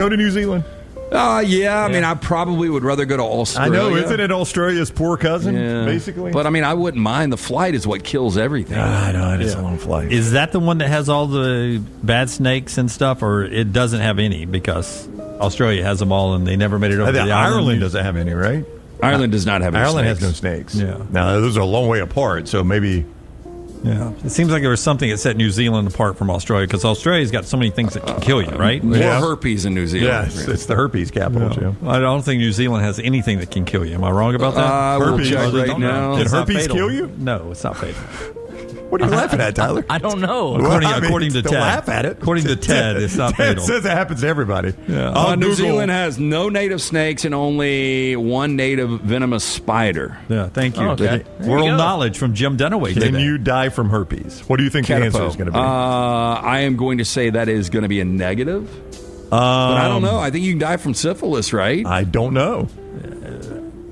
Go to New Zealand? Yeah. I mean, I probably would rather go to Australia. I know, isn't it Australia's poor cousin, basically? But, I mean, I wouldn't mind. The flight is what kills everything. I know, it is a long flight. Is that the one that has all the bad snakes and stuff, or it doesn't have any because Australia has them all and they never made it over to the island? Ireland doesn't have any, right? Ireland does not have any Ireland snakes. has no snakes. Yeah. Now, those are a long way apart, so maybe... Yeah, it seems like there was something that set New Zealand apart from Australia because Australia's got so many things that can kill you, right? More herpes in New Zealand. Yeah, it's the herpes capital, too. I don't think New Zealand has anything that can kill you. Am I wrong about that? We'll Herpes. check right now. Did It's not herpes fatal. kill you? No, it's not fatal. What are you laughing at, Tyler? I don't know. According to don't Ted. laugh at it. According to Ted, it's not Ted fatal. says it happens to everybody. Yeah. New Zealand has no native snakes and only one native venomous spider. Yeah, thank you. Okay. There you World go. knowledge from Jim Dunaway Can today. you die from herpes? What do you think the answer is going to be? I am going to say that is going to be a negative. But I don't know. I think you can die from syphilis, right? I don't know.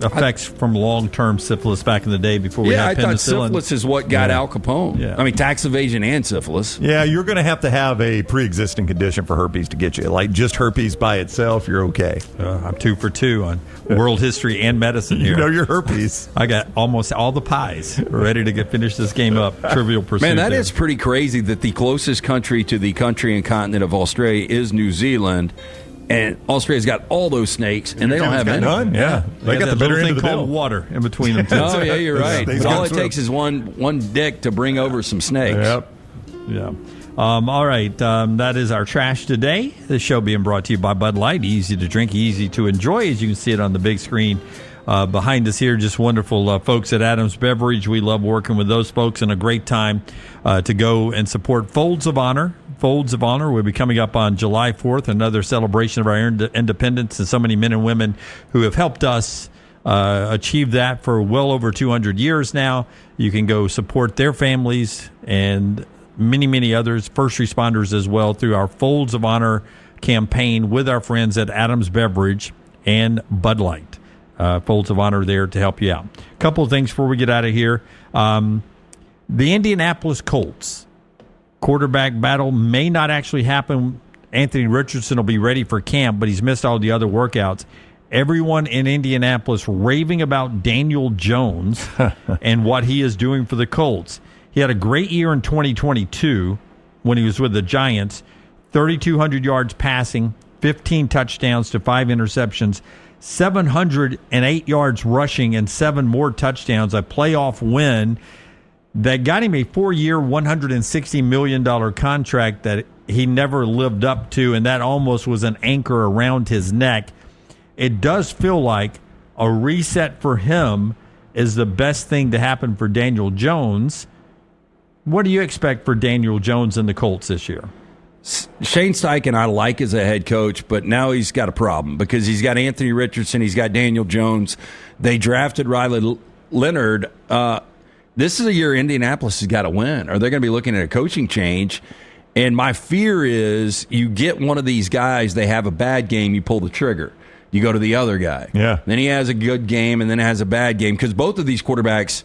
Effects from long-term syphilis back in the day before we I had thought penicillin. syphilis is what got Al Capone. Yeah. I mean, tax evasion and syphilis. Yeah, you're going to have a pre-existing condition for herpes to get you. Like just herpes by itself, you're okay. I'm 2 for 2 on world history and medicine here. You know your herpes. I got almost all the pies ready to finish this game up. Trivial Pursuit. Man, that there. is pretty crazy that the closest country to the country and continent of Australia is New Zealand. And Australia's got all those snakes, and they don't have any. None. Yeah, they got the that better little end thing of the called deal. water in between them. Too. Oh, yeah, you're right. Things All gotta it swim. takes is one dick to bring over some snakes. Yep. Yeah. All right. That is our trash today. This show being brought to you by Bud Light. Easy to drink, easy to enjoy. As you can see it on the big screen behind us here, just wonderful folks at Adams Beverage. We love working with those folks, and a great time to go and support Folds of Honor. Folds of Honor will be coming up on July 4th, another celebration of our independence and so many men and women who have helped us achieve that for well over 200 years now. You can go support their families and many, many others, first responders as well, through our Folds of Honor campaign with our friends at Adams Beverage and Bud Light. Folds of Honor there to help you out. A couple of things before we get out of here. The Indianapolis Colts quarterback battle may not actually happen. Anthony Richardson will be ready for camp, but he's missed all the other workouts. Everyone in Indianapolis raving about Daniel Jones and what he is doing for the Colts. He had a great year in 2022 when he was with the Giants. 3,200 yards passing, 15 touchdowns to 5 interceptions, 708 yards rushing, and 7 more touchdowns, a playoff win that got him a 4-year, $160 million contract that he never lived up to, and that almost was an anchor around his neck. It does feel like a reset for him is the best thing to happen for Daniel Jones. What do you expect for Daniel Jones and the Colts this year? Shane Steichen I like as a head coach, but now he's got a problem because he's got Anthony Richardson, he's got Daniel Jones. They drafted Riley Leonard. This is a year Indianapolis has got to win, or they're going to be looking at a coaching change. And my fear is you get one of these guys, they have a bad game, you pull the trigger. You go to the other guy. Yeah. Then he has a good game, and then has a bad game. Because both of these quarterbacks,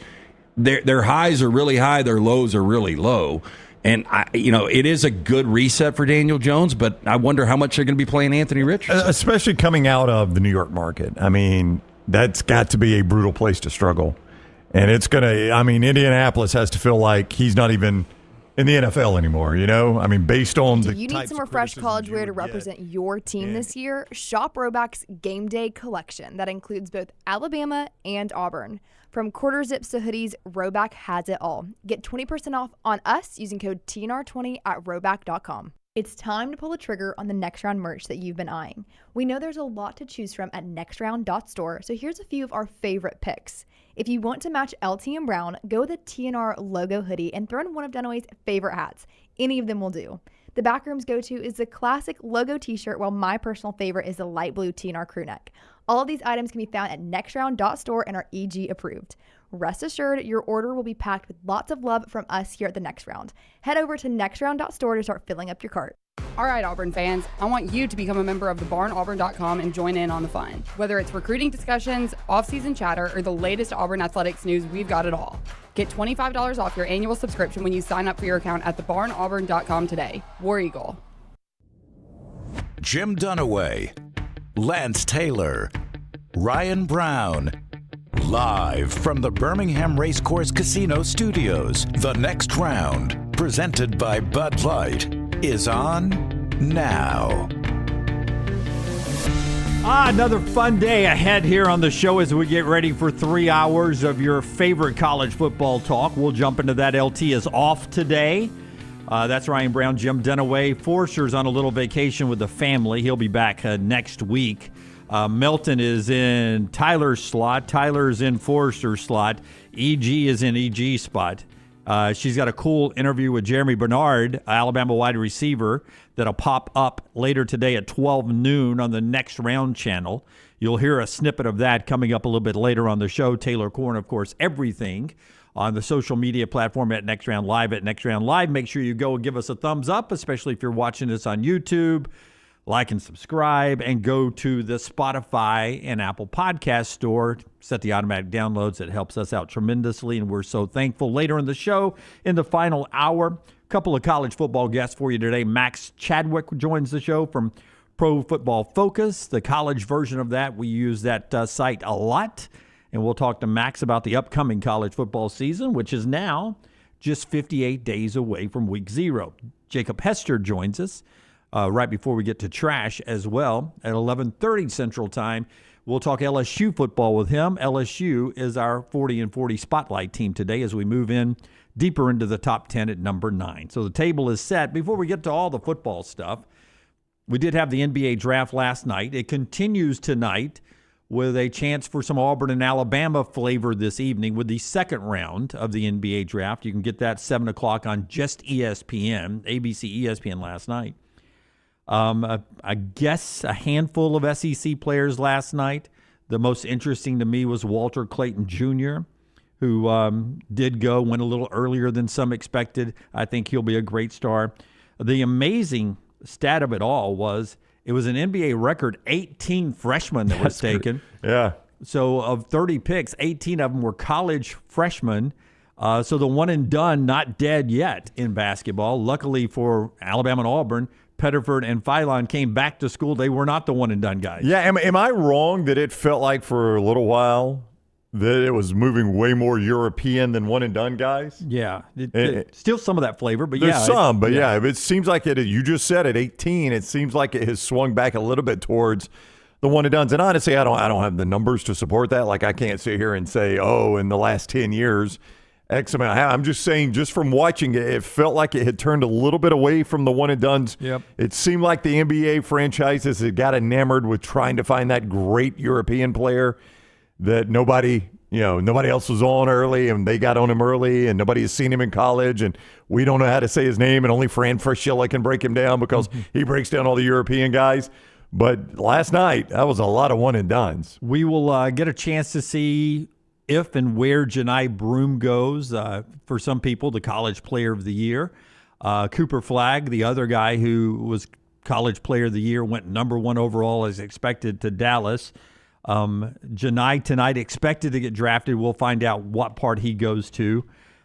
their highs are really high, their lows are really low. And, it is a good reset for Daniel Jones, but I wonder how much they're going to be playing Anthony Richardson. Especially coming out of the New York market. I mean, that's got to be a brutal place to struggle. And it's going to, Indianapolis has to feel like he's not even in the NFL anymore, based on Do the you need types some of refreshed criticisms college you wear to would get. represent your team this year? Shop Roback's Game Day collection that includes both Alabama and Auburn. From quarter zips to hoodies, Roback has it all. Get 20% off on us using code TNR20 at roback.com. It's time to pull the trigger on the Next Round merch that you've been eyeing. We know there's a lot to choose from at nextround.store, so here's a few of our favorite picks. If you want to match LT and Brown, go with a TNR logo hoodie and throw in one of Dunaway's favorite hats. Any of them will do. The Backroom's go-to is the classic logo t-shirt, while my personal favorite is the light blue TNR crew neck. All of these items can be found at nextround.store and are EG approved. Rest assured, your order will be packed with lots of love from us here at the Next Round. Head over to nextround.store to start filling up your cart. All right, Auburn fans, I want you to become a member of thebarnauburn.com and join in on the fun. Whether it's recruiting discussions, off-season chatter, or the latest Auburn athletics news, we've got it all. Get $25 off your annual subscription when you sign up for your account at thebarnauburn.com today. War Eagle. Jim Dunaway, Lance Taylor, Ryan Brown. Live from the Birmingham Racecourse Casino Studios, the next round, presented by Bud Light, is on now. Another fun day ahead here on the show as we get ready for 3 hours of your favorite college football talk. We'll jump into that. LT is off today. That's Ryan Brown, Jim Dunaway. Forster's on a little vacation with the family. He'll be back next week. Melton is in Tyler's slot. Tyler's in Forster's slot. EG is in EG's spot. She's got a cool interview with Germie Bernard, Alabama wide receiver, that'll pop up later today at 12 noon on the Next Round channel. You'll hear a snippet of that coming up a little bit later on the show. Taylor Corn, of course, everything on the social media platform at Next Round Live. At Next Round Live, make sure you go and give us a thumbs up, especially if you're watching this on YouTube. Like and subscribe, and go to the Spotify and Apple Podcast store. Set the automatic downloads. It helps us out tremendously, and we're so thankful. Later in the show, in the final hour, a couple of college football guests for you today. Max Chadwick joins the show from Pro Football Focus, the college version of that. We use that site a lot, and we'll talk to Max about the upcoming college football season, which is now just 58 days away from week 0. Jacob Hester joins us right before we get to trash as well at 11:30 Central Time. We'll talk LSU football with him. LSU is our 40 and 40 spotlight team today as we move in deeper into the top 10 at number 9. So the table is set. Before we get to all the football stuff, we did have the NBA draft last night. It continues tonight with a chance for some Auburn and Alabama flavor this evening with the second round of the NBA draft. You can get that 7 o'clock on just ESPN, ABC ESPN last night. I guess a handful of SEC players last night. The most interesting to me was Walter Clayton Jr., who did go, went a little earlier than some expected. I think he'll be a great star. The amazing stat of it all was it was an NBA record 18 freshmen that was taken. Yeah. So of 30 picks, 18 of them were college freshmen. So the one and done, not dead yet in basketball. Luckily for Alabama and Auburn, Pettiford and Philon came back to school. They were not the one-and-done guys. Yeah, am I wrong that it felt like for a little while that it was moving way more European than one-and-done guys? Yeah. Still some of that flavor, but there's some, but yeah, it seems like it. You just said at 18, it seems like it has swung back a little bit towards the one-and-dones. And honestly, I don't have the numbers to support that. Like, I can't sit here and say, oh, in the last 10 years – X amount. I'm just saying, just from watching it, it felt like it had turned a little bit away from the one-and-dones. Yep. It seemed like the NBA franchises had got enamored with trying to find that great European player that nobody else was on early, and they got on him early, and nobody has seen him in college, and we don't know how to say his name, and only Fran Fraschilla can break him down because he breaks down all the European guys. But last night, that was a lot of one-and-dones. We will get a chance to see if and where Janai Broome goes. For some people, the college player of the year. Cooper Flagg, the other guy who was college player of the year, went number 1 overall as expected to Dallas. Janai tonight expected to get drafted. We'll find out what part he goes to.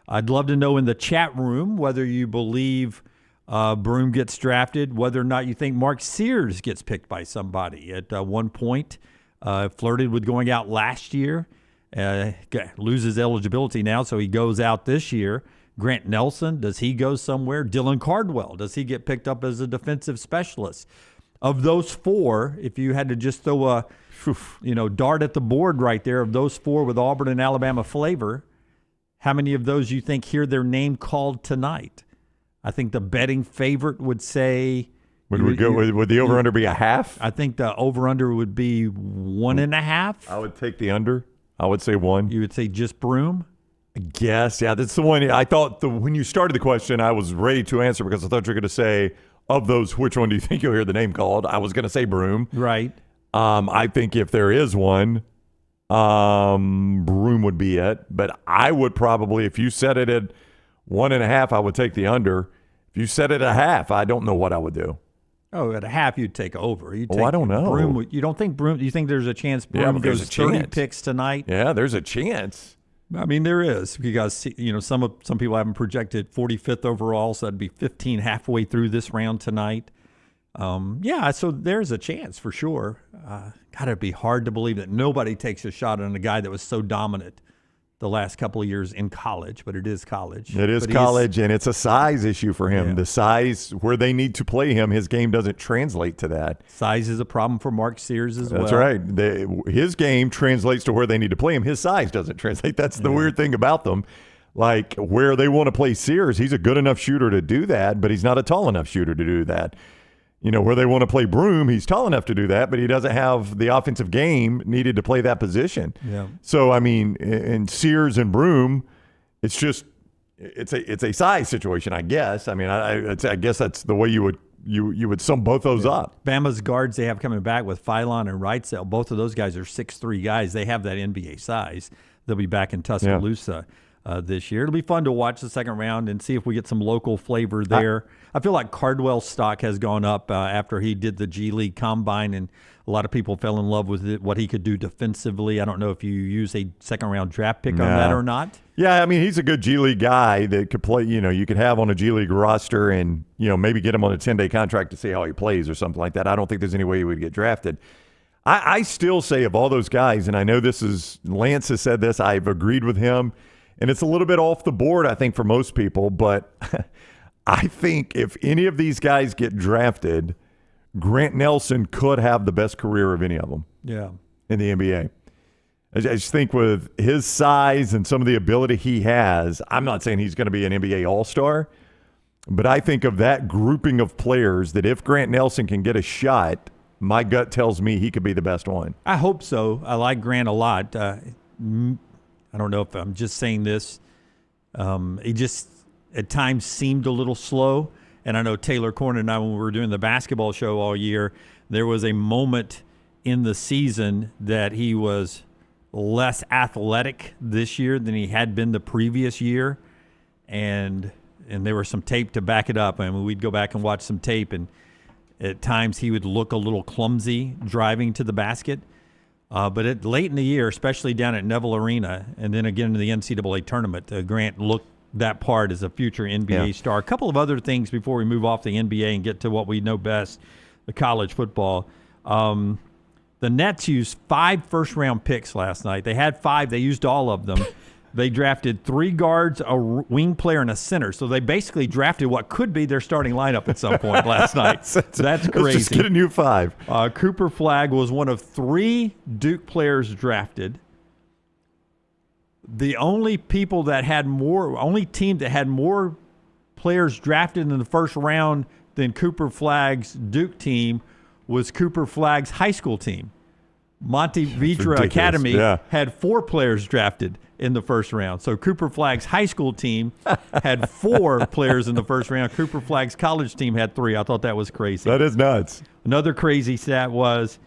I'd love to know in the chat room whether you believe Broome gets drafted, whether or not you think Mark Sears gets picked by somebody. At one point, flirted with going out last year. Loses eligibility now, so he goes out this year. Grant Nelson, does he go somewhere? Dylan Cardwell, does he get picked up as a defensive specialist? Of those 4, if you had to just throw a dart at the board right there, of those 4 with Auburn and Alabama flavor, how many of those you think hear their name called tonight? I think the betting favorite would say. Would the over-under be a half? I think the over-under would be 1.5. I would take the under. I would say 1. You would say just Broome? I guess, yeah. That's the one. I thought when you started the question, I was ready to answer because I thought you were going to say, of those, which one do you think you'll hear the name called? I was going to say Broome. Right. I think if there is one, Broome would be it. But I would probably, if you set it at 1.5, I would take the under. If you set it at 1/2, I don't know what I would do. Oh, at 1/2, you'd take over. I don't know. Broome, you don't think Broome? Do you think there's a chance Broome goes 30 picks tonight? Yeah, there's a chance. I mean, there is, because some people have him projected 45th overall, so that'd be 15 halfway through this round tonight. So there's a chance for sure. God, it'd be hard to believe that nobody takes a shot on a guy that was so dominant the last couple of years in college, but it is college. It is college, and it's a size issue for him. Yeah. The size where they need to play him, his game doesn't translate to that. Size is a problem for Mark Sears as well. That's right. His game translates to where they need to play him. His size doesn't translate. That's the weird thing about them. Like, where they want to play Sears, he's a good enough shooter to do that, but he's not a tall enough shooter to do that. You know, where they want to play Broom, he's tall enough to do that, but he doesn't have the offensive game needed to play that position. Yeah. So, I mean, in Sears and Broom, it's a size situation, I guess. I mean, I guess that's the way you would sum both those up. Bama's guards they have coming back with Philon and Wrightsell. Both of those guys are 6'3" guys. They have that NBA size. They'll be back in Tuscaloosa this year. It'll be fun to watch the second round and see if we get some local flavor there. I feel like Cardwell's stock has gone up after he did the G League Combine, and a lot of people fell in love with what he could do defensively. I don't know if you use a second-round draft pick on that or not. Yeah, I mean, he's a good G League guy that could play, you could have on a G League roster and, maybe get him on a 10-day contract to see how he plays or something like that. I don't think there's any way he would get drafted. I still say of all those guys, and I know Lance has said this, I've agreed with him, and it's a little bit off the board, I think, for most people, but I think if any of these guys get drafted, Grant Nelson could have the best career of any of them in the NBA. I just think with his size and some of the ability he has, I'm not saying he's going to be an NBA All-Star, but I think of that grouping of players that if Grant Nelson can get a shot, my gut tells me he could be the best one. I hope so. I like Grant a lot. I don't know if I'm just saying this. He just at times seemed a little slow. And I know Taylor Corn and I, when we were doing the basketball show all year, there was a moment in the season that he was less athletic this year than he had been the previous year. And there was some tape to back it up. I mean, we'd go back and watch some tape, and at times he would look a little clumsy driving to the basket. But late in the year, especially down at Neville Arena, and then again in the NCAA tournament, Grant looked that part as a future NBA star. A couple of other things before we move off the NBA and get to what we know best, the college football. The Nets used 5 first-round picks last night. They had 5. They used all of them. They drafted 3 guards, a wing player, and a center. So they basically drafted what could be their starting lineup at some point last night. That's crazy. Let's just get a new 5. Cooper Flagg was one of 3 Duke players drafted. The only team that had more players drafted in the first round than Cooper Flagg's Duke team was Cooper Flagg's high school team. Monte Vidra Academy had 4 players drafted in the first round. So Cooper Flagg's high school team had 4 players in the first round. Cooper Flagg's college team had 3. I thought that was crazy. That is nuts. Another crazy stat was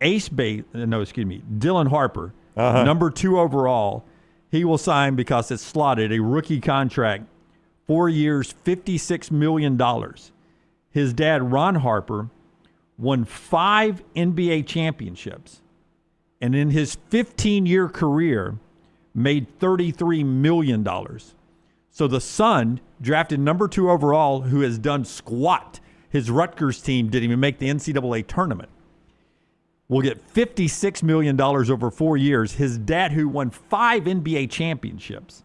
Dylan Harper, number 2 overall. He will sign, because it's slotted, a rookie contract, 4 years, $56 million. His dad, Ron Harper, won 5 NBA championships, and in his 15-year career made $33 million. So the son, drafted number 2 overall, who has done squat. His Rutgers team didn't even make the NCAA tournament. Will get $56 million over 4 years. His dad, who won 5 NBA championships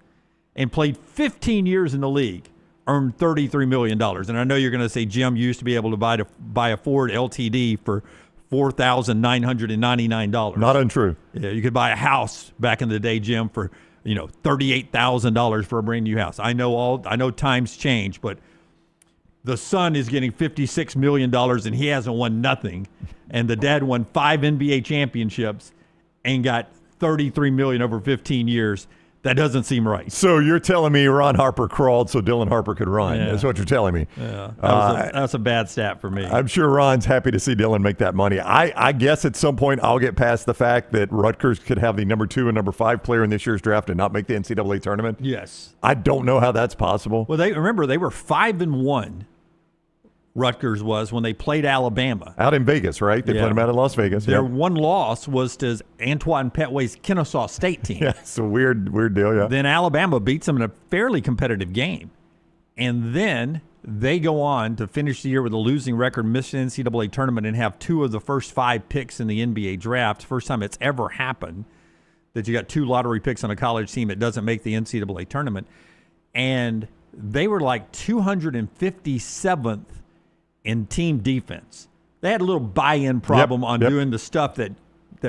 and played 15 years in the league, earned $33 million. And I know you're going to say, Jim, you used to be able to buy a Ford LTD for $4,999. Not untrue. Yeah, you could buy a house back in the day, Jim, for $38,000 for a brand new house. I know times change, but the son is getting $56 million and he hasn't won nothing. And the dad won 5 NBA championships and got $33 million over 15 years. That doesn't seem right. So you're telling me Ron Harper crawled so Dylan Harper could run. Yeah. That's what you're telling me. Yeah, that's a bad stat for me. I'm sure Ron's happy to see Dylan make that money. I guess at some point I'll get past the fact that Rutgers could have the number 2 and number 5 player in this year's draft and not make the NCAA tournament. Yes. I don't know how that's possible. Well, they were 5-1. Rutgers was when they played Alabama. Out in Vegas, right? They played them out in Las Vegas. Their one loss was to Antoine Petway's Kennesaw State team. Yeah, it's a weird deal, yeah. Then Alabama beats them in a fairly competitive game. And then They go on to finish the year with a losing record, miss the NCAA tournament, and have 2 of the first 5 picks in the NBA draft. First time it's ever happened that you got 2 lottery picks on a college team that doesn't make the NCAA tournament. And they were like 257th in team defense. They had a little buy-in problem on doing the stuff that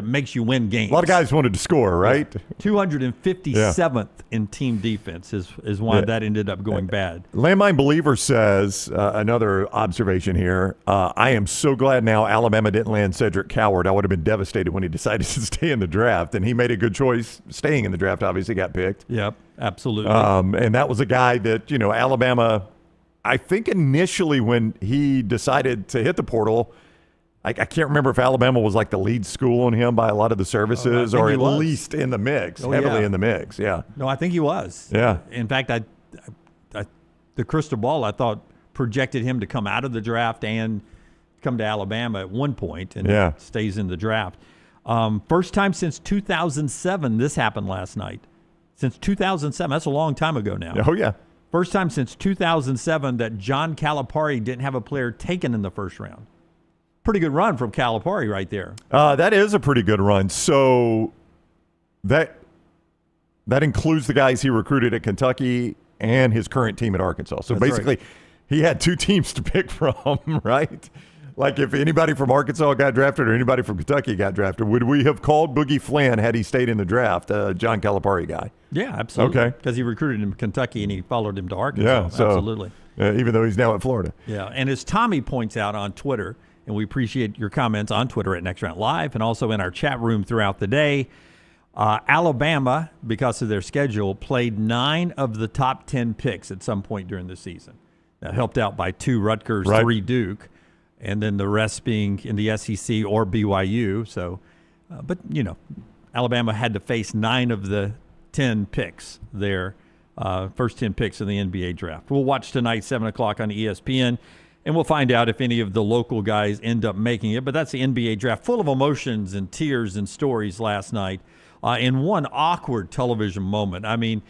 makes you win games. A lot of guys wanted to score, right? 257th in team defense is why that ended up going bad. Landmine Believer says, another observation here, I am so glad now Alabama didn't land Cedric Coward. I would have been devastated when he decided to stay in the draft, and he made a good choice staying in the draft, obviously got picked. Yep, absolutely. And that was a guy that, Alabama, I think initially when he decided to hit the portal, I can't remember if Alabama was like the lead school on him by a lot of the services, or at least in the mix, heavily in the mix. Yeah. No, I think he was. Yeah. In fact, I the crystal ball, I thought, projected him to come out of the draft and come to Alabama at one point, and stays in the draft. First time since 2007, this happened last night. Since 2007, that's a long time ago now. Oh, yeah. First time since 2007 that John Calipari didn't have a player taken in the first round. Pretty good run from Calipari right there. That is a pretty good run. So that includes the guys he recruited at Kentucky and his current team at Arkansas. So basically, he had 2 teams to pick from, right? Like if anybody from Arkansas got drafted or anybody from Kentucky got drafted, would we have called Boogie Flynn had he stayed in the draft, John Calipari guy? Yeah, absolutely. Okay. Because he recruited him to Kentucky and he followed him to Arkansas. Yeah, so, absolutely. Even though he's now at Florida. Yeah, and as Tommy points out on Twitter, and we appreciate your comments on Twitter at Next Round Live and also in our chat room throughout the day, Alabama, because of their schedule, played 9 of the top 10 picks at some point during the season. Now, helped out by 2 Rutgers, 3 Duke, and then the rest being in the SEC or BYU. So, but, Alabama had to face 9 of the 10 picks there, first 10 picks in the NBA draft. We'll watch tonight, 7 o'clock on ESPN. And we'll find out if any of the local guys end up making it. But that's the NBA draft, full of emotions and tears and stories last night. In one awkward television moment. I mean,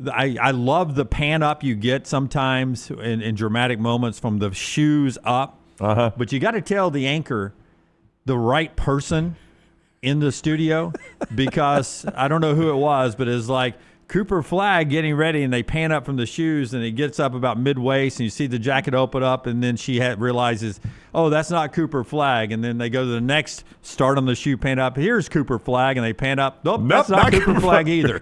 I love the pan up you get sometimes in dramatic moments from the shoes up. But you got to tell the anchor the right person in the studio, because I don't know who it was, but it's like Cooper Flagg getting ready, and they pan up from the shoes, and he gets up about mid-waist, and you see the jacket open up, and then she realizes, oh, that's not Cooper Flagg, and then they go to the next start on the shoe, pan up. Here's Cooper Flagg, and they pan up. Nope, that's not Cooper Flagg either.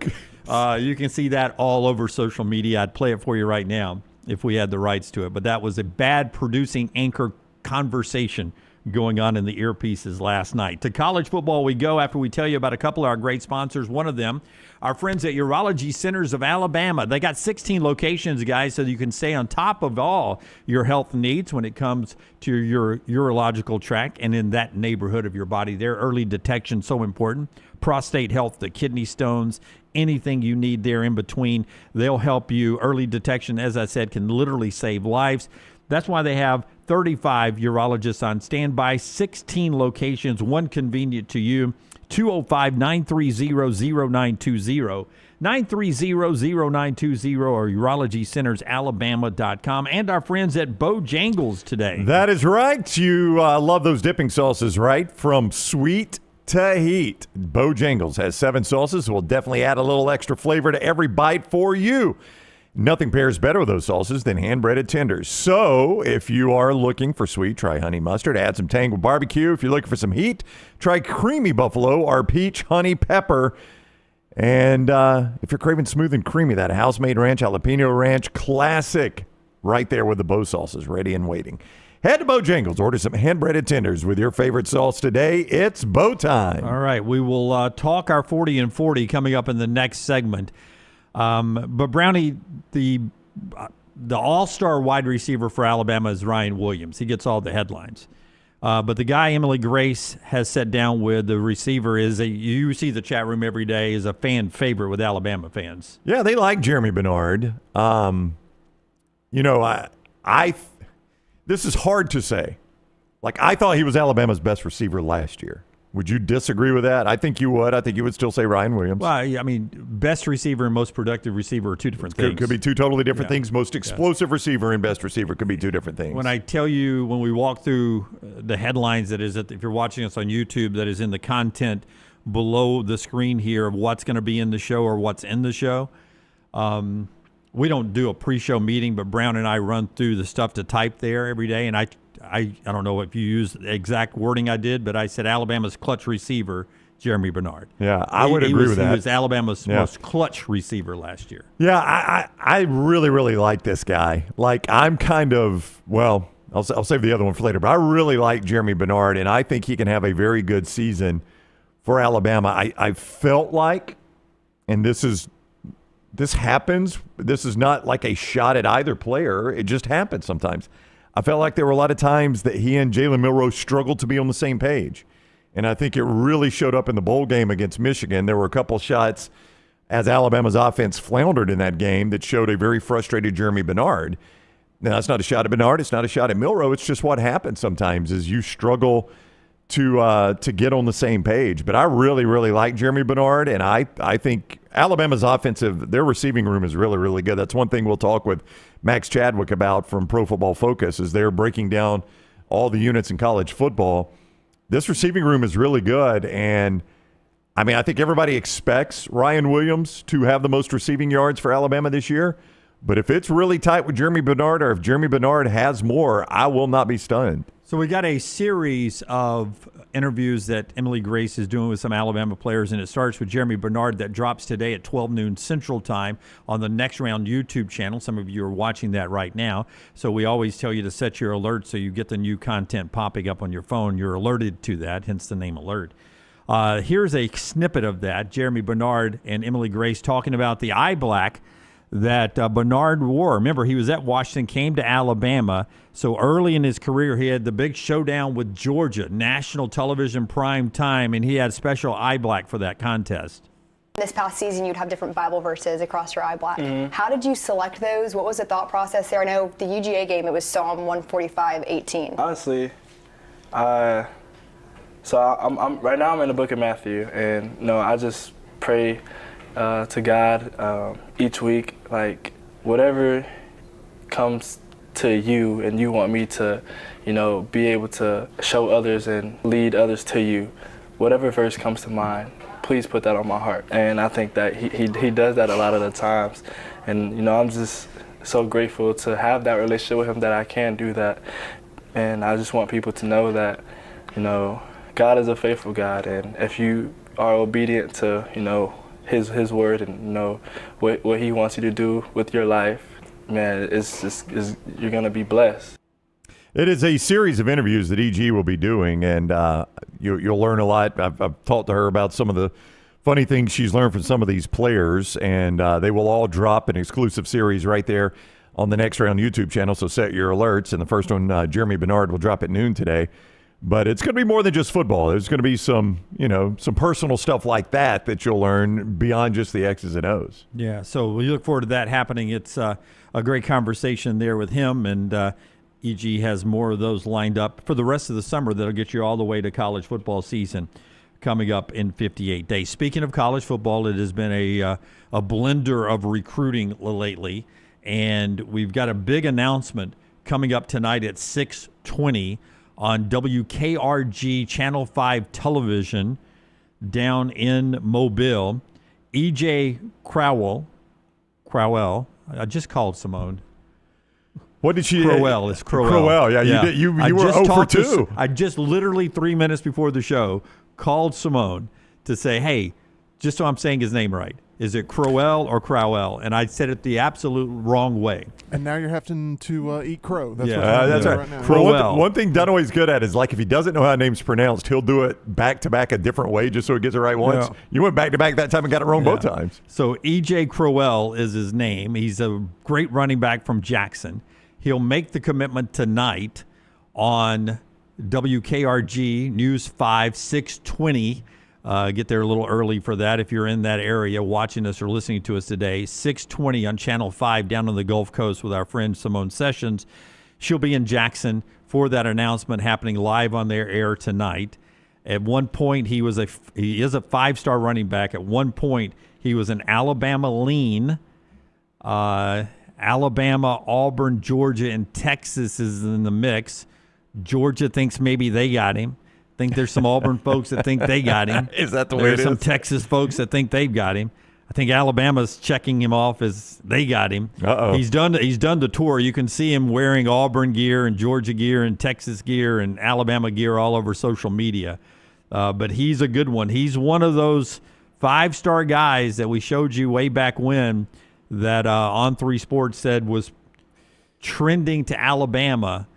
You can see that all over social media. I'd play it for you right now if we had the rights to it, but that was a bad producing anchor conversation going on in the earpieces last night. To college football we go after we tell you about a couple of our great sponsors. One of them, our friends at Urology Centers of Alabama. They got 16 locations, guys, so you can stay on top of all your health needs when it comes to your urological tract and in that neighborhood of your body. Their early detection so important. Prostate health, the kidney stones, anything you need there in between, they'll help you. Early detection, as I said, can literally save lives. That's why they have 35 urologists on standby, 16 locations, one convenient to you. 205-930-0920, 930-0920, or urologycentersalabama.com, and our friends at Bojangles today. That is right. You love those dipping sauces, right? From sweet to heat. Bojangles has 7 sauces. We'll definitely add a little extra flavor to every bite for you. Nothing pairs better with those sauces than hand-breaded tenders. So if you are looking for sweet, try honey mustard. Add some tang with barbecue. If you're looking for some heat, try creamy buffalo or peach honey pepper. And if you're craving smooth and creamy, that house-made ranch, jalapeno ranch, classic, right there with the Bo sauces ready and waiting. Head to Bojangles. Order some hand-breaded tenders with your favorite sauce today. It's Bo time. All right, we will talk our 40 and 40 coming up in the next segment. But Brownie, the all-star wide receiver for Alabama is Ryan Williams. He gets all the headlines. But the guy Emily Grace has sat down with, the receiver, you see the chat room every day, is a fan favorite with Alabama fans. Yeah, they like Germie Bernard. This is hard to say. Like, I thought he was Alabama's best receiver last year. Would you disagree with that? I think you would. I think you would still say Ryan Williams. Well, I mean, best receiver and most productive receiver are two different things. Could be two totally different things. Most explosive receiver and best receiver could be two different things. When I tell you, when we walk through the headlines that is, if you're watching us on YouTube, that is in the content below the screen here of what's going to be in the show or what's in the show. We don't do a pre-show meeting, but Brown and I run through the stuff to type there every day, and I don't know if you used the exact wording I did, but I said Alabama's clutch receiver, Germie Bernard. Yeah, I would agree with that. He was Alabama's most clutch receiver last year. Yeah, I really, really like this guy. Like, I'm kind of, well, I'll save the other one for later, but I really like Germie Bernard, and I think he can have a very good season for Alabama. I felt like, and this happens, this is not like a shot at either player. It just happens sometimes. I felt like there were a lot of times that he and Jalen Milroe struggled to be on the same page. And I think it really showed up in the bowl game against Michigan. There were a couple shots as Alabama's offense floundered in that game that showed a very frustrated Germie Bernard. Now, that's not a shot at Bernard. It's not a shot at Milroe. It's just what happens sometimes is you struggle to get on the same page. But I really, really like Germie Bernard, and I think Alabama's offensive, their receiving room is really, really good. That's one thing we'll talk with Max Chadwick about from Pro Football Focus is they're breaking down all the units in college football. This receiving room is really good, and I mean, I think everybody expects Ryan Williams to have the most receiving yards for Alabama this year. But if it's really tight with Germie Bernard, or if Germie Bernard has more, I will not be stunned. So we got a series of interviews that Emily Grace is doing with some Alabama players, and it starts with Germie Bernard that drops today at 12 noon Central Time on the Next Round YouTube channel. Some of you are watching that right now. So we always tell you to set your alerts so you get the new content popping up on your phone. You're alerted to that, hence the name Alert. Here's a snippet of that. Germie Bernard and Emily Grace talking about the eye black that Bernard wore. Remember, he was at Washington, came to Alabama. So early in his career, he had the big showdown with Georgia, national television prime time, and he had special eye black for that contest. This past season, you'd have different Bible verses across your eye black. Mm-hmm. How did you select those? What was the thought process there? I know the UGA game, it was Psalm 145:18. Honestly, I'm right now I'm in the book of Matthew, and I just pray to God each week, like whatever comes to you and you want me to, be able to show others and lead others to you, whatever verse comes to mind, please put that on my heart. And I think that he does that a lot of the times. And, I'm just so grateful to have that relationship with him that I can do that. And I just want people to know that, God is a faithful God. And if you are obedient to, his word and what he wants you to do with your life, man, you're going to be blessed. It is a series of interviews that EG will be doing, and you'll learn a lot. I've talked to her about some of the funny things she's learned from some of these players, and they will all drop an exclusive series right there on the Next Round YouTube channel, so set your alerts. And the first one, Germie Bernard, will drop at noon today. But it's going to be more than just football. There's going to be some personal stuff like that you'll learn beyond just the X's and O's. Yeah, so we look forward to that happening. It's a great conversation there with him, and EG has more of those lined up for the rest of the summer that'll get you all the way to college football season coming up in 58 days. Speaking of college football, it has been a blender of recruiting lately, and we've got a big announcement coming up tonight at 6:20 on WKRG Channel 5 television down in Mobile. E.J. Crowell, I just called Simone. What did she? Crowell. It's Crowell. Crowell, yeah. You were 0 for 2. I just literally 3 minutes before the show called Simone to say, hey, just so I'm saying his name right, is it Crowell or Crowell? And I said it the absolute wrong way. And now you're having to eat crow. That's that's right. Now. Crowell. One thing Dunaway's good at is, like, if he doesn't know how a name's pronounced, he'll do it back-to-back a different way just so he gets it right once. Yeah. You went back-to-back that time and got it wrong both times. So E.J. Crowell is his name. He's a great running back from Jackson. He'll make the commitment tonight on WKRG News 5, 620. Get there a little early for that if you're in that area watching us or listening to us today. 620 on Channel 5 down on the Gulf Coast with our friend Simone Sessions. She'll be in Jackson for that announcement happening live on their air tonight. At one point, he is a 5-star running back. At one point, he was an Alabama lean. Alabama, Auburn, Georgia, and Texas is in the mix. Georgia thinks maybe they got him. Think there's some Auburn folks that think they got him. Is that the way There's it some is? Texas folks that think they've got him. I think Alabama's checking him off as they got him. Uh-oh. He's done the tour. You can see him wearing Auburn gear and Georgia gear and Texas gear and Alabama gear all over social media. But he's a good one. He's one of those 5-star guys that we showed you way back when that On3 Sports said was trending to Alabama.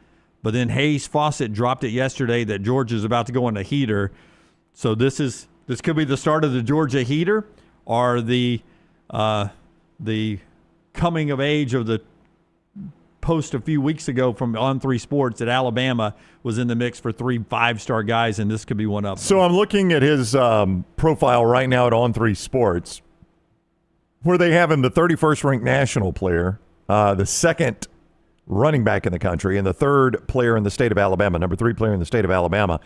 But then Hayes Fawcett dropped it yesterday that Georgia's about to go on a heater. So this could be the start of the Georgia heater, or the coming of age of the post a few weeks ago from On3 Sports that Alabama was in the mix for 3 5-star guys, and this could be one of them. So I'm looking at his profile right now at On3 Sports, where they have him the 31st ranked national player, the second running back in the country, and the third player in the state of Alabama, number 3 player in the state of Alabama,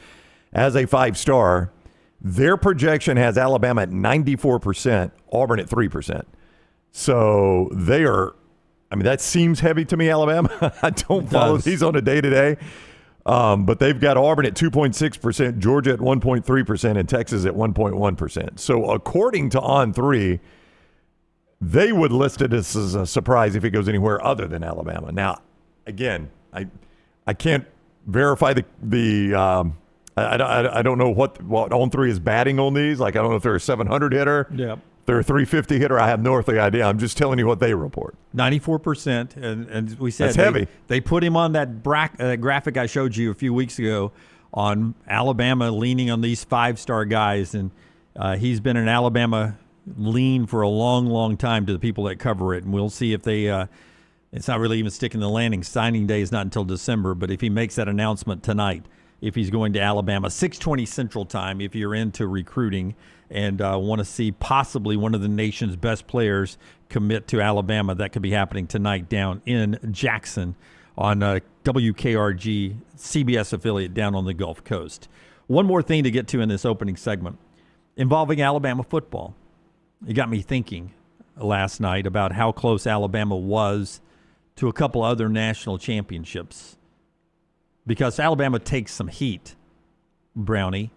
as a 5-star. Their projection has Alabama at 94%, Auburn at 3%. So they are, I mean, that seems heavy to me, Alabama. I don't follow these on a day-to-day. But they've got Auburn at 2.6%, Georgia at 1.3%, and Texas at 1.1%. So according to On3, they would list it as a surprise if it goes anywhere other than Alabama. Now, again, I can't verify I don't know what On3 is batting on these. Like, I don't know if they're a 700 hitter. Yep. They're a 350 hitter. I have no earthly idea. I'm just telling you what they report. 94%, and we said that's heavy. They put him on that graphic I showed you a few weeks ago on Alabama leaning on these 5-star guys, and he's been an Alabama lean for a long, long time to the people that cover it, and we'll see if they it's not really even sticking the landing. Signing day is not until December, but if he makes that announcement tonight, if he's going to Alabama, 6:20 Central Time, if you're into recruiting and want to see possibly one of the nation's best players commit to Alabama, that could be happening tonight down in Jackson on WKRG, CBS affiliate down on the Gulf Coast. One more thing to get to in this opening segment involving Alabama football. It got me thinking last night about how close Alabama was to a couple other national championships, because Alabama takes some heat, Brownie,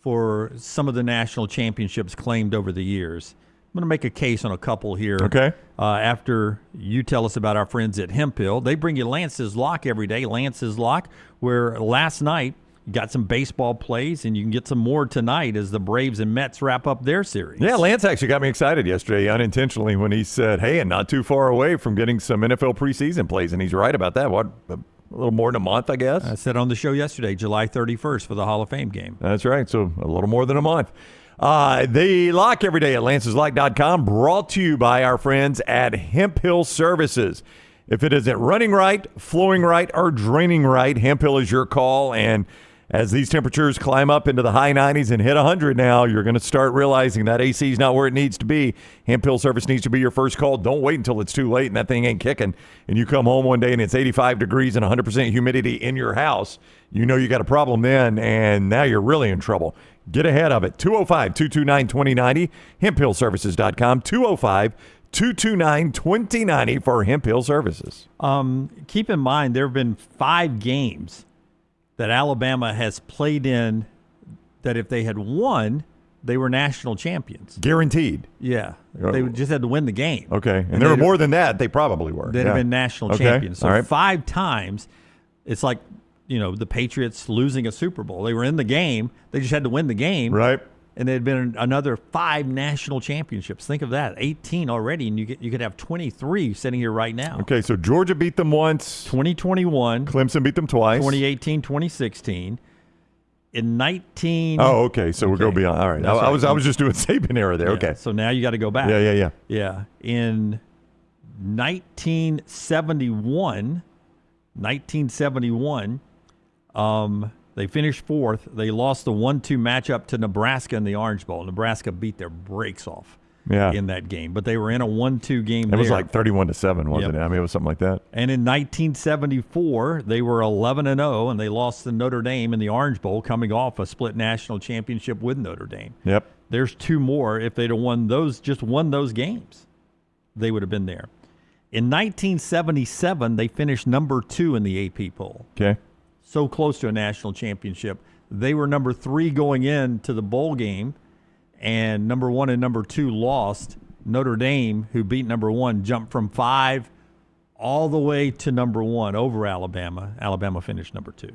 for some of the national championships claimed over the years. I'm going to make a case on a couple here. Okay. After you tell us about our friends at Hemphill, they bring you Lance's Lock every day. Lance's Lock, where last night you got some baseball plays, and you can get some more tonight as the Braves and Mets wrap up their series. Yeah, Lance actually got me excited yesterday unintentionally when he said, hey, and not too far away from getting some NFL preseason plays, and he's right about that. What, a little more than a month, I guess? I said on the show yesterday, July 31st for the Hall of Fame game. That's right, so a little more than a month. The lock every day at lanceslock.com, brought to you by our friends at Hemphill Services. If it isn't running right, flowing right, or draining right, Hemphill is your call. And as these temperatures climb up into the high 90s and hit 100 now, you're going to start realizing that AC is not where it needs to be. Hemphill Service needs to be your first call. Don't wait until it's too late and that thing ain't kicking, and you come home one day and it's 85 degrees and 100% humidity in your house. You know you got a problem then, and now you're really in trouble. Get ahead of it. 205-229-2090, hemphillservices.com, 205-229-2090 for Hemphill Services. Keep in mind, there have been 5 games that Alabama has played in that if they had won, they were national champions. Guaranteed. Yeah. They just had to win the game. Okay. And there were more than that. They probably were. They'd have been national champions. So all right. 5 times, it's like, the Patriots losing a Super Bowl. They were in the game. They just had to win the game. Right. And there had been another 5 national championships. Think of that. 18 already, and you could have 23 sitting here right now. Okay, so Georgia beat them once. 2021. Clemson beat them twice. 2018, 2016. In 19. Oh, okay. So we'll go beyond. All right. I was just doing Saban era there. Yeah, okay. So now you got to go back. Yeah. Yeah. In 1971, they finished 4th. They lost the 1-2 matchup to Nebraska in the Orange Bowl. Nebraska beat their brakes off. in that game. But they were in a 1-2 game. It was like 31-7, wasn't Yep. it? I mean, it was something like that. And in 1974, they were 11-0, and they lost to Notre Dame in the Orange Bowl, coming off a split national championship with Notre Dame. Yep. There's 2 more. If they'd have won those games, they would have been there. In 1977, they finished number 2 in the AP poll. Okay. So close to a national championship. They were number 3 going into the bowl game, and number 1 and number 2 lost. Notre Dame, who beat number 1, jumped from 5 all the way to number 1 over Alabama. Alabama finished number 2.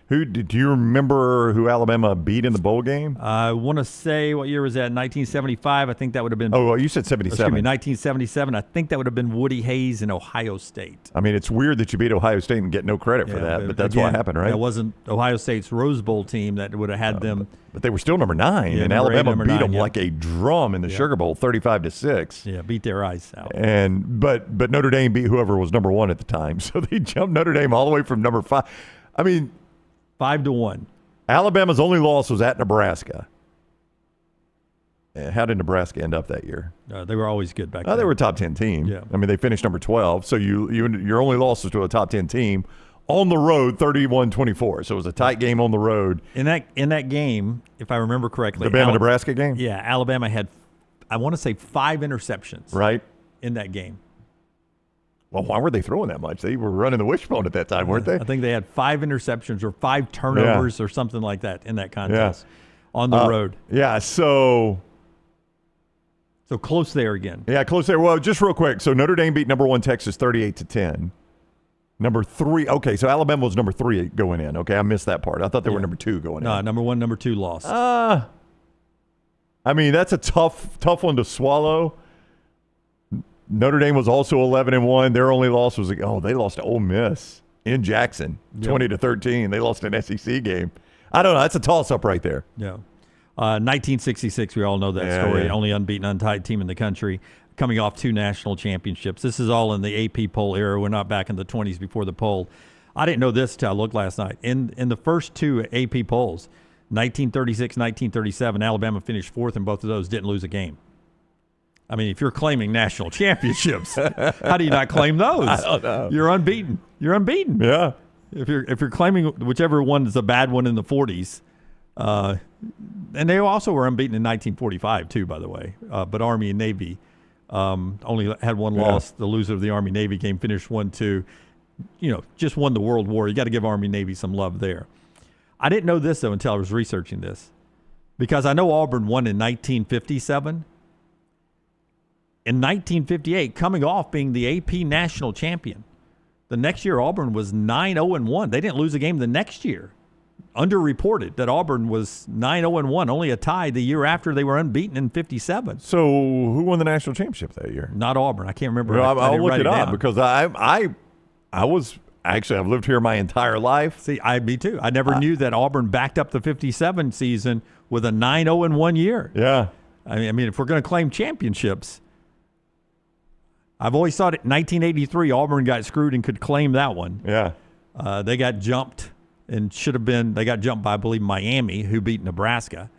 Do you remember who Alabama beat in the bowl game? I want to say, what year was that? 1975. I think that would have been. Oh, well, you said 77. Excuse me, 1977. I think that would have been Woody Hayes in Ohio State. I mean, it's weird that you beat Ohio State and get no credit for that, but that's again, what happened, right? That wasn't Ohio State's Rose Bowl team that would have had them. But they were still number 9, Yeah, and number 8, Alabama number beat 9, them yep. like a drum in the Sugar Bowl, 35-6. Yeah, beat their eyes out. But Notre Dame beat whoever was number 1 at the time, so they jumped Notre Dame all the way from number 5. I mean, 5-1. Alabama's only loss was at Nebraska. How did Nebraska end up that year? They were always good back then. They were a top 10 team. Yeah. I mean, they finished number 12, so your only loss was to a top 10 team on the road, 31-24. So it was a tight game on the road. In that game, if I remember correctly, The Bama-Nebraska game? Yeah, Alabama had, I want to say, 5 interceptions. Right. In that game. Well, why were they throwing that much? They were running the wishbone at that time, weren't they? I think they had 5 interceptions or 5 turnovers or something like that in that contest on the road. Yeah, so close there again. Yeah, close there. Well, just real quick. So Notre Dame beat number 1 Texas 38-10. Number 3. Okay, so Alabama was number 3 going in. Okay, I missed that part. I thought they were number 2 going in. No, number 1, number 2 lost. I mean, that's a tough one to swallow. Notre Dame was also 11-1. Their only loss was they lost to Ole Miss in Jackson, 20-13. They lost an SEC game. I don't know. That's a toss-up right there. Yeah. 1966, we all know that story. Yeah. Only unbeaten, untied team in the country, coming off 2 national championships. This is all in the AP poll era. We're not back in the 20s before the poll. I didn't know this until I looked last night. In the first 2 AP polls, 1936, 1937, Alabama finished 4th in both of those, didn't lose a game. I mean, if you're claiming national championships, how do you not claim those? I don't know. You're unbeaten. You're unbeaten. Yeah. If you're claiming whichever one is a bad one in the 40s, and they also were unbeaten in 1945 too, by the way. But Army and Navy only had 1 loss. The loser of the Army-Navy game finished 1-2. Just won the World War. You got to give Army-Navy some love there. I didn't know this though until I was researching this, because I know Auburn won in 1957. In 1958, coming off being the AP national champion, the next year Auburn was 9-0-1. They didn't lose a game the next year. Underreported that Auburn was 9-0-1, only a tie the year after they were unbeaten in 57. So who won the national championship that year? Not Auburn. I can't remember. Well, I I'll didn't look write it up down. because I've lived here my entire life. See, me too. I never knew that Auburn backed up the 57 season with a 9-0-1 year. Yeah. I mean, if we're going to claim championships, I've always thought in 1983 Auburn got screwed and could claim that one. Yeah. They got jumped and they got jumped by, I believe, Miami, who beat Nebraska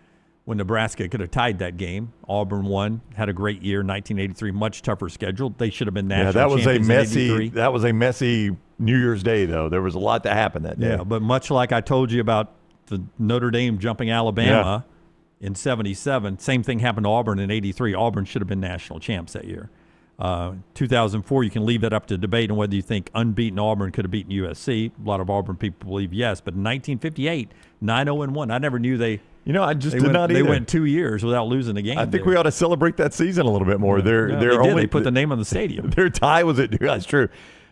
when Nebraska could have tied that game. Auburn won, had a great year, 1983, much tougher schedule. They should have been national champions in 83. That was a messy New Year's Day, though. There was a lot that happened that day. Yeah, but much like I told you about the Notre Dame jumping Alabama in 77, same thing happened to Auburn in 83. Auburn should have been national champs that year. 2004, you can leave that up to debate on whether you think unbeaten Auburn could have beaten USC. A lot of Auburn people believe yes, but in 1958, 9-0-1. I never knew they. I just did not either. They went 2 years without losing a game. I think we ought to celebrate that season a little bit more. They put the name on the stadium. Their tie was that's true.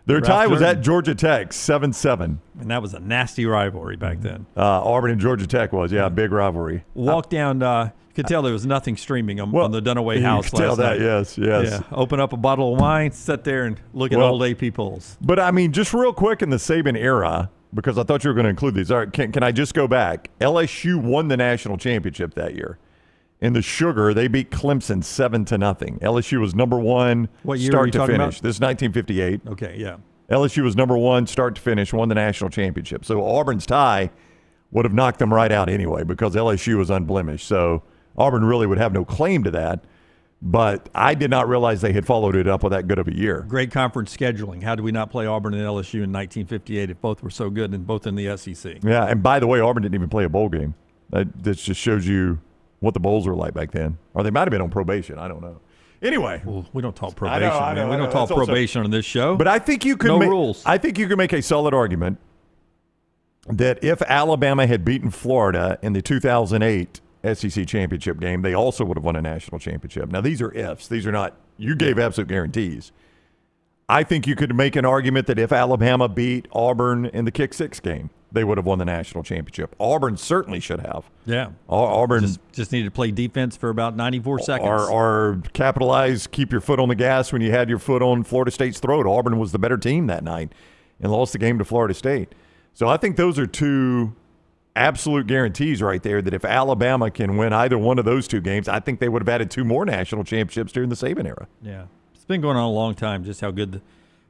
Their tie was at Georgia Tech, 7-7. And that was a nasty rivalry back then. Auburn and Georgia Tech was, big rivalry. Walk down, you could tell there was nothing streaming on the Dunaway house you could last tell night. Yes. Yeah, open up a bottle of wine, sit there and look at old AP polls. But, I mean, just real quick in the Saban era, because I thought you were going to include these. All right, can I just go back? LSU won the national championship that year. In the Sugar, they beat Clemson 7-0. LSU was number 1 What year start are you to talking finish. about? This is 1958. Okay, yeah. LSU was number 1 start to finish, won the national championship. So Auburn's tie would have knocked them right out anyway because LSU was unblemished. So Auburn really would have no claim to that. But I did not realize they had followed it up with that good of a year. Great conference scheduling. How did we not play Auburn and LSU in 1958 if both were so good and both in the SEC? Yeah, and by the way, Auburn didn't even play a bowl game. That just shows you what the bowls were like back then. Or they might have been on probation. I don't know. Anyway. Well, we don't talk probation, I know, man. We don't talk That's probation on this show. But I think you could rules. I think you could make a solid argument that if Alabama had beaten Florida in the 2008 SEC championship game, they also would have won a national championship. Now, these are ifs. These are not – you gave absolute guarantees. I think you could make an argument that if Alabama beat Auburn in the kick six game, they would have won the national championship. Auburn certainly should have. Yeah. Auburn just needed to play defense for about 94 seconds. Or capitalize, keep your foot on the gas when you had your foot on Florida State's throat. Auburn was the better team that night and lost the game to Florida State. So I think those are two absolute guarantees right there that if Alabama can win either one of those two games, I think they would have added two more national championships during the Saban era. Yeah. It's been going on a long time, just how good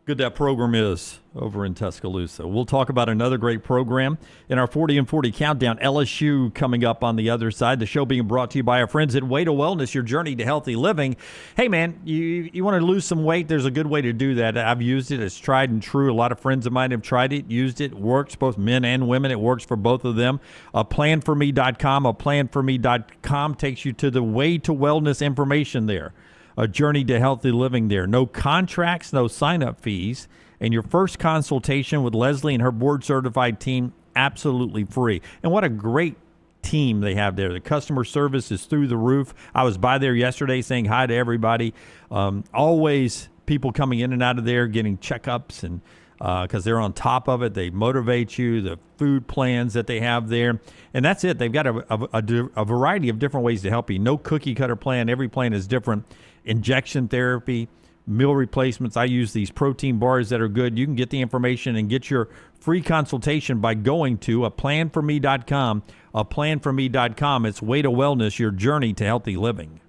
that program is over in Tuscaloosa. We'll talk about another great program in our 40 and 40 countdown. LSU coming up on the other side. The show being brought to you by our friends at Way to Wellness, your journey to healthy living. Hey, man, you want to lose some weight? There's a good way to do that. I've used it. It's tried and true. A lot of friends of mine have tried it, used it. Works, both men and women. It works for both of them. Planforme.com. Planforme.com takes you to the Way to Wellness information there. A journey to healthy living there. No contracts, no sign-up fees, and your first consultation with Leslie and her board-certified team absolutely free. And what a great team they have there. The customer service is through the roof. I was by there yesterday saying hi to everybody. Always people coming in and out of there getting checkups and because they're on top of it. They motivate you, the food plans that they have there. And that's it. They've got a variety of different ways to help you. No cookie-cutter plan. Every plan is different. Injection therapy, meal replacements. I use these protein bars that are good. You can get the information and get your free consultation by going to planforme.com. Planforme.com. It's Way to Wellness, your journey to healthy living.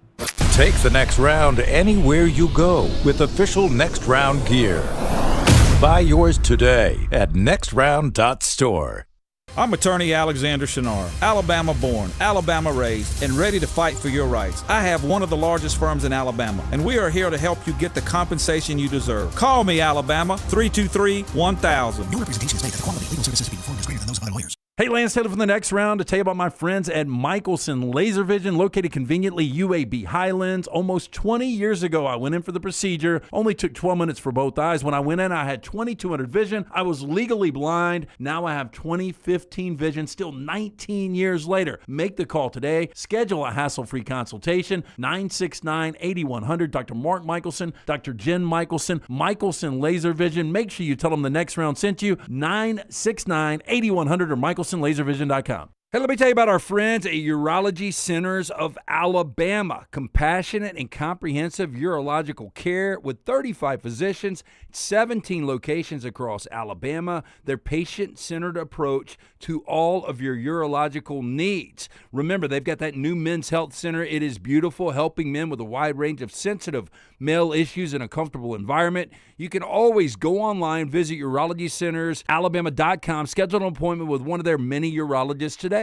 Take the next round anywhere you go with official Next Round gear. Buy yours today at nextround.store. I'm attorney Alexander Shunnarah, Alabama born, Alabama raised, and ready to fight for your rights. I have one of the largest firms in Alabama, and we are here to help you get the compensation you deserve. Call me, Alabama, 323-1000. No representation is made that the quality of legal services being performed is greater than those of other lawyers. Hey, Lance Taylor from the Next Round to tell you about my friends at Michelson Laser Vision, located conveniently UAB Highlands. Almost 20 years ago, I went in for the procedure. Only took 12 minutes for both eyes. When I went in, I had 2200 vision. I was legally blind. Now I have 20/15 vision, still 19 years later. Make the call today. Schedule a hassle-free consultation. 969-8100. Dr. Mark Michelson, Dr. Jen Michelson, Michelson Laser Vision. Make sure you tell them the Next Round sent you. 969-8100 or MichelsonLaserVision.com. Hey, let me tell you about our friends at Urology Centers of Alabama. Compassionate and comprehensive urological care with 35 physicians, 17 locations across Alabama. Their patient-centered approach to all of your urological needs. Remember, they've got that new men's health center. It is beautiful, helping men with a wide range of sensitive male issues in a comfortable environment. You can always go online, visit urologycentersalabama.com, schedule an appointment with one of their many urologists today.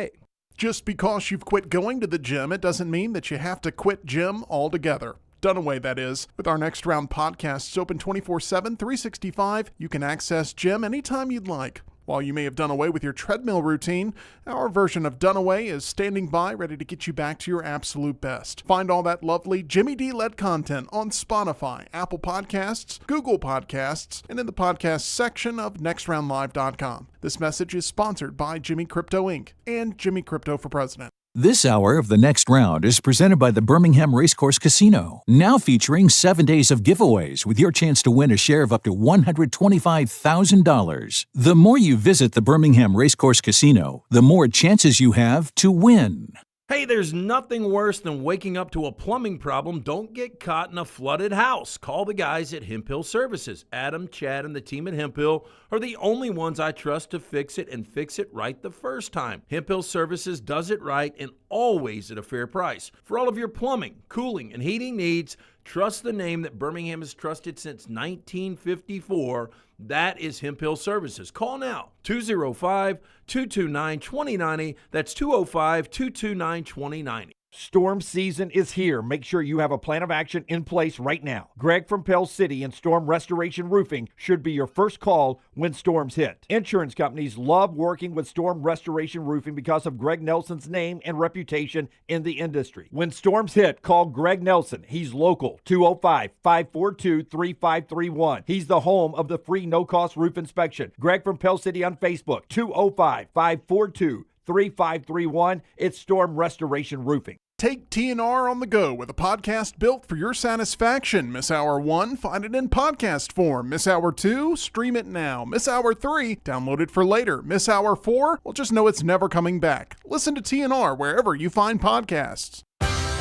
Just because you've quit going to the gym, it doesn't mean that you have to quit gym altogether. Dunaway, that is. With our Next Round podcasts open 24/7, 365, you can access gym anytime you'd like. While you may have done away with your treadmill routine, our version of Dunaway is standing by, ready to get you back to your absolute best. Find all that lovely Jimmy D-led content on Spotify, Apple Podcasts, Google Podcasts, and in the podcast section of nextroundlive.com. This message is sponsored by Jimmy Crypto Inc. and Jimmy Crypto for President. This hour of the Next Round is presented by the Birmingham Racecourse Casino, now featuring 7 days of giveaways with your chance to win a share of up to $125,000. The more you visit the Birmingham Racecourse Casino, the more chances you have to win. Hey, there's nothing worse than waking up to a plumbing problem. Don't get caught in a flooded house. Call the guys at Hemp Hill Services. Adam, Chad, and the team at Hemp Hill are the only ones I trust to fix it and fix it right the first time. Hemp Hill Services does it right and always at a fair price. For all of your plumbing, cooling, and heating needs, trust the name that Birmingham has trusted since 1954. That is Hemp Hill Services. Call now, 205-229-2090. That's 205-229-2090. Storm season is here. Make sure you have a plan of action in place right now. Greg from Pell City and Storm Restoration Roofing should be your first call when storms hit. Insurance companies love working with Storm Restoration Roofing because of Greg Nelson's name and reputation in the industry. When storms hit, call Greg Nelson. He's local, 205-542-3531. He's the home of the free no-cost roof inspection. Greg from Pell City on Facebook, 205-542-3531. It's Storm Restoration Roofing. Take TNR on the go with a podcast built for your satisfaction. Miss Hour 1, find it in podcast form. Miss Hour 2, stream it now. Miss Hour 3, download it for later. Miss Hour 4, well, just know it's never coming back. Listen to TNR wherever you find podcasts.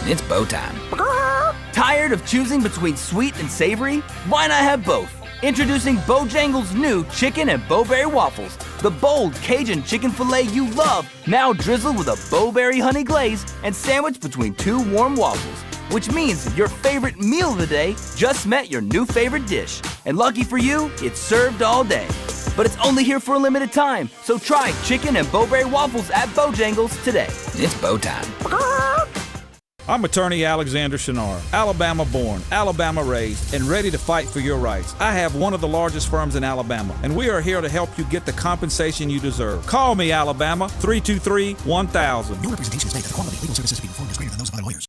It's bow time. Tired of choosing between sweet and savory? Why not have both? Introducing Bojangles' new chicken and bowberry waffles. The bold Cajun chicken filet you love, now drizzled with a bowberry honey glaze and sandwiched between two warm waffles. Which means your favorite meal of the day just met your new favorite dish. And lucky for you, it's served all day. But it's only here for a limited time, so try chicken and bowberry waffles at Bojangles today. It's bow time. I'm attorney Alexander Shunnarah, Alabama born, Alabama raised, and ready to fight for your rights. I have one of the largest firms in Alabama, and we are here to help you get the compensation you deserve. Call me, Alabama, 323-1000. No representation is made that the quality of legal services to be performed is greater than those of other lawyers.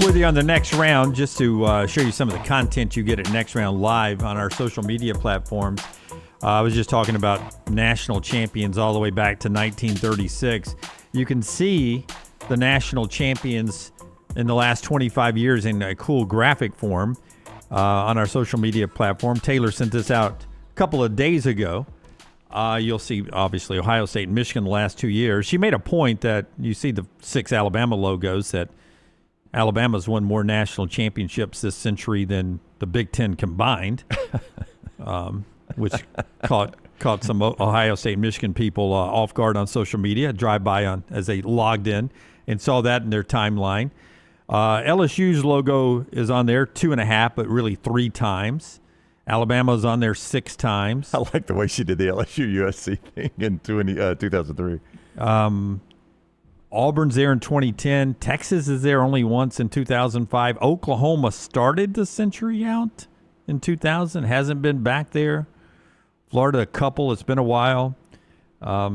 With you on the next round, just to show you some of the content you get at Next Round Live on our social media platforms. I was just talking about national champions all the way back to 1936. You can see the national champions in the last 25 years in a cool graphic form on our social media platform. Taylor sent this out a couple of days ago. You'll see, obviously, Ohio State and Michigan the last 2 years. She made a point that you see the 6 Alabama logos, that Alabama's won more national championships this century than the Big Ten combined, which caught some Ohio State and Michigan people off guard on social media, drive-by as they logged in and saw that in their timeline. LSU's logo is on there 2.5, but really 3 times. Alabama's on there 6 times. I like the way she did the LSU-USC thing in 2003. Auburn's there in 2010. Texas is there only once in 2005. Oklahoma started the century out in 2000. Hasn't been back there. Florida, a couple. It's been a while. A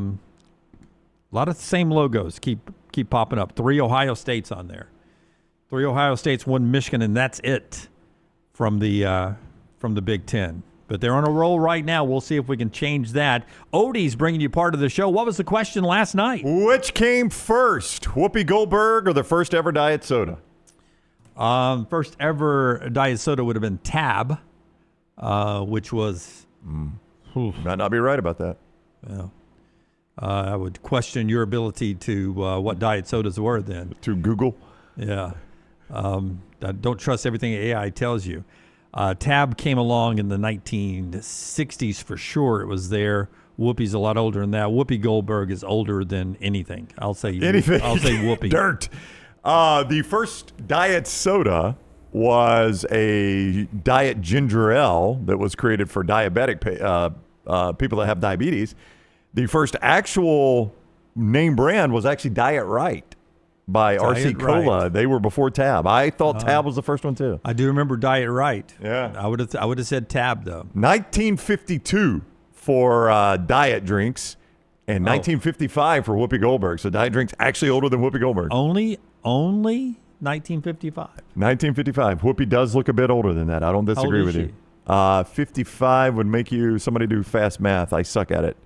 lot of the same logos keep popping up. 3 Ohio States on there. 3 Ohio States, 1 Michigan, and that's it from the Big Ten. But they're on a roll right now. We'll see if we can change that. Odie's bringing you part of the show. What was the question last night? Which came first, Whoopi Goldberg or the first ever diet soda? First ever diet soda would have been Tab, which was... Might not be right about that. Yeah. I would question your ability to what diet sodas were then. To Google? Yeah. Don't trust everything AI tells you. Tab came along in the 1960s for sure. It was there. Whoopi's a lot older than that. Whoopi Goldberg is older than anything. I'll say anything. I'll say Whoopi. Dirt. The first diet soda was a diet ginger ale that was created for diabetic people that have diabetes. The first actual name brand was actually Diet Right by R.C. Cola. Right. They were before Tab. I thought Tab was the first one too. I do remember Diet Right. Yeah. I would have said Tab though. 1952 for diet drinks and 1955 for Whoopi Goldberg. So diet drinks actually older than Whoopi Goldberg. Only 1955. 1955. Whoopi does look a bit older than that. I don't disagree with you. 55 would make you somebody do fast math. I suck at it.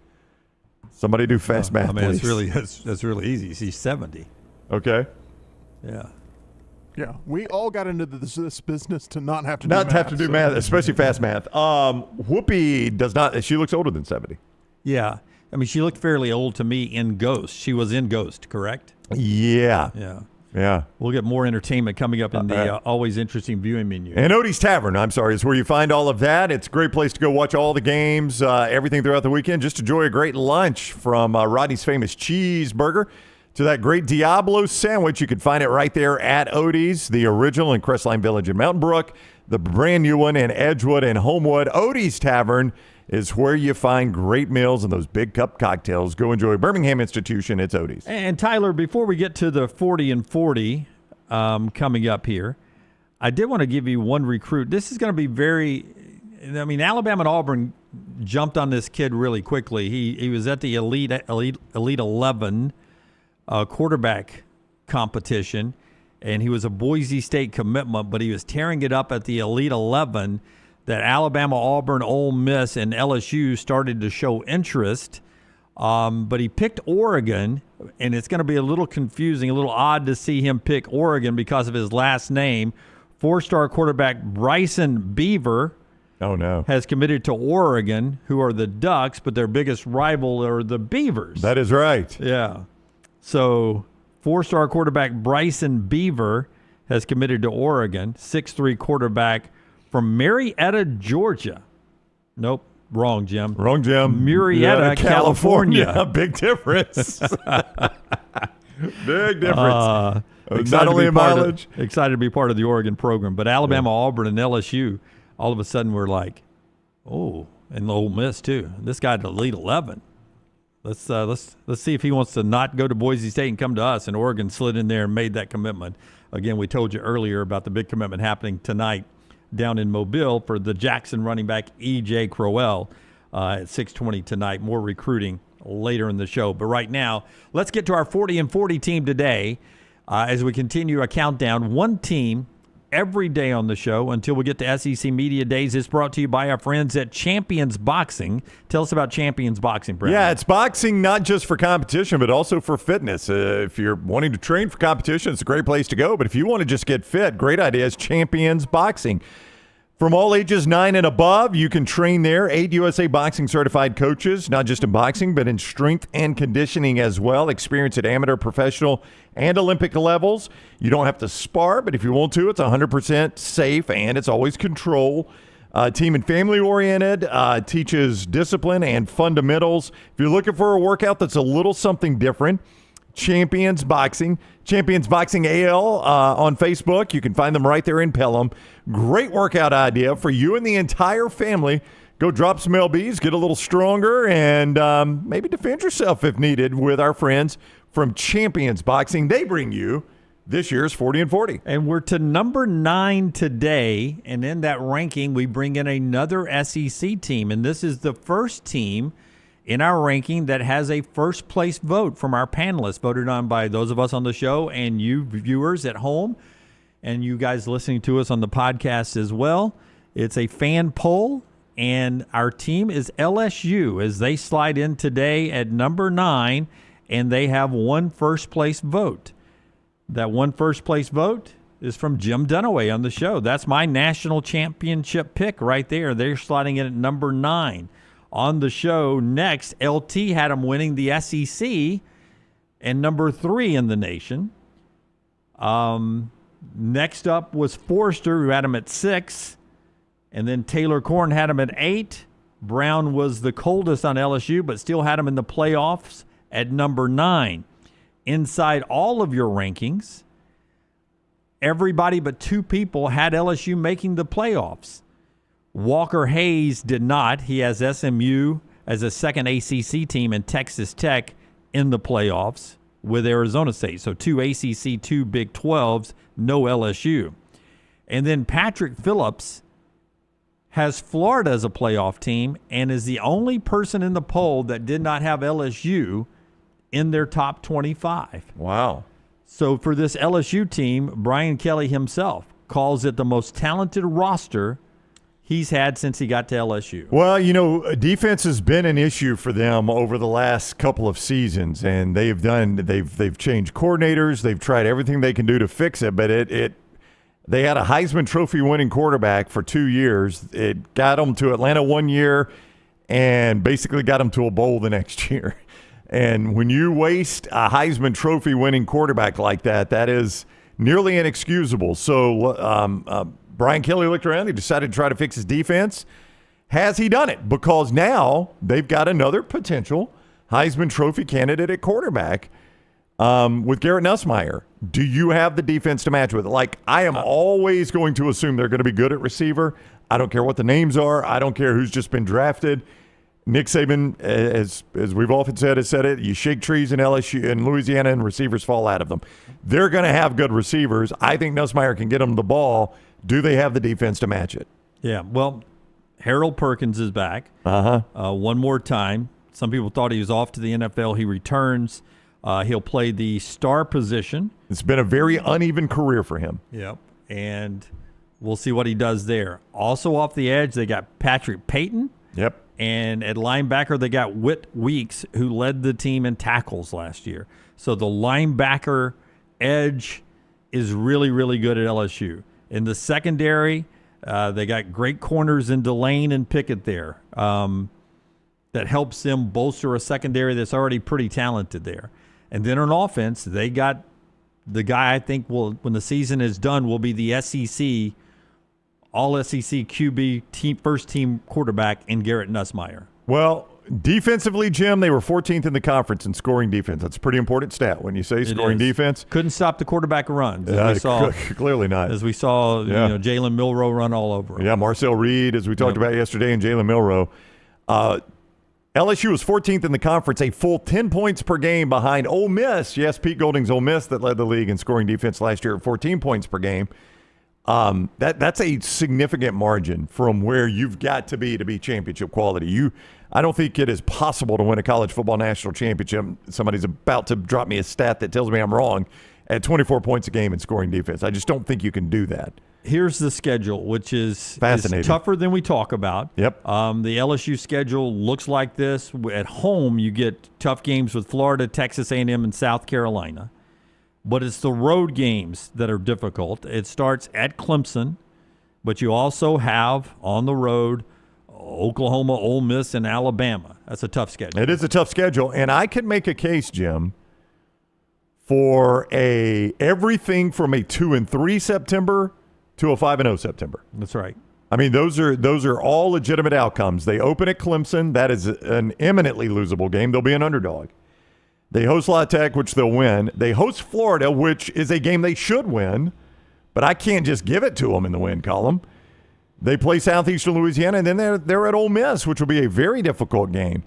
Somebody do fast math, please. That's really easy. She's 70. Okay. Yeah. Yeah, we all got into this business to not have to do math, especially fast math. Whoopi does not. She looks older than 70. Yeah. I mean, she looked fairly old to me in Ghost. She was in Ghost, correct? Yeah. Yeah. Yeah. We'll get more entertainment coming up in the always interesting viewing menu. And Odie's Tavern, is where you find all of that. It's a great place to go watch all the games, everything throughout the weekend. Just enjoy a great lunch from Rodney's famous cheeseburger. to that great Diablo sandwich. You can find it right there at Odie's, the original in Crestline Village in Mountain Brook, the brand new one in Edgewood and Homewood. Odie's Tavern is where you find great meals and those big cup cocktails. Go enjoy Birmingham Institution. It's Odie's. And Tyler, before we get to the 40 and 40 coming up here, I did want to give you one recruit. This is going to be Alabama and Auburn jumped on this kid really quickly. He was at the Elite 11 quarterback competition, and he was a Boise State commitment, but he was tearing it up at the Elite 11 that Alabama, Auburn, Ole Miss, and LSU started to show interest. But he picked Oregon, and it's going to be a little confusing, a little odd to see him pick Oregon because of his last name. 4-star quarterback Bryson Beaver has committed to Oregon, who are the Ducks, but their biggest rival are the Beavers. That is right. Yeah. So 4-star quarterback Bryson Beaver has committed to Oregon, 6'3" quarterback from Marietta, Georgia. Nope. Wrong, Jim. Wrong, Jim. Marietta, California. Big difference. Big difference. Not only in mileage. Excited to be part of the Oregon program. But Alabama, Auburn, and LSU, all of a sudden we're like, oh, and Ole Miss too. This guy at the Elite 11. Let's see if he wants to not go to Boise State and come to us. And Oregon slid in there and made that commitment. Again, we told you earlier about the big commitment happening tonight down in Mobile for the Jackson running back E.J. Crowell at 6:20 tonight. More recruiting later in the show. But right now, let's get to our 40 and 40 team today as we continue a countdown. One team every day on the show until we get to SEC Media Days. It's brought to you by our friends at Champions Boxing. Tell us about Champions Boxing, Brent. Yeah, it's boxing not just for competition, but also for fitness. If you're wanting to train for competition, it's a great place to go. But if you want to just get fit, great idea is Champions Boxing. From all ages 9 and above, you can train there. 8 USA Boxing certified coaches, not just in boxing, but in strength and conditioning as well. Experience at amateur, professional, and Olympic levels. You don't have to spar, but if you want to, it's 100% safe, and it's always control. Team and family-oriented, teaches discipline and fundamentals. If you're looking for a workout that's a little something different, Champions Boxing AL on Facebook. You can find them right there in Pelham. Great workout idea for you and the entire family. Go drop some lbs, get a little stronger, and maybe defend yourself if needed with our friends from Champions Boxing. They bring you this year's 40 and 40. And we're to number 9 today, and in that ranking, we bring in another SEC team, and this is the first team in our ranking that has a first-place vote from our panelists, voted on by those of us on the show and you viewers at home and you guys listening to us on the podcast as well. It's a fan poll, and our team is LSU as they slide in today at number 9, and they have one first-place vote. That one first-place vote is from Jim Dunaway on the show. That's my national championship pick right there. They're sliding in at number 9. On the show next, LT had him winning the SEC and number 3 in the nation. Next up was Forrester, who had him at 6. And then Taylor Corn had him at 8. Brown was the coldest on LSU, but still had him in the playoffs at number 9. Inside all of your rankings, everybody but 2 people had LSU making the playoffs. Walker Hayes did not. He has SMU as a second ACC team and Texas Tech in the playoffs with Arizona State. So 2 ACC, 2 Big 12s, no LSU. And then Patrick Phillips has Florida as a playoff team and is the only person in the poll that did not have LSU in their top 25. Wow. So for this LSU team, Brian Kelly himself calls it the most talented roster he's had since he got to LSU. Well, you know, defense has been an issue for them over the last couple of seasons, and they've changed coordinators, they've tried everything they can do to fix it, but they had a Heisman Trophy winning quarterback for 2 years. It got them to Atlanta 1 year and basically got them to a bowl the next year. And when you waste a Heisman Trophy winning quarterback like that, that is nearly inexcusable. So Brian Kelly looked around. He decided to try to fix his defense. Has he done it? Because now they've got another potential Heisman Trophy candidate at quarterback. With Garrett Nussmeier, do you have the defense to match with it? Like, I am always going to assume they're going to be good at receiver. I don't care what the names are. I don't care who's just been drafted. Nick Saban, as we've often said, has said it, you shake trees in LSU and Louisiana and receivers fall out of them. They're going to have good receivers. I think Nussmeier can get them the ball. Do they have the defense to match it? Yeah, well, Harold Perkins is back. One more time. Some people thought he was off to the NFL. He returns. He'll play the star position. It's been a very uneven career for him. Yep, and we'll see what he does there. Also off the edge, they got Patrick Payton. Yep. And at linebacker, they got Whit Weeks, who led the team in tackles last year. So the linebacker edge is really, really good at LSU. In the secondary, they got great corners in Delane and Pickett there. That helps them bolster a secondary that's already pretty talented there. And then on offense, they got the guy I think will, when the season is done, will be the SEC All-SEC QB first team quarterback in Garrett Nussmeier. Well, defensively, Jim, they were 14th in the conference in scoring defense. That's a pretty important stat when you say scoring defense. Couldn't stop the quarterback runs. As we saw, clearly not. As we saw, Jalen Milroe run all over him. Yeah, Marcel Reed, as we talked about yesterday, and Jalen Milroe. LSU was 14th in the conference, a full 10 points per game behind Ole Miss. Yes, Pete Golding's Ole Miss that led the league in scoring defense last year at 14 points per game. That's a significant margin from where you've got to be championship quality. I don't think it is possible to win a college football national championship. Somebody's about to drop me a stat that tells me I'm wrong at 24 points a game in scoring defense. I just don't think you can do that. Here's the schedule, which is tougher than we talk about. Yep. The LSU schedule looks like this. At home, you get tough games with Florida, Texas A&M, and South Carolina. But it's the road games that are difficult. It starts at Clemson, but you also have on the road Oklahoma, Ole Miss, and Alabama. That's a tough schedule. It is a tough schedule, and I could make a case, Jim, for everything from a 2-3 September to a 5-0 September. That's right. I mean, those are all legitimate outcomes. They open at Clemson. That is an eminently losable game. They'll be an underdog. They host La Tech, which they'll win. They host Florida, which is a game they should win, but I can't just give it to them in the win column. They play Southeastern Louisiana, and then they're at Ole Miss, which will be a very difficult game.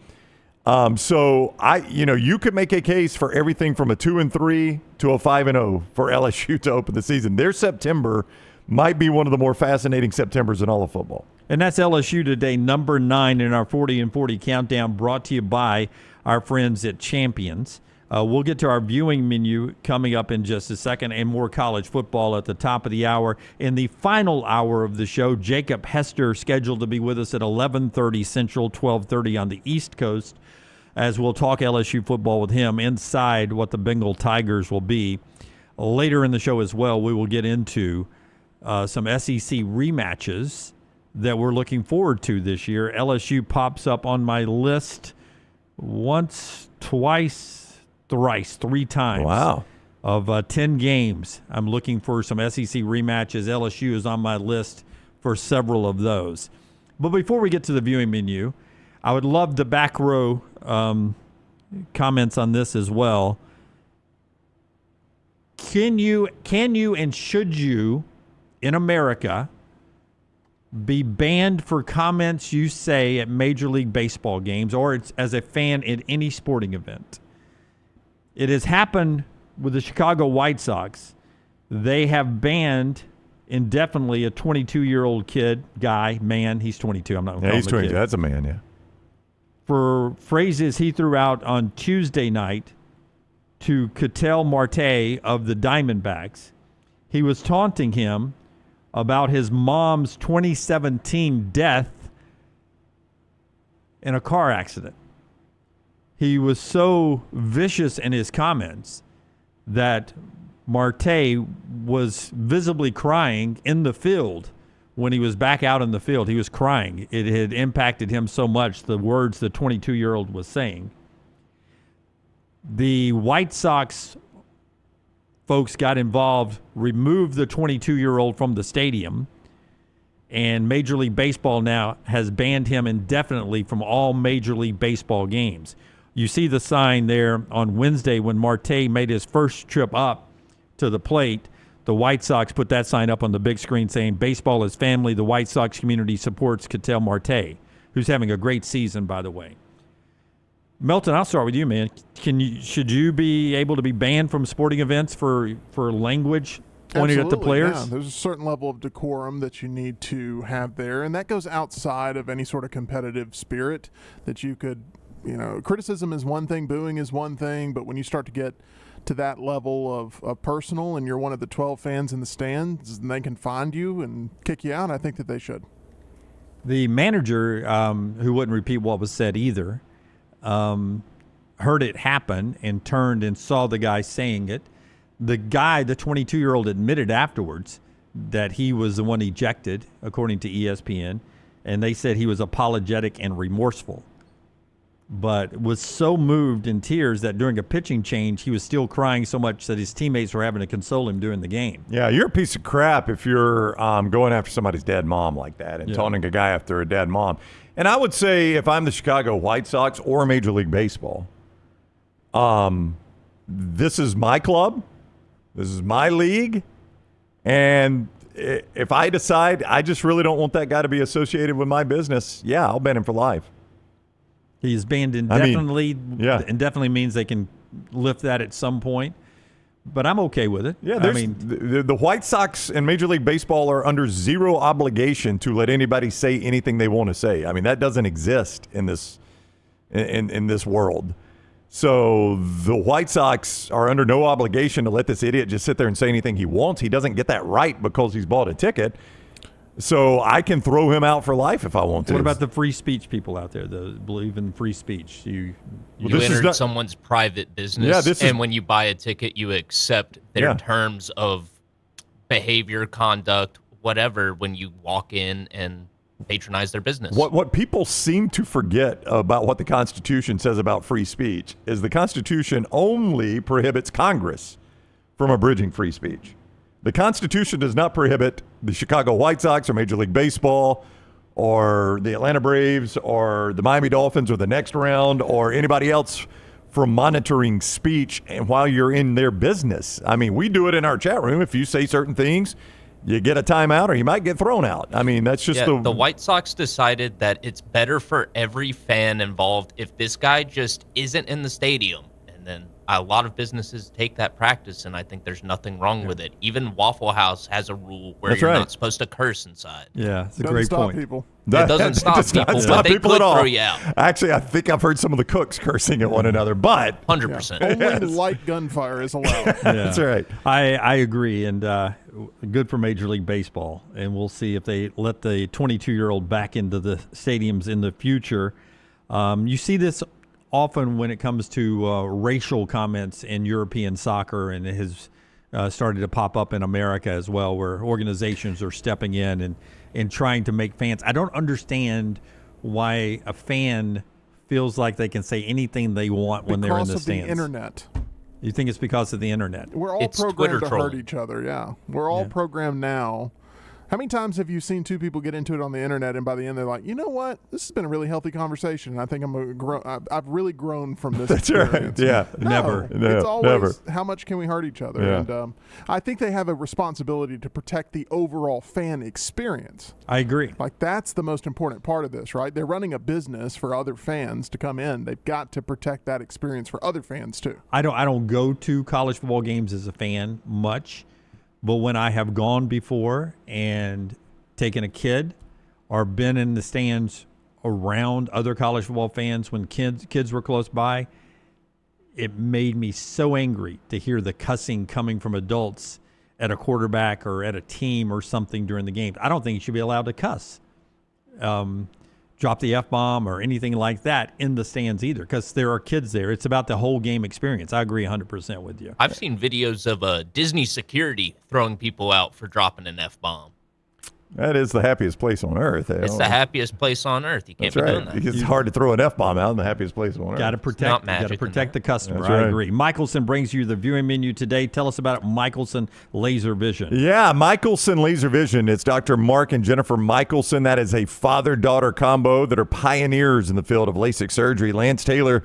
So you could make a case for everything from a 2-3 to a 5-0 for LSU to open the season. Their September might be one of the more fascinating Septembers in all of football. And that's LSU today, number 9 in our 40 and 40 countdown, brought to you by our friends at Champions. We'll get to our viewing menu coming up in just a second, and more college football at the top of the hour. In the final hour of the show, Jacob Hester scheduled to be with us at 11:30 Central, 12:30 on the East Coast, as we'll talk LSU football with him inside what the Bengal Tigers will be. Later in the show as well, we will get into some SEC rematches that we're looking forward to this year. LSU pops up on my list once, twice, thrice, 3 times. Wow. Of 10 games. I'm looking for some SEC rematches. LSU is on my list for several of those. But before we get to the viewing menu, I would love the back row comments on this as well. Can you and should you in America be banned for comments you say at Major League Baseball games or as a fan at any sporting event? It has happened with the Chicago White Sox. They have banned indefinitely a 22-year-old man. He's 22. I'm not going to call him he's 22. Kid. That's a man, yeah. For phrases he threw out on Tuesday night to Ketel Marte of the Diamondbacks. He was taunting him about his mom's 2017 death in a car accident. He was so vicious in his comments that Marte was visibly crying in the field when he was back out in the field. He was crying. It had impacted him so much, the words the 22-year-old was saying. The White Sox folks got involved, removed the 22-year-old from the stadium, and Major League Baseball now has banned him indefinitely from all Major League Baseball games. You see the sign there on Wednesday when Marte made his first trip up to the plate. The White Sox put that sign up on the big screen saying, "Baseball is family. The White Sox community supports Ketel Marte," who's having a great season, by the way. Melton, I'll start with you, man. Should you be able to be banned from sporting events for language pointed at the players? Yeah, there's a certain level of decorum that you need to have there, and that goes outside of any sort of competitive spirit that you could, criticism is one thing, booing is one thing, but when you start to get to that level of personal and you're one of the 12 fans in the stands and they can find you and kick you out, I think that they should. The manager, who wouldn't repeat what was said either, heard it happen and turned and saw the guy saying it. The guy, the 22-year-old, admitted afterwards that he was the one ejected, according to ESPN, and they said he was apologetic and remorseful, but was so moved in tears that during a pitching change, he was still crying so much that his teammates were having to console him during the game. Yeah, you're a piece of crap if you're going after somebody's dead mom like that and taunting a guy after a dead mom. And I would say if I'm the Chicago White Sox or Major League Baseball, this is my club, this is my league, and if I decide I just really don't want that guy to be associated with my business, yeah, I'll ban him for life. He is banned indefinitely. Indefinitely means they can lift that at some point. But I'm okay with it. Yeah, the White Sox and Major League Baseball are under zero obligation to let anybody say anything they want to say. I mean, that doesn't exist in this in this world. So the White Sox are under no obligation to let this idiot just sit there and say anything he wants. He doesn't get that right because he's bought a ticket. So I can throw him out for life if I want to. What about the free speech people out there that believe in free speech? You enter someone's private business, and when you buy a ticket, you accept their terms of behavior, conduct, whatever, when you walk in and patronize their business. What people seem to forget about what the Constitution says about free speech is the Constitution only prohibits Congress from abridging free speech. The Constitution does not prohibit the Chicago White Sox or Major League Baseball or the Atlanta Braves or the Miami Dolphins or the next round or anybody else from monitoring speech and while you're in their business. I mean, we do it in our chat room. If you say certain things, you get a timeout or you might get thrown out. I mean, that's just the White Sox decided that it's better for every fan involved if this guy just isn't in the stadium. And then a lot of businesses take that practice, and I think there's nothing wrong with it. Even Waffle House has a rule where you're not supposed to curse inside. Yeah, it's a great point. People. It doesn't stop people, but they could throw you out. Actually, I think I've heard some of the cooks cursing at one another, but 100%. Only light gunfire is allowed. That's right. I agree, and good for Major League Baseball. And we'll see if they let the 22-year-old back into the stadiums in the future. You see this often when it comes to racial comments in European soccer, and it has started to pop up in America as well, where organizations are stepping in and trying to make fans. I don't understand why a fan feels like they can say anything they want when they're in the stands. Because of the internet. You think it's because of the internet? We're all programmed to hurt each other, yeah. We're all programmed now. How many times have you seen two people get into it on the internet and by the end they're like, you know what? This has been a really healthy conversation. I think I've really grown from this experience. Right. Yeah. No, never. It's always never. How much can we hurt each other? Yeah. And I think they have a responsibility to protect the overall fan experience. I agree. Like that's the most important part of this, right? They're running a business for other fans to come in. They've got to protect that experience for other fans too. I don't go to college football games as a fan much. But when I have gone before and taken a kid or been in the stands around other college football fans when kids were close by, it made me so angry to hear the cussing coming from adults at a quarterback or at a team or something during the game. I don't think you should be allowed to cuss, drop the F-bomb or anything like that in the stands either, because there are kids there. It's about the whole game experience. I agree 100% with you. I've seen videos of Disney security throwing people out for dropping an F-bomb. That is the happiest place on earth. It's the happiest place on earth. You can't be doing that. It's hard to throw an F-bomb out in the happiest place on earth. Got to protect the customer. That's I right. agree. Michelson brings you the viewing menu today. Tell us about Michelson Laser Vision. Yeah, Michelson Laser Vision. It's Dr. Mark and Jennifer Michelson. That is a father-daughter combo that are pioneers in the field of LASIK surgery. Lance Taylor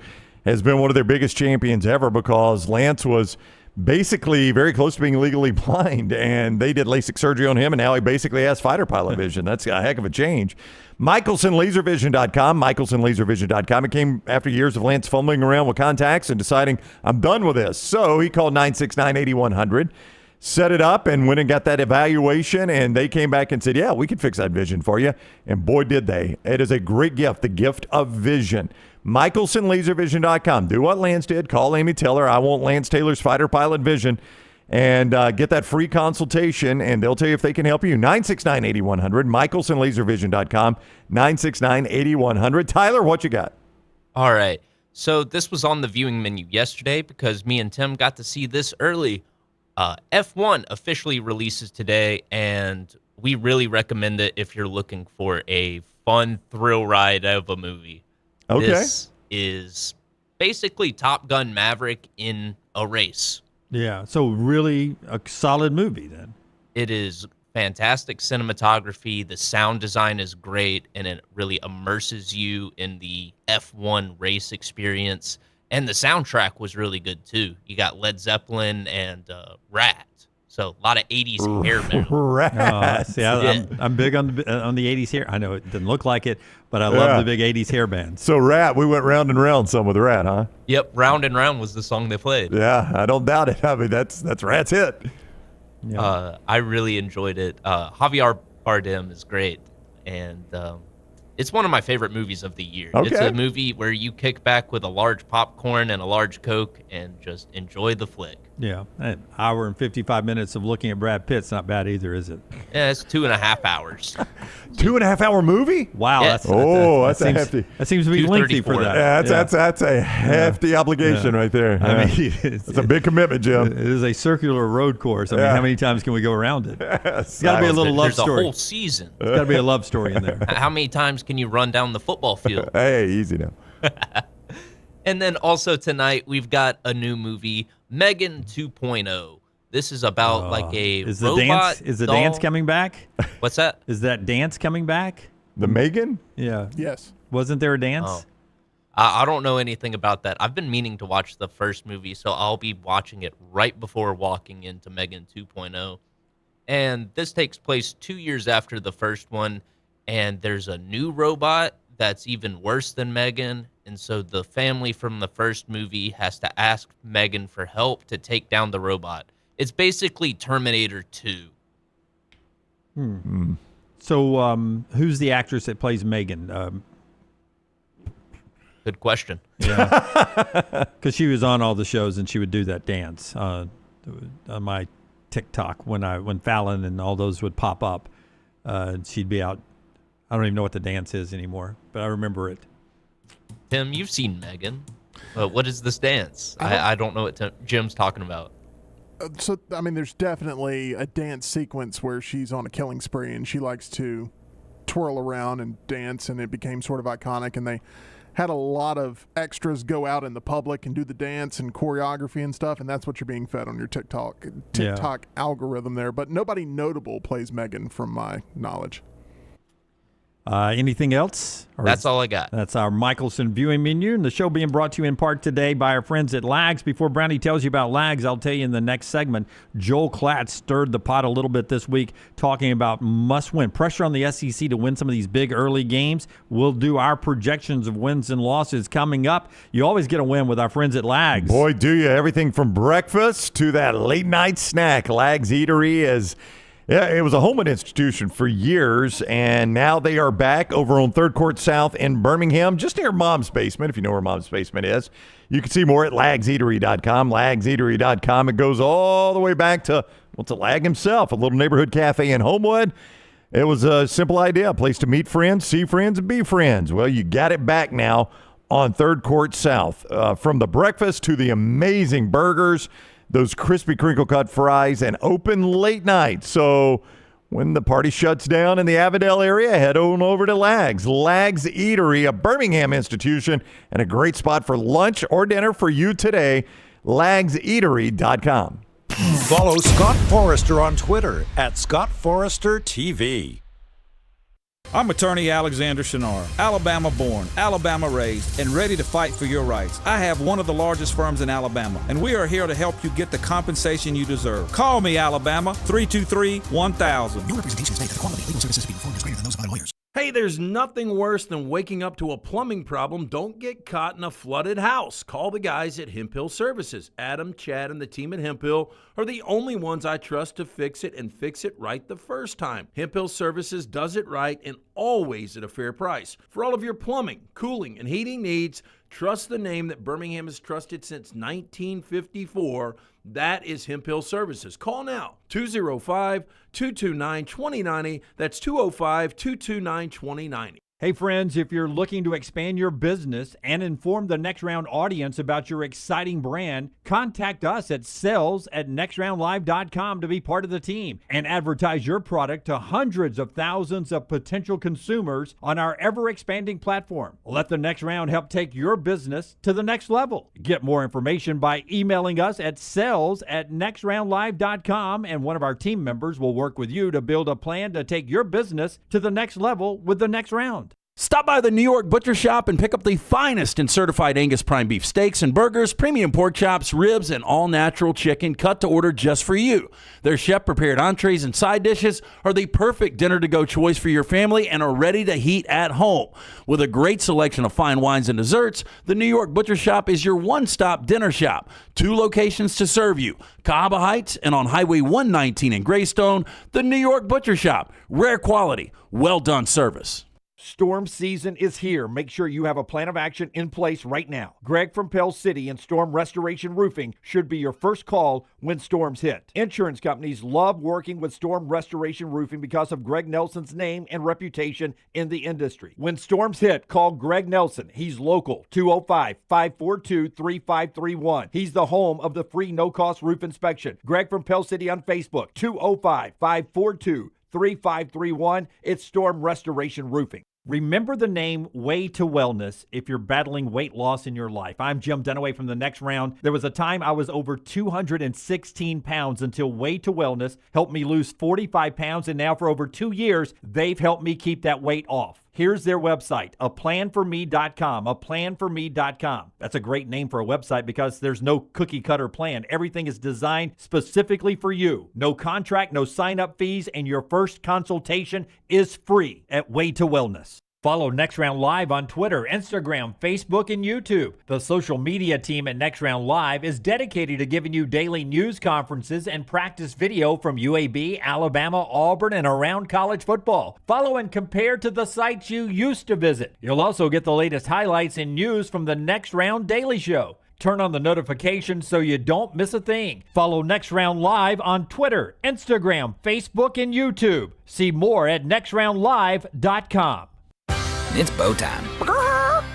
has been one of their biggest champions ever because Lance was basically very close to being legally blind, and they did LASIK surgery on him, and now he basically has fighter pilot vision. That's a heck of a change. MichelsonLaserVision.com, MichelsonLaserVision.com. It came after years of Lance fumbling around with contacts and deciding, I'm done with this. So he called 969-8100, set it up, and went and got that evaluation, and they came back and said, yeah, we can fix that vision for you. And boy, did they. It is a great gift, the gift of vision. MichelsonLaserVision.com. Do what Lance did. Call Amy Taylor. I want Lance Taylor's fighter pilot vision. And get that free consultation, and they'll tell you if they can help you. 969-8100, MichelsonLaserVision.com, 969-8100. Tyler, what you got? All right. So this was on the viewing menu yesterday because me and Tim got to see this early. F1 officially releases today, and we really recommend it if you're looking for a fun thrill ride of a movie. Okay. This is basically Top Gun Maverick in a race. Yeah, so really a solid movie then. It is fantastic cinematography. The sound design is great, and it really immerses you in the F1 race experience. And the soundtrack was really good, too. You got Led Zeppelin and Rat. So a lot of 80s hair metal. Rat. I'm big on the 80s hair. I know it didn't look like it, but I love the big 80s hair bands. So Rat, we went round and round some with Rat, huh? Yep, Round and Round was the song they played. Yeah, I don't doubt it. I mean, that's Rat's hit. Yeah. I really enjoyed it. Javier Bardem is great, and it's one of my favorite movies of the year. Okay. It's a movie where you kick back with a large popcorn and a large Coke and just enjoy the flick. Yeah, an hour and 55 minutes of looking at Brad Pitt's not bad either, is it? Yeah, it's 2.5 hours. 2.5 hour movie? Wow, Yeah. That's a hefty. That seems to be lengthy for that. Yeah, that's a hefty obligation right there. I mean, it's a big commitment, Jim. It is a circular road course. I mean, how many times can we go around it? It's got to be a little love story. There's a whole season. It's got to be a love story in there. How many times can you run down the football field? Hey, easy now. And then also tonight, we've got a new movie, Megan 2.0. This is about like a is the robot dance? Is the doll. dance coming back? What's that? Is that dance coming back? The Megan? Yeah. Yes. Wasn't there a dance? Oh. I don't know anything about that. I've been meaning to watch the first movie, so I'll be watching it right before walking into Megan 2.0. And this takes place 2 years after the first one, and there's a new robot that's even worse than Megan. And so the family from the first movie has to ask Megan for help to take down the robot. It's basically Terminator 2. So who's the actress that plays Megan? Good question. Yeah, because she was on all the shows and she would do that dance on my TikTok when Fallon and all those would pop up. She'd be out. I don't even know what the dance is anymore, but I remember it. Tim, you've seen Megan. What is this dance? I don't know what Jim's talking about. So, I mean, there's definitely a dance sequence where she's on a killing spree and she likes to twirl around and dance, and it became sort of iconic. And they had a lot of extras go out in the public and do the dance and choreography and stuff, and that's what you're being fed on your TikTok algorithm there. But nobody notable plays Megan from my knowledge. Anything else? That's all I got. That's our Michelson viewing menu, and the show being brought to you in part today by our friends at Lags. Before Brownie tells you about Lags, I'll tell you in the next segment, Joel Klatt stirred the pot a little bit this week, talking about must-win. Pressure on the SEC to win some of these big early games. We'll do our projections of wins and losses coming up. You always get a win with our friends at Lags. Boy, do you. Everything from breakfast to that late-night snack. Lags Eatery is... Yeah, it was a Holman institution for years, and now they are back over on 3rd Court South in Birmingham, just near Mom's Basement, if you know where Mom's Basement is. You can see more at lagseatery.com, lagseatery.com. It goes all the way back to Lag himself, a little neighborhood cafe in Homewood. It was a simple idea, a place to meet friends, see friends, and be friends. Well, you got it back now on 3rd Court South. From the breakfast to the amazing burgers, those crispy crinkle-cut fries, and open late night. So when the party shuts down in the Avondale area, head on over to Lags. Lags Eatery, a Birmingham institution, and a great spot for lunch or dinner for you today. lagseatery.com. Follow Scott Forrester on Twitter @ScottForresterTV. I'm attorney Alexander Shunnarah, Alabama born, Alabama raised, and ready to fight for your rights. I have one of the largest firms in Alabama, and we are here to help you get the compensation you deserve. Call me, Alabama, 323-1000. No representation is made that the quality of legal services being performed is greater than those of other lawyers. Hey, there's nothing worse than waking up to a plumbing problem. Don't get caught in a flooded house. Call the guys at Hemp Hill Services. Adam, Chad, and the team at Hemp Hill are the only ones I trust to fix it and fix it right the first time. Hemp Hill Services does it right and always at a fair price. For all of your plumbing, cooling, and heating needs, trust the name that Birmingham has trusted since 1954. That is Hemp Hill Services. Call now, 205-229-2090. That's 205-229-2090. Hey friends, if you're looking to expand your business and inform the Next Round audience about your exciting brand, contact us at sales@nextroundlive.com to be part of the team and advertise your product to hundreds of thousands of potential consumers on our ever-expanding platform. Let the Next Round help take your business to the next level. Get more information by emailing us at sales@nextroundlive.com, and one of our team members will work with you to build a plan to take your business to the next level with the Next Round. Stop by the New York Butcher Shop and pick up the finest in certified Angus prime beef steaks and burgers, premium pork chops, ribs, and all-natural chicken cut to order just for you. Their chef-prepared entrees and side dishes are the perfect dinner-to-go choice for your family and are ready to heat at home. With a great selection of fine wines and desserts, the New York Butcher Shop is your one-stop dinner shop. 2 locations to serve you, Cahaba Heights and on Highway 119 in Greystone. The New York Butcher Shop, rare quality, well-done service. Storm season is here. Make sure you have a plan of action in place right now. Greg from Pell City and Storm Restoration Roofing should be your first call when storms hit. Insurance companies love working with Storm Restoration Roofing because of Greg Nelson's name and reputation in the industry. When storms hit, call Greg Nelson. He's local, 205-542-3531. He's the home of the free no-cost roof inspection. Greg from Pell City on Facebook, 205-542-3531. It's Storm Restoration Roofing. Remember the name Way to Wellness if you're battling weight loss in your life. I'm Jim Dunaway from the Next Round. There was a time I was over 216 pounds until Way to Wellness helped me lose 45 pounds, and now for over 2 years, they've helped me keep that weight off. Here's their website, aplanforme.com, aplanforme.com. That's a great name for a website because there's no cookie-cutter plan. Everything is designed specifically for you. No contract, no sign-up fees, and your first consultation is free at Way to Wellness. Follow Next Round Live on Twitter, Instagram, Facebook, and YouTube. The social media team at Next Round Live is dedicated to giving you daily news conferences and practice video from UAB, Alabama, Auburn, and around college football. Follow and compare to the sites you used to visit. You'll also get the latest highlights and news from the Next Round Daily Show. Turn on the notifications so you don't miss a thing. Follow Next Round Live on Twitter, Instagram, Facebook, and YouTube. See more at nextroundlive.com. It's bow time.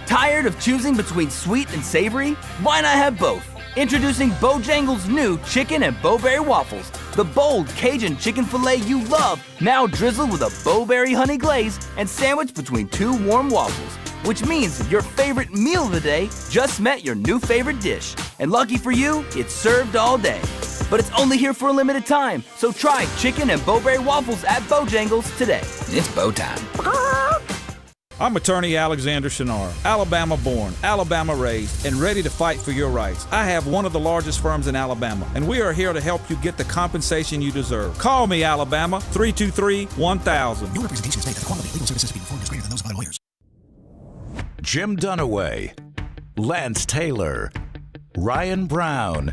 Tired of choosing between sweet and savory? Why not have both? Introducing Bojangles' new chicken and bowberry waffles. The bold Cajun chicken filet you love, now drizzled with a bowberry honey glaze and sandwiched between 2 warm waffles. Which means your favorite meal of the day just met your new favorite dish. And lucky for you, it's served all day. But it's only here for a limited time, so try chicken and bowberry waffles at Bojangles today. It's bow time. I'm attorney Alexander Shunnarah, Alabama born, Alabama raised, and ready to fight for your rights. I have one of the largest firms in Alabama, and we are here to help you get the compensation you deserve. Call me, Alabama, 323-1000. No representation is made that the quality of legal services being performed is greater than those of other lawyers. Jim Dunaway, Lance Taylor, Ryan Brown.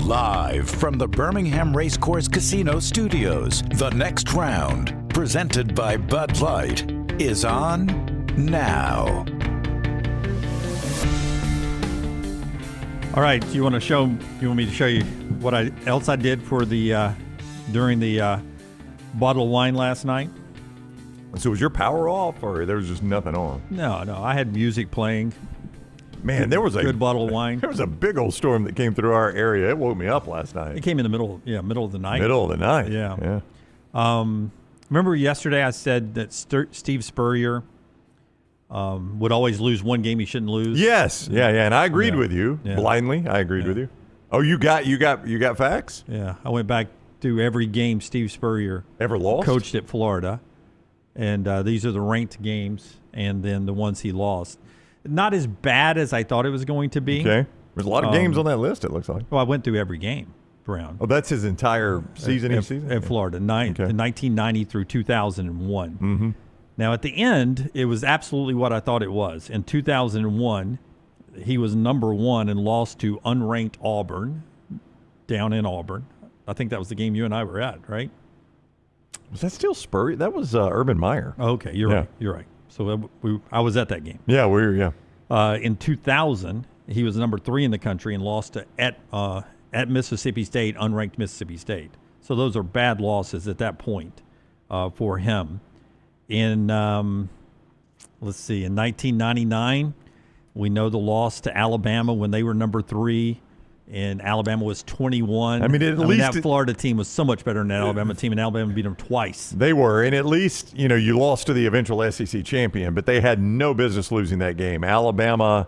Live from the Birmingham Racecourse Casino Studios, the Next Round, presented by Bud Light, is on now. All right, you want me to show you what else I did for the during the bottle of wine last night? So was your power off, or there was just nothing on? No, I had music playing. Man, there was a good bottle of wine. There was a big old storm that came through our area. It woke me up last night. It came in the middle of the night. Middle of the night. Yeah. Remember yesterday I said that Steve Spurrier would always lose one game he shouldn't lose? Yes. Yeah. And I agreed with you blindly. I agreed with you. Oh, you got facts? Yeah. I went back to every game Steve Spurrier ever lost, coached at Florida. And these are the ranked games and then the ones he lost. Not as bad as I thought it was going to be. Okay. There's a lot of games on that list, it looks like. Well, I went through every game, Brown. Oh, that's his entire season each season? In Florida, 1990 through 2001. Mm-hmm. Now, at the end, it was absolutely what I thought it was. In 2001, he was number 1 and lost to unranked Auburn, down in Auburn. I think that was the game you and I were at, right? Was that still Spurrier? That was Urban Meyer. Okay, you're right. You're right. So I was at that game. Yeah, we were, in 2000, he was number 3 in the country and lost to at Mississippi State, unranked Mississippi State. So those are bad losses at that point for him. In, let's see, in 1999, we know the loss to Alabama when they were number 3. And Alabama was 21. I mean, that Florida team was so much better than that Alabama team, and Alabama beat them twice. They were, and at least, you lost to the eventual SEC champion, but they had no business losing that game. Alabama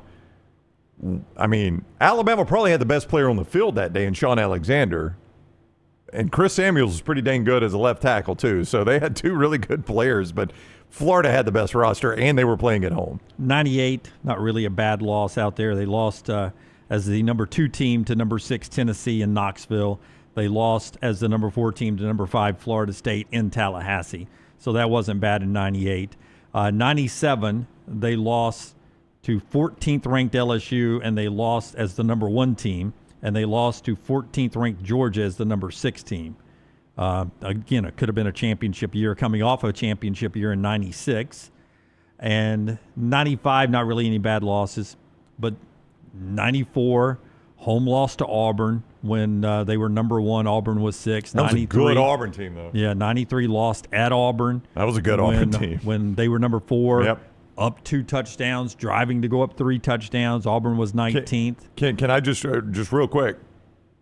probably had the best player on the field that day in Shaun Alexander, and Chris Samuels was pretty dang good as a left tackle, too. So they had 2 really good players, but Florida had the best roster, and they were playing at home. 98, not really a bad loss out there. They lost as the number 2 team to number 6 Tennessee in Knoxville. They lost as the number 4 team to number 5 Florida State in Tallahassee. So that wasn't bad in 98. 97, they lost to 14th ranked LSU, and they lost as the number 1 team. And they lost to 14th ranked Georgia as the number 6 team. Again, it could have been a championship year, coming off a championship year in 96. And 95, not really any bad losses, but 94, home loss to Auburn when they were number 1. Auburn was 6. That was a good Auburn team, though. Yeah, 93 lost at Auburn. That was a good Auburn team. When they were number 4, yep. Up 2 touchdowns, driving to go up 3 touchdowns. Auburn was 19th. Can I just real quick,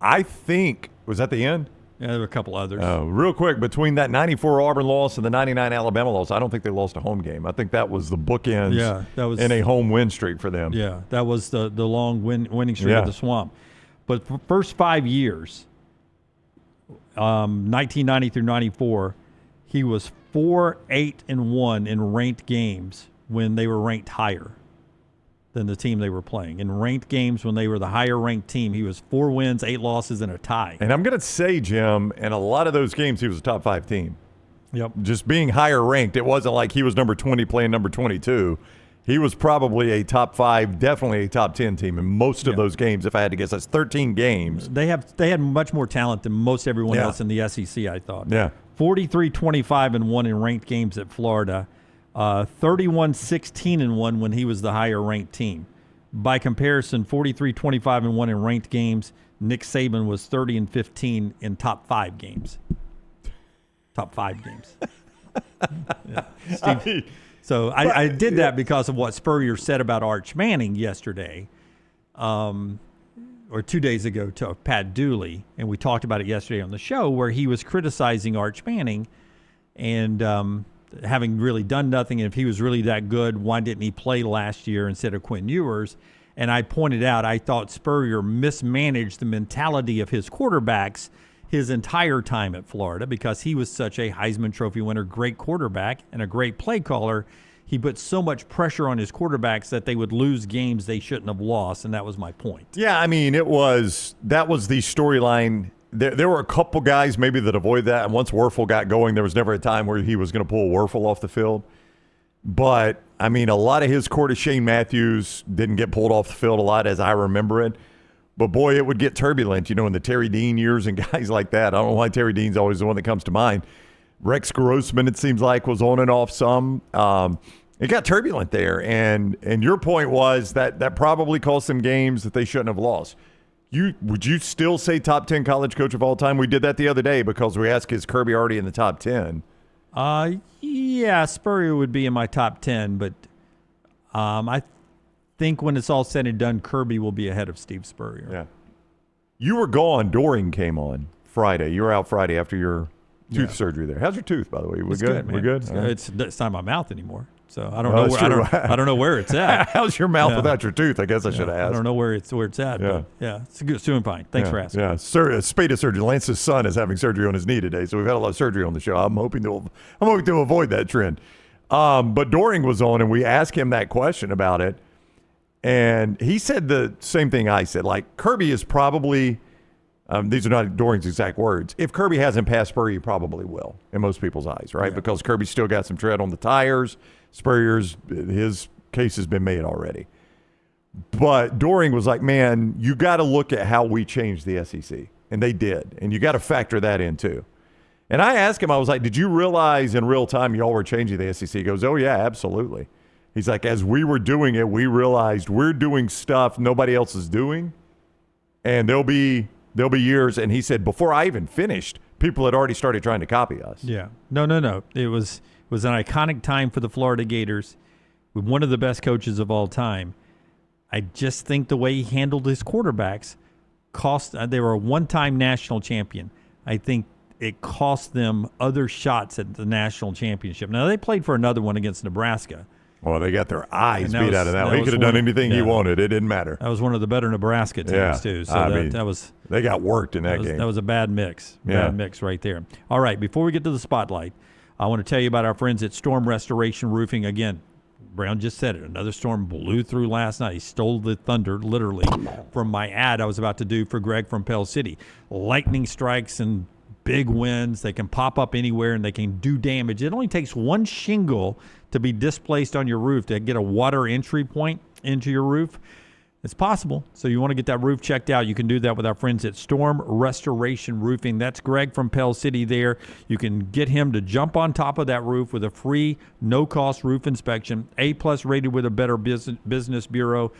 I think, was that the end? Yeah, there were a couple others. Real quick, between that 94 Auburn loss and the 99 Alabama loss, I don't think they lost a home game. I think that was the bookends that was, in a home win streak for them. Yeah, that was the long winning streak of the Swamp. But for first 5 years, 1990 through 94, he was 4-8-1 in ranked games when they were ranked higher than the team they were playing. In ranked games when they were the higher-ranked team, he was 4 wins, 8 losses, and a tie. And I'm going to say, Jim, in a lot of those games, he was a top 5 team. Yep. Just being higher ranked, it wasn't like he was number 20 playing number 22. He was probably a top 5, definitely a top 10 team in most of those games, if I had to guess. That's 13 games. They had much more talent than most everyone else in the SEC, I thought. Yeah. 43-25-1 in ranked games at Florida. 31-16-1 when he was the higher-ranked team. By comparison, 43-25-1 in ranked games. Nick Saban was 30-15 in top 5 games. Top 5 games. Steve, so I did that because of what Spurrier said about Arch Manning yesterday, or 2 days ago to Pat Dooley, and we talked about it yesterday on the show, where he was criticizing Arch Manning and having really done nothing. And if he was really that good, why didn't he play last year instead of Quinn Ewers? And I pointed out I thought Spurrier mismanaged the mentality of his quarterbacks his entire time at Florida because he was such a Heisman Trophy winner, great quarterback, and a great play caller. He put so much pressure on his quarterbacks that they would lose games they shouldn't have lost, and that was my point. Yeah, I mean, that was the storyline. There were a couple guys maybe that avoided that, and once Wuerffel got going, there was never a time where he was going to pull Wuerffel off the field. But, I mean, a lot of his quarter, Shane Matthews, didn't get pulled off the field a lot as I remember it. But, boy, it would get turbulent, in the Terry Dean years and guys like that. I don't know why Terry Dean's always the one that comes to mind. Rex Grossman, it seems like, was on and off some. It got turbulent there. And your point was that probably cost them games that they shouldn't have lost. Would you still say top 10 college coach of all time? We did that the other day because we asked, is Kirby already in the top 10? Yeah, Spurrier would be in my top 10, but I think when it's all said and done, Kirby will be ahead of Steve Spurrier. Yeah. You were gone. Doring came on Friday. You were out Friday after your tooth surgery there. How's your tooth, by the way? We're good? Man. We're good? It's not in my mouth anymore. So I don't know where I don't know where it's at. How's your mouth without your tooth? I guess I should have asked. I don't know where it's at. Yeah, but it's doing fine. Thanks for asking. Yeah, Spada surgery. Lance's son is having surgery on his knee today, so we've had a lot of surgery on the show. I'm hoping to avoid that trend. But Doring was on, and we asked him that question about it. And he said the same thing I said. Like, Kirby is probably, these are not Doring's exact words, if Kirby hasn't passed Spurrier, he probably will, in most people's eyes, right? Yeah. Because Kirby's still got some tread on the tires. Spurrier's, his case has been made already. But Doring was like, man, you got to look at how we changed the SEC. And they did. And you got to factor that in, too. And I asked him, I was like, did you realize in real time y'all were changing the SEC? He goes, oh, yeah, absolutely. He's like, as we were doing it, we realized we're doing stuff nobody else is doing, and there'll be years. And he said, before I even finished, people had already started trying to copy us. Yeah. No. It was an iconic time for the Florida Gators with one of the best coaches of all time. I just think the way he handled his quarterbacks cost. They were a one-time national champion. I think it cost them other shots at the national championship. Now, they played for another one against Nebraska. Well, they got their eyes beat out of that one. He could have done anything he wanted. It didn't matter. That was one of the better Nebraska teams, too. So that was they got worked in that game. That was a bad mix. Bad mix right there. All right, before we get to the spotlight, I want to tell you about our friends at Storm Restoration Roofing. Again, Brown just said it. Another storm blew through last night. He stole the thunder, literally, from my ad I was about to do for Greg from Pell City. Lightning strikes and big winds. They can pop up anywhere, and they can do damage. It only takes one shingle to be displaced on your roof to get a water entry point into your roof. It's possible. So you want to get that roof checked out. You can do that with our friends at Storm Restoration Roofing. That's Greg from Pell City there. You can get him to jump on top of that roof with a free, no-cost roof inspection. A-plus rated with a Better Business Bureau.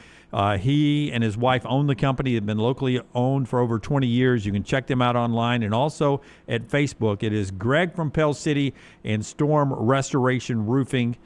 He and his wife own the company. They've been locally owned for over 20 years. You can check them out online and also at Facebook. It is Greg from Pell City and Storm Restoration Roofing.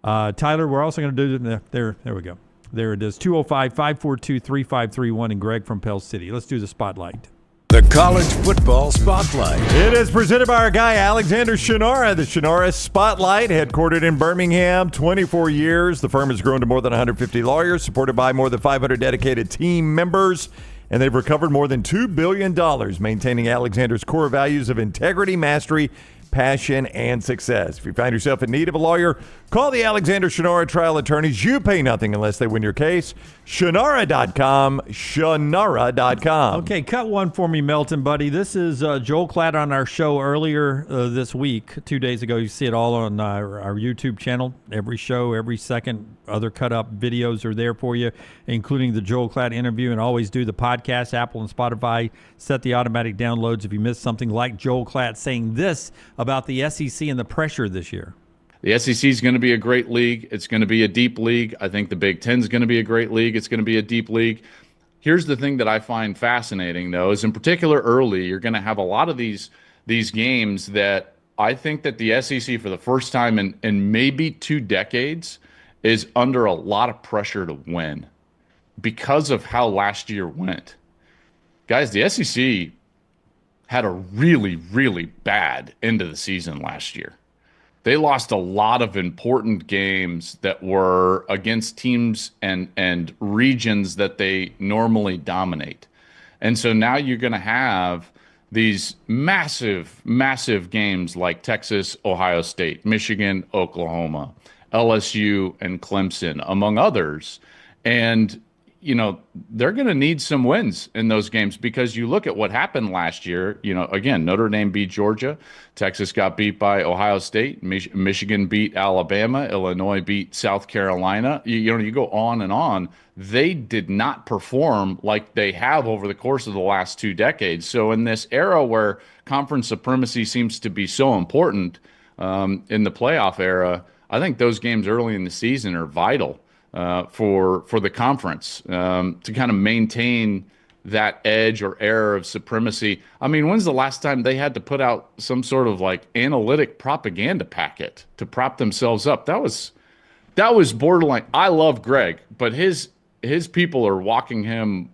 Tyler, we're also going to do there we go. There it is, 205-542-3531 and Greg from Pell City. Let's do the spotlight. The College Football Spotlight. It is presented by our guy, Alexander Shunnarah. The Shunnarah Spotlight, headquartered in Birmingham, 24 years. The firm has grown to more than 150 lawyers, supported by more than 500 dedicated team members, and they've recovered more than $2 billion, maintaining Alexander's core values of integrity, mastery, passion, and success. If you find yourself in need of a lawyer, call the Alexander Shunnarah Trial Attorneys. You pay nothing unless they win your case. Shunnarah.com, Shunnarah.com. Okay, cut one for me, Melton, buddy. This is Joel Klatt on our show earlier this week, 2 days ago. You see it all on our YouTube channel. Every show, every second, other cut-up videos are there for you, including the Joel Klatt interview, and always do the podcast, Apple and Spotify. Set the automatic downloads if you missed something, like Joel Klatt saying this about the SEC and the pressure this year. The SEC is going to be a great league. It's going to be a deep league. I think the Big Ten is going to be a great league. It's going to be a deep league. Here's the thing that I find fascinating, though, is in particular early, you're going to have a lot of these games that I think that the SEC, for the first time in maybe 2 decades, is under a lot of pressure to win because of how last year went. Guys, the SEC had a really, really bad end of the season last year. They lost a lot of important games that were against teams and regions that they normally dominate. And so now you're going to have these massive, massive games like Texas, Ohio State, Michigan, Oklahoma, LSU, and Clemson, among others. And they're going to need some wins in those games, because you look at what happened last year. Again, Notre Dame beat Georgia. Texas got beat by Ohio State. Michigan beat Alabama. Illinois beat South Carolina. You go on and on. They did not perform like they have over the course of the last 2 decades. So in this era where conference supremacy seems to be so important in the playoff era, I think those games early in the season are vital for the conference to kind of maintain that edge or air of supremacy. I mean, when's the last time they had to put out some sort of like analytic propaganda packet to prop themselves up? That was borderline. I love Greg, but his people are walking him,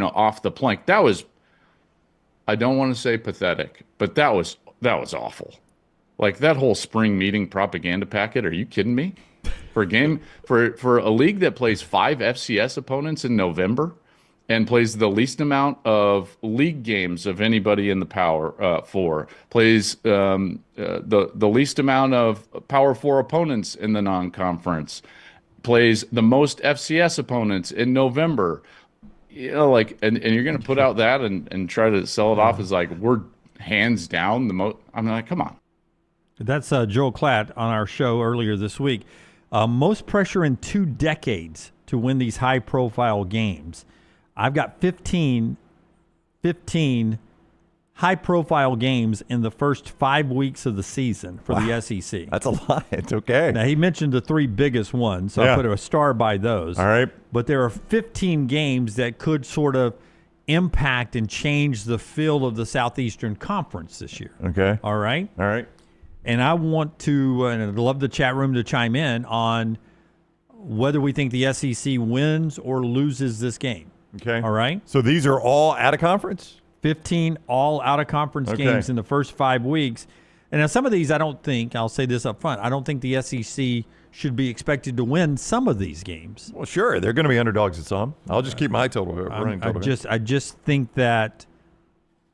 off the plank. That was, I don't want to say pathetic, but that was awful. Like that whole spring meeting propaganda packet. Are you kidding me? For a game, for a league that plays 5 FCS opponents in November, and plays the least amount of league games of anybody in the Power Four, plays the least amount of Power Four opponents in the non-conference, plays the most FCS opponents in November. You know, like, and you're going to put out that and try to sell it off as like we're hands down the most. I'm like, come on. That's Joel Klatt on our show earlier this week. Most pressure in 2 decades to win these high-profile games. I've got 15 high-profile games in the first 5 weeks of the season for the SEC. That's a lot. It's okay. Now, he mentioned the 3 biggest ones, so I put a star by those. All right. But there are 15 games that could sort of impact and change the feel of the Southeastern Conference this year. Okay. All right? All right. And I want to, and I'd love the chat room to chime in on whether we think the SEC wins or loses this game. Okay. All right? So these are all out of conference? 15 all out-of-conference games in the first 5 weeks. And now some of these I don't think, I'll say this up front, I don't think the SEC should be expected to win some of these games. Well, sure. They're going to be underdogs at some. I'll just keep my running total. I just think that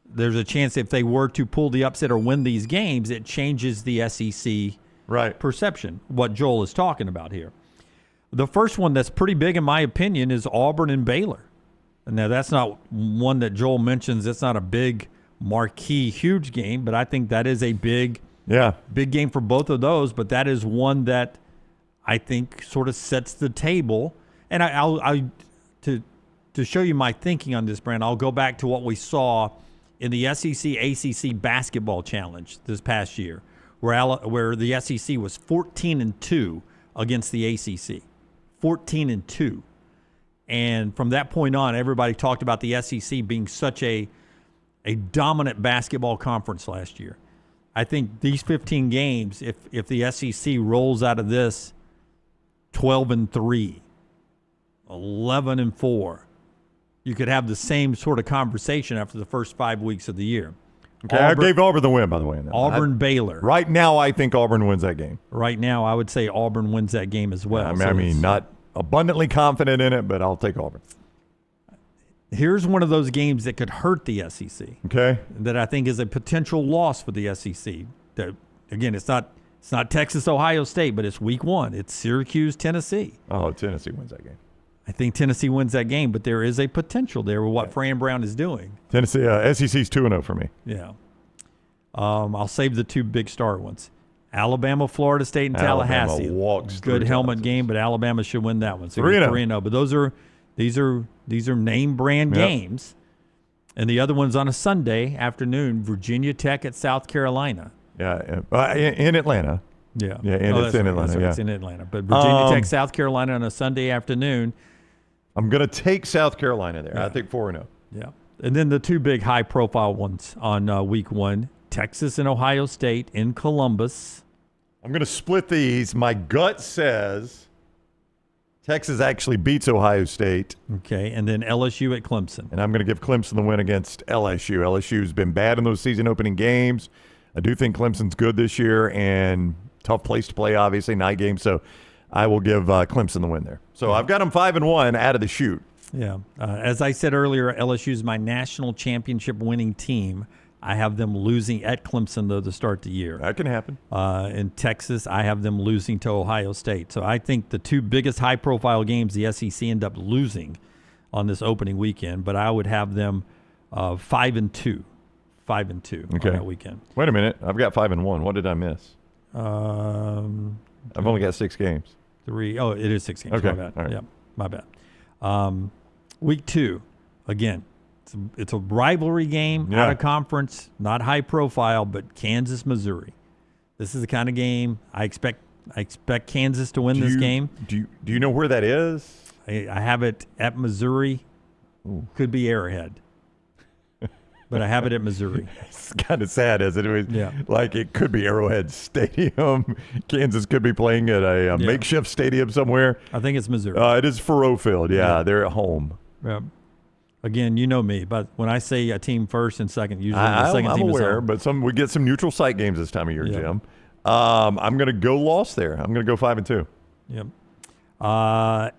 there's a chance if they were to pull the upset or win these games, it changes the SEC perception, what Joel is talking about here. The first one that's pretty big, in my opinion, is Auburn and Baylor. Now, that's not one that Joel mentions. It's not a big, marquee, huge game, but I think that is a big game for both of those. But that is one that I think sort of sets the table. And to show you my thinking on this, Brand, I'll go back to what we saw in the SEC ACC basketball challenge this past year, where the SEC was 14-2 against the ACC, 14-2. And from that point on, everybody talked about the SEC being such a dominant basketball conference last year. I think these 15 games, if the SEC rolls out of this 12-3, 11-4, you could have the same sort of conversation after the first 5 weeks of the year. Okay, I gave Auburn the win, by the way. Baylor. Right now, I think Auburn wins that game. Right now, I would say Auburn wins that game as well. I mean, not abundantly confident in it, but I'll take Auburn. Here's one of those games that could hurt the SEC. Okay. That I think is a potential loss for the SEC. That, again, it's not Texas, Ohio State, but it's week 1. It's Syracuse, Tennessee. Oh, Tennessee wins that game. I think Tennessee wins that game, but there is a potential there with what Fran Brown is doing. Tennessee, SEC's 2-0 for me. Yeah. I'll save the 2 big star ones. Alabama, Florida State, and Tallahassee. Walks good helmet game, but Alabama should win that one. So 3-0. But these are name brand games. And the other one's on a Sunday afternoon, Virginia Tech at South Carolina. Yeah, in Atlanta. Yeah. It's in Atlanta. It's in Atlanta. But Virginia Tech, South Carolina on a Sunday afternoon. I'm going to take South Carolina there. I think 4-0. Yeah. And then the 2 big high-profile ones on week 1, Texas and Ohio State in Columbus. I'm going to split these. My gut says Texas actually beats Ohio State. Okay, and then LSU at Clemson. And I'm going to give Clemson the win against LSU. LSU's been bad in those season-opening games. I do think Clemson's good this year, and tough place to play, obviously, night game. So I will give Clemson the win there. So I've got them 5-1 out of the chute. Yeah. As I said earlier, LSU is my national championship winning team. I have them losing at Clemson, though, to start the year. That can happen. In Texas, I have them losing to Ohio State. So I think the 2 biggest high-profile games the SEC end up losing on this opening weekend, but I would have them 5-2. 5-2 on that weekend. Wait a minute. I've got 5-1. What did I miss? I've only got 6 games. 3. Oh, it is 6 games. Okay. My bad. All right. Yeah, my bad. Week 2, again, it's a rivalry game, out of conference, not high profile, but Kansas, Missouri. This is the kind of game I expect Kansas to win this game. Do you know where that is? I have it at Missouri. Ooh. Could be Arrowhead. But I have it at Missouri. It's kind of sad, isn't it? Yeah. Like it could be Arrowhead Stadium. Kansas could be playing at a makeshift stadium somewhere. I think it's Missouri. It is Faurot Field. Yeah, they're at home. Yeah. Again, you know me, but when I say a team first and second, usually the second I'm team aware, is home. but we get some neutral site games this time of year, Jim. I'm going to go loss there. I'm going to go 5-2. Yep.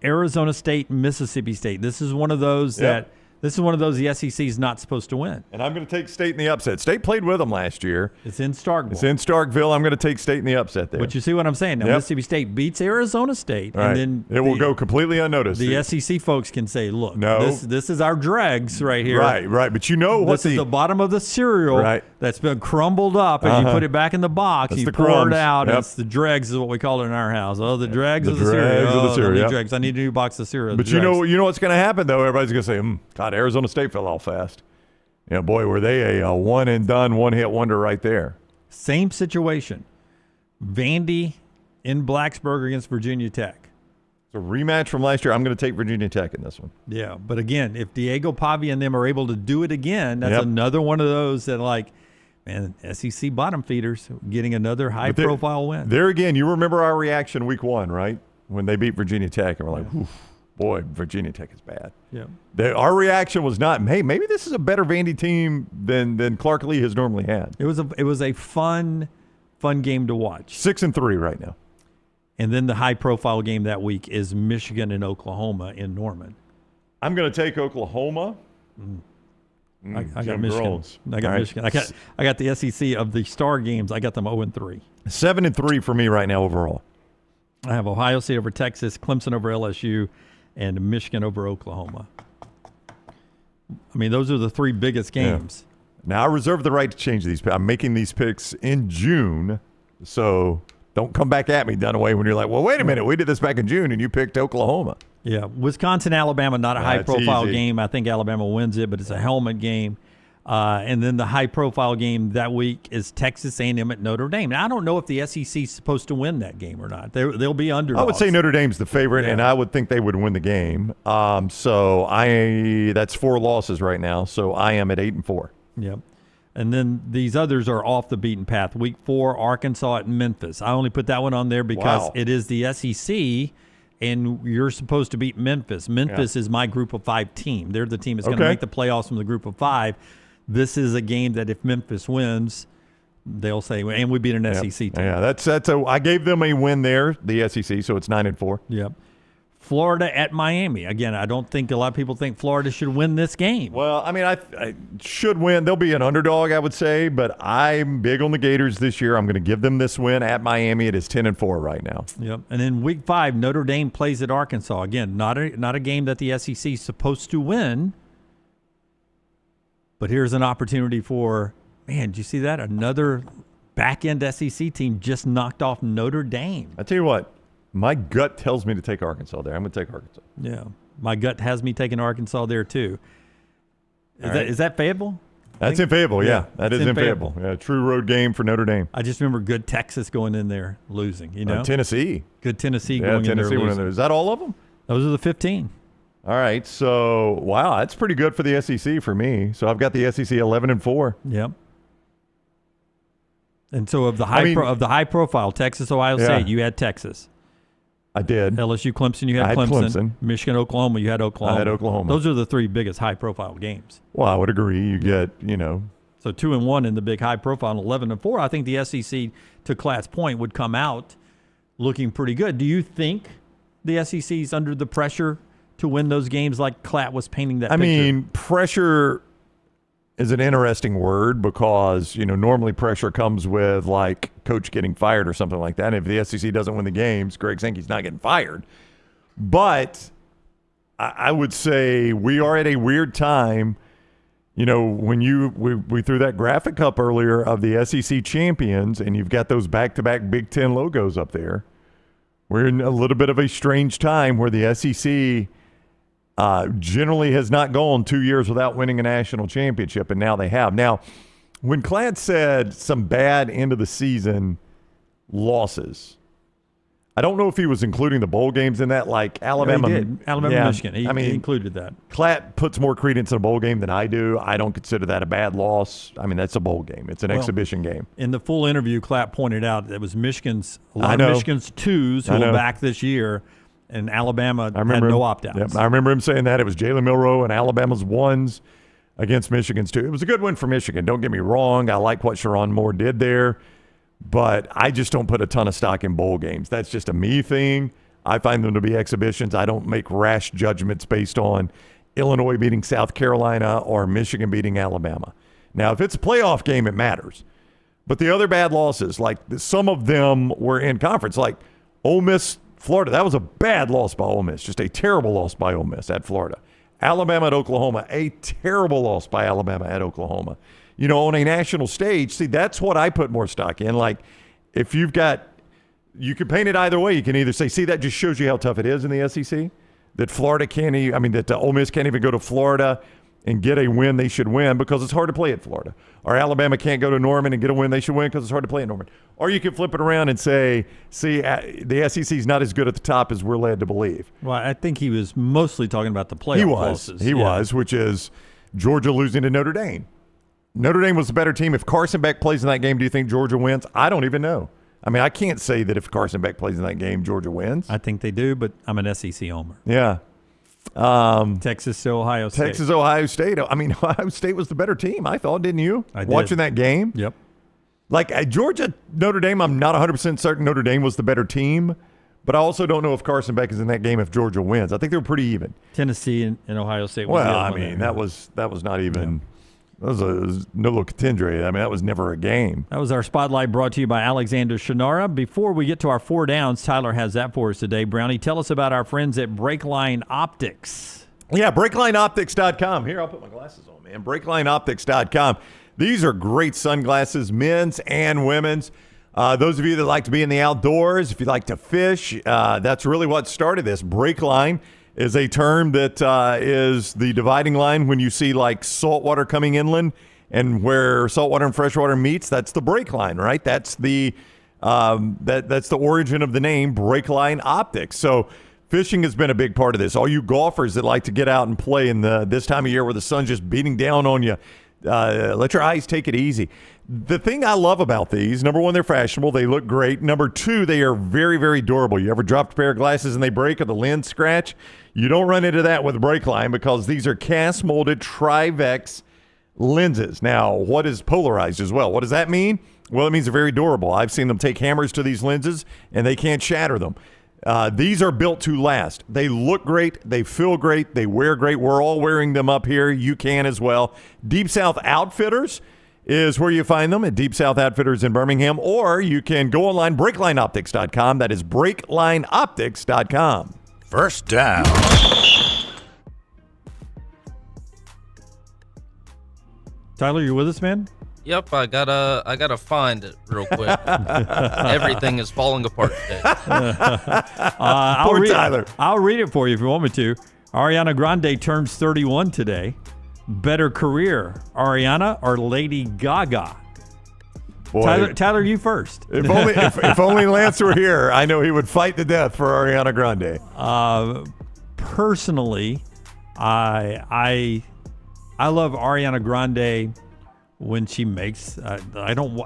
Arizona State, Mississippi State. This is one of those that This is one of those the SEC is not supposed to win. And I'm going to take State in the upset. State played with them last year. It's in Starkville. It's in Starkville. I'm going to take State in the upset there. But you see what I'm saying? Now, Mississippi State beats Arizona State, Right. and then it will go completely unnoticed. The SEC folks can say, look, No. this is our dregs right here. Right. But you know what this is the bottom of the cereal that's been crumbled up, and you put it back in the box, That's you the pour crumbs. it out, Yep. and it's the dregs is what we call it in our house. Oh, the dregs The of the cereal. dregs of the Oh, cereal, I need yep. dregs. I need a new box of cereal. But The you dregs. know what's going to happen, though? Everybody's going to say, God, Arizona State fell off fast. Yeah, boy, were they a one-and-done, one-hit wonder right there. Same situation. Vandy in Blacksburg against Virginia Tech. It's a rematch from last year. I'm going to take Virginia Tech in this one. Yeah, but again, if Diego Pavia and them are able to do it again, that's Yep. another one of those that, like, man, SEC bottom feeders getting another high-profile win. There again, you remember our reaction week 1, right? When they beat Virginia Tech, and we're like, oof, boy, Virginia Tech is bad. Yeah. Our reaction was not, hey, maybe this is a better Vandy team than Clark Lee has normally had. It was a fun game to watch. 6-3 right now. And then the high-profile game that week is Michigan and Oklahoma in Norman. I'm going to take Oklahoma. I got Jim Michigan. Groves. I got All right. Michigan. I got the SEC of the star games. I got them 0-3. 7-3 for me right now overall. I have Ohio State over Texas, Clemson over LSU, and Michigan over Oklahoma. I mean, those are the three biggest games. Yeah. Now, I reserve the right to change these. I'm making these picks in June, so don't come back at me, Dunaway, when you're like, well, wait a minute. We did this back in June, and you picked Oklahoma. Yeah, Wisconsin, Alabama, not a high-profile game. I think Alabama wins it, but it's a helmet game. And then the high-profile game that week is Texas A&M at Notre Dame. Now, I don't know if the SEC is supposed to win that game or not. They'll be underdogs. I would say Notre Dame's the favorite, and I would think they would win the game. So that's 4 losses right now. So I am at 8-4. Yep. And then these others are off the beaten path. Week 4, Arkansas at Memphis. I only put that one on there because it is the SEC, and you're supposed to beat Memphis. Memphis is my group of 5 team. They're the team that's going to make the playoffs from the group of 5. This is a game that if Memphis wins, they'll say, and we beat an SEC team. Yeah, I gave them a win there, the SEC, so it's 9-4. Yep. Florida at Miami. Again, I don't think a lot of people think Florida should win this game. Well, I mean, I should win. They'll be an underdog, I would say, but I'm big on the Gators this year. I'm going to give them this win at Miami. It is 10-4 right now. Yep. And then week 5, Notre Dame plays at Arkansas. Again, not a game that the SEC is supposed to win. But here's an opportunity for, man, did you see that? Another back-end SEC team just knocked off Notre Dame. I tell you what, my gut tells me to take Arkansas there. I'm going to take Arkansas. Yeah. My gut has me taking Arkansas there, too. Is that Fayetteville? That's in Fayetteville, yeah. That is in Fayetteville. Yeah, true road game for Notre Dame. I just remember good Texas going in there losing, you know? Tennessee. Good Tennessee going in there losing. Is that all of them? Those are the 15. All right, so wow, that's pretty good for the SEC for me. So I've got the SEC 11-4. Yep. And so of the high profile, Texas, Ohio State, you had Texas. I did. LSU, Clemson, you had Clemson. Michigan, Oklahoma, you had Oklahoma. I had Oklahoma. Those are the 3 biggest high profile games. Well, I would agree. You get, So 2-1 in the big high profile, and 11-4. I think the SEC, to Klatt's point, would come out looking pretty good. Do you think the SEC is under the pressure to win those games like Klatt was painting that picture? I mean, pressure is an interesting word because, normally pressure comes with like coach getting fired or something like that. And if the SEC doesn't win the games, Greg Sankey's not getting fired. But I would say we are at a weird time. When we threw that graphic up earlier of the SEC champions and you've got those back-to-back Big Ten logos up there, we're in a little bit of a strange time where the SEC generally has not gone 2 years without winning a national championship, and now they have. Now, when Klatt said some bad end of the season losses, I don't know if he was including the bowl games in that, like Alabama. Yeah, he did. Alabama, Michigan. He included that. Klatt puts more credence in a bowl game than I do. I don't consider that a bad loss. I mean, that's a bowl game. It's an exhibition game. In the full interview, Klatt pointed out that it was a lot of Michigan's twos who were back this year, and Alabama had no opt-outs. Yep, I remember him saying that. It was Jalen Milroe and Alabama's ones against Michigan's two. It was a good win for Michigan. Don't get me wrong. I like what Sherrone Moore did there. But I just don't put a ton of stock in bowl games. That's just a me thing. I find them to be exhibitions. I don't make rash judgments based on Illinois beating South Carolina or Michigan beating Alabama. Now, if it's a playoff game, it matters. But the other bad losses, like some of them were in conference, like Ole Miss, Florida. That was a bad loss by Ole Miss, just a terrible loss by Ole Miss at Florida. Alabama at Oklahoma, a terrible loss by Alabama at Oklahoma. You know, on a national stage, see, that's what I put more stock in. Like, if you've got, you can paint it either way. You can either say, see, that just shows you how tough it is in the SEC, that Florida can't even, that Ole Miss can't even go to Florida and get a win they should win because it's hard to play at Florida. Or Alabama can't go to Norman and get a win they should win because it's hard to play at Norman. Or you can flip it around and say, see, the SEC is not as good at the top as we're led to believe. Well, I think he was mostly talking about the playoff losses. He was, which is Georgia losing to Notre Dame. Notre Dame was the better team. If Carson Beck plays in that game, do you think Georgia wins? I don't even know. I mean, I can't say that if Carson Beck plays in that game, Georgia wins. I think they do, but I'm an SEC homer. Yeah. Texas to Ohio State. Texas, Ohio State. I mean, Ohio State was the better team, I thought, didn't you? I did. Watching that game? Yep. Like Georgia, Notre Dame, I'm not 100% certain Notre Dame was the better team, but I also don't know if Carson Beck is in that game if Georgia wins. I think they were pretty even. Tennessee and Ohio State. Was well, I mean, that was not even. Yeah. That was no little contender. I mean, that was never a game. That was our Spotlight brought to you by Alexander Shunnarah. Before we get to our 4 downs, Tyler has that for us today. Brownie, tell us about our friends at Breakline Optics. Yeah, BreaklineOptics.com. Here, I'll put my glasses on, man. BreaklineOptics.com. These are great sunglasses, men's and women's. Those of you that like to be in the outdoors, if you like to fish, that's really what started this. Breakline is a term that is the dividing line when you see like saltwater coming inland and where saltwater and freshwater meets. That's the break line, right? That's the that's the origin of the name Breakline Optics. So fishing has been a big part of this. All you golfers that like to get out and play in this time of year where the sun's just beating down on you, let your eyes take it easy. The thing I love about these, number one, they're fashionable. They look great. Number two, they are very, very durable. You ever dropped a pair of glasses and they break or the lens scratch? You don't run into that with Breakline because these are cast-molded Trivex lenses. Now, what is polarized as well? What does that mean? Well, it means they're very durable. I've seen them take hammers to these lenses, and they can't shatter them. These are built to last. They look great. They feel great. They wear great. We're all wearing them up here. You can as well. Deep South Outfitters is where you find them at Deep South Outfitters in Birmingham, or you can go online, BreaklineOptics.com. That is BreaklineOptics.com. First down. Tyler, you with us, man? Yep, I gotta find it real quick. Everything is falling apart today. Tyler. I'll read it for you if you want me to. Ariana Grande turns 31 today. Better career, Ariana or Lady Gaga? Boy, Tyler, you first. If only Lance were here, I know he would fight to death for Ariana Grande. Personally, I love Ariana Grande when she makes. I don't.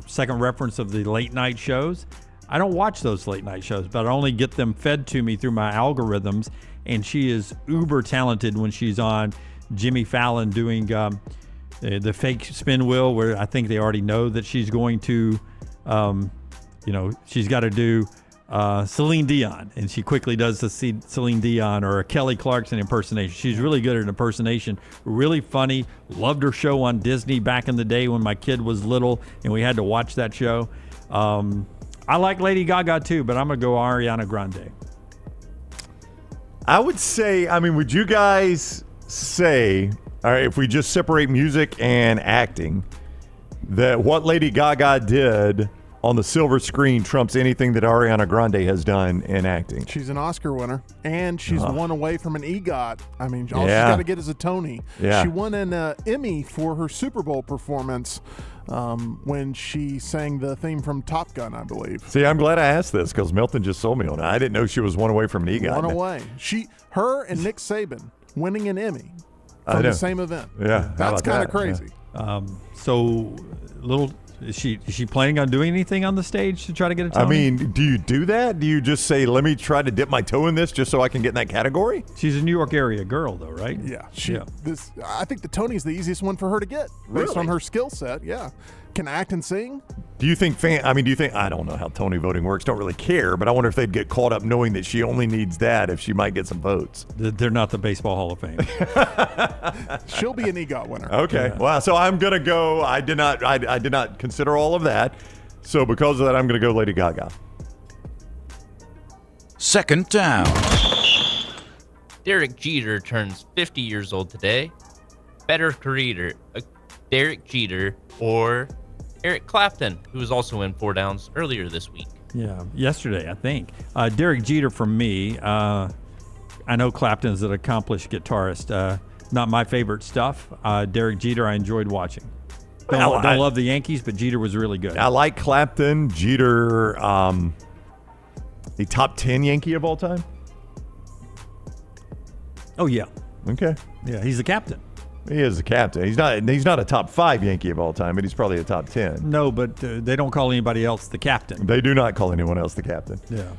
Second reference of the late night shows. I don't watch those late night shows, but I only get them fed to me through my algorithms. And she is uber talented when she's on Jimmy Fallon doing the fake spin wheel, where I think they already know that she's going to, she's got to do Celine Dion, and she quickly does the Celine Dion or a Kelly Clarkson impersonation. She's really good at impersonation, really funny. Loved her show on Disney back in the day when my kid was little and we had to watch that show. I like Lady Gaga too, but I'm going to go Ariana Grande. I would say, would you guys say, all right, if we just separate music and acting, that what Lady Gaga did on the silver screen trumps anything that Ariana Grande has done in acting? She's an Oscar winner, and she's one away from an EGOT. All she's got to get is a Tony. Yeah. She won an Emmy for her Super Bowl performance when she sang the theme from Top Gun, I believe. See, I'm glad I asked this because Milton just sold me on it. I didn't know she was one away from an EGOT. One away. Her and Nick Saban winning an Emmy from the same event. Yeah, that's kind of crazy. Yeah. Is she planning on doing anything on the stage to try to get a Tony? Do you do that? Do you just say, let me try to dip my toe in this just so I can get in that category? She's a New York area girl, though, right? Yeah. I think the Tony's the easiest one for her to get based on her skill set. Yeah. can act and sing. Do you think I don't know how Tony voting works, don't really care, but I wonder if they'd get caught up knowing that she only needs that if she might get some votes. They're not the Baseball Hall of Fame. She'll be an EGOT winner. Okay. Yeah. Well, so I'm going to go, I did not consider all of that. So because of that, I'm going to go Lady Gaga. Second down. Derek Jeter turns 50 years old today. Better career, Derek Jeter or Eric Clapton, who was also in 4 downs earlier this week. Yeah, yesterday, I think. Derek Jeter for me. I know Clapton's an accomplished guitarist. Not my favorite stuff. Derek Jeter, I enjoyed watching. Don't love the Yankees, but Jeter was really good. I like Clapton. Jeter, the top 10 Yankee of all time? Oh, yeah. Okay. Yeah, he's the captain. He is the captain. He's not a top 5 Yankee of all time, but he's probably a top 10. No, but they don't call anybody else the captain. They do not call anyone else the captain. Yeah.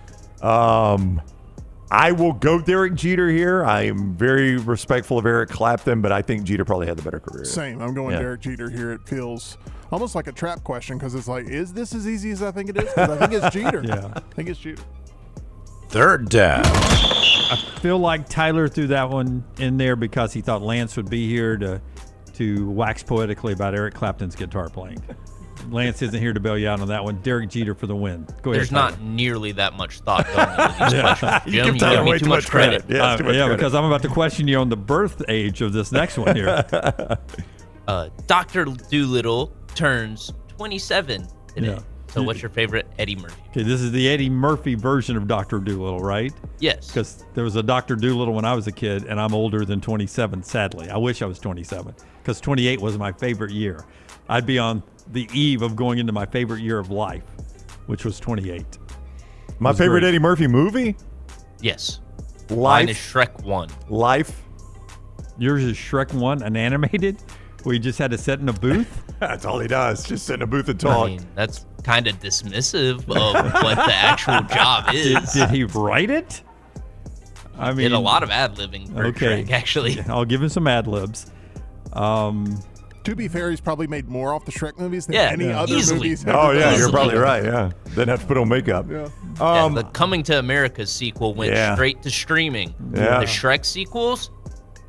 I will go Derek Jeter here. I am very respectful of Eric Clapton, but I think Jeter probably had the better career. Same. I'm going Derek Jeter here. It feels almost like a trap question because it's like, is this as easy as I think it is? Because I think it's Jeter. Yeah. I think it's Jeter. Third down. I feel like Tyler threw that one in there because he thought Lance would be here to wax poetically about Eric Clapton's guitar playing. Lance isn't here to bail you out on that one. Derek Jeter for the win. Go ahead. There's not nearly that much thought going into these questions. You Jim, give Tyler me way too much credit. Yeah, because I'm about to question you on the birth age of this next one here. Dr. Doolittle turns 27 today. Yeah. So what's your favorite Eddie Murphy? Okay, this is the Eddie Murphy version of Dr. Doolittle, right? Yes. Because there was a Dr. Doolittle when I was a kid, and I'm older than 27, sadly. I wish I was 27, because 28 was my favorite year. I'd be on the eve of going into my favorite year of life, which was 28. My favorite Eddie Murphy movie? Yes. Life. Mine is Shrek 1. Life. Yours is Shrek 1, an animated, where you just had to sit in a booth? That's all he does, just sit in a booth and talk. I mean, that's kind of dismissive of what the actual job is. Did he write it? I mean, did a lot of ad-libbing for Shrek, actually. I'll give him some ad-libs. To be fair, he's probably made more off the Shrek movies than Yeah, any other easily. movies. Oh, yeah, Easily. you're probably right, yeah. Didn't have to put on makeup. Yeah. The Coming to America sequel went straight to streaming. Yeah. The Shrek sequels,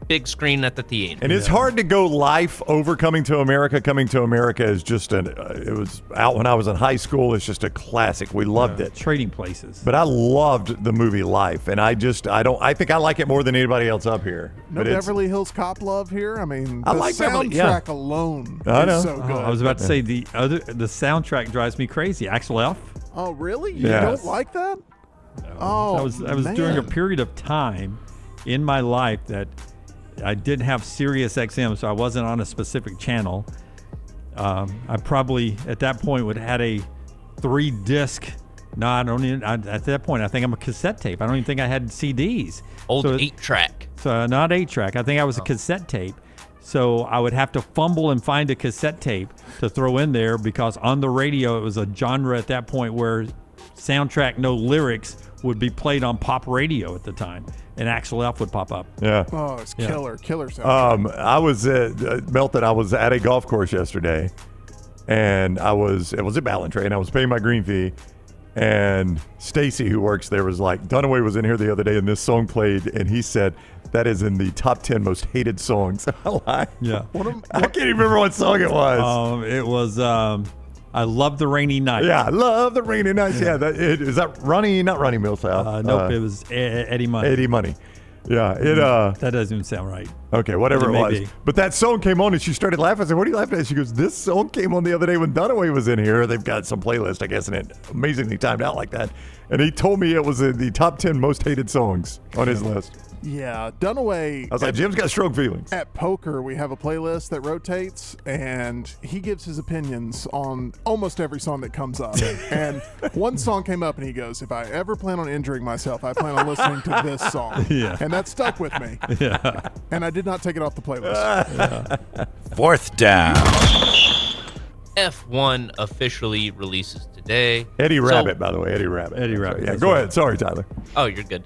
big screen at the theater. And it's hard to go Life over Coming to America. Coming to America is just it was out when I was in high school. It's just a classic. We loved it. Trading Places. But I loved the movie Life, and I think I like it more than anybody else up here. No Beverly Hills Cop love here. I mean, I the like soundtrack alone is so good. I was about to say the soundtrack drives me crazy. Axel F. Oh, really? You Yes. don't like that? No. Oh, I was during a period of time in my life that I didn't have Sirius XM, so I wasn't on a specific channel. I probably at that point would have had a 3-disc. No, I don't even. At that point, I think I'm a cassette tape. I don't even think I had CDs. Old 8-track. So not 8-track. I think I was a cassette tape. So I would have to fumble and find a cassette tape to throw in there because on the radio it was a genre at that point where soundtrack, no lyrics would be played on pop radio at the time, and Axel F would pop up. Yeah. Oh, it's killer soundtrack. I was Melton. I was at a golf course yesterday, and it was at Ballantrae, and I was paying my green fee. And Stacy, who works there, was like, Dunaway was in here the other day, and this song played, and he said that is in the top 10 most hated songs. Yeah. I can't even remember what song it was. It was I Love the Rainy Night. Yeah, I love the rainy nights. Yeah, is that Ronnie? Not Ronnie Millsap. Nope, it was Eddie Money. Eddie Money. Yeah, that doesn't even sound right. Okay, whatever it was. Be. But that song came on, and she started laughing. I said, "What are you laughing at?" She goes, "This song came on the other day when Dunaway was in here. They've got some playlist, I guess, and it amazingly timed out like that." And he told me it was in the top 10 most hated songs on his list. Yeah, Dunaway. I was like, Jim's got strong feelings. At poker, we have a playlist that rotates, and he gives his opinions on almost every song that comes up. And one song came up, and he goes, "If I ever plan on injuring myself, I plan on listening to this song." Yeah. And that stuck with me. Yeah. And I did not take it off the playlist. Fourth down. F1 officially releases today. Eddie Rabbit, by the way. Eddie Rabbit. Eddie Rabbit. Yeah, go ahead. Sorry, Tyler. Oh, you're good.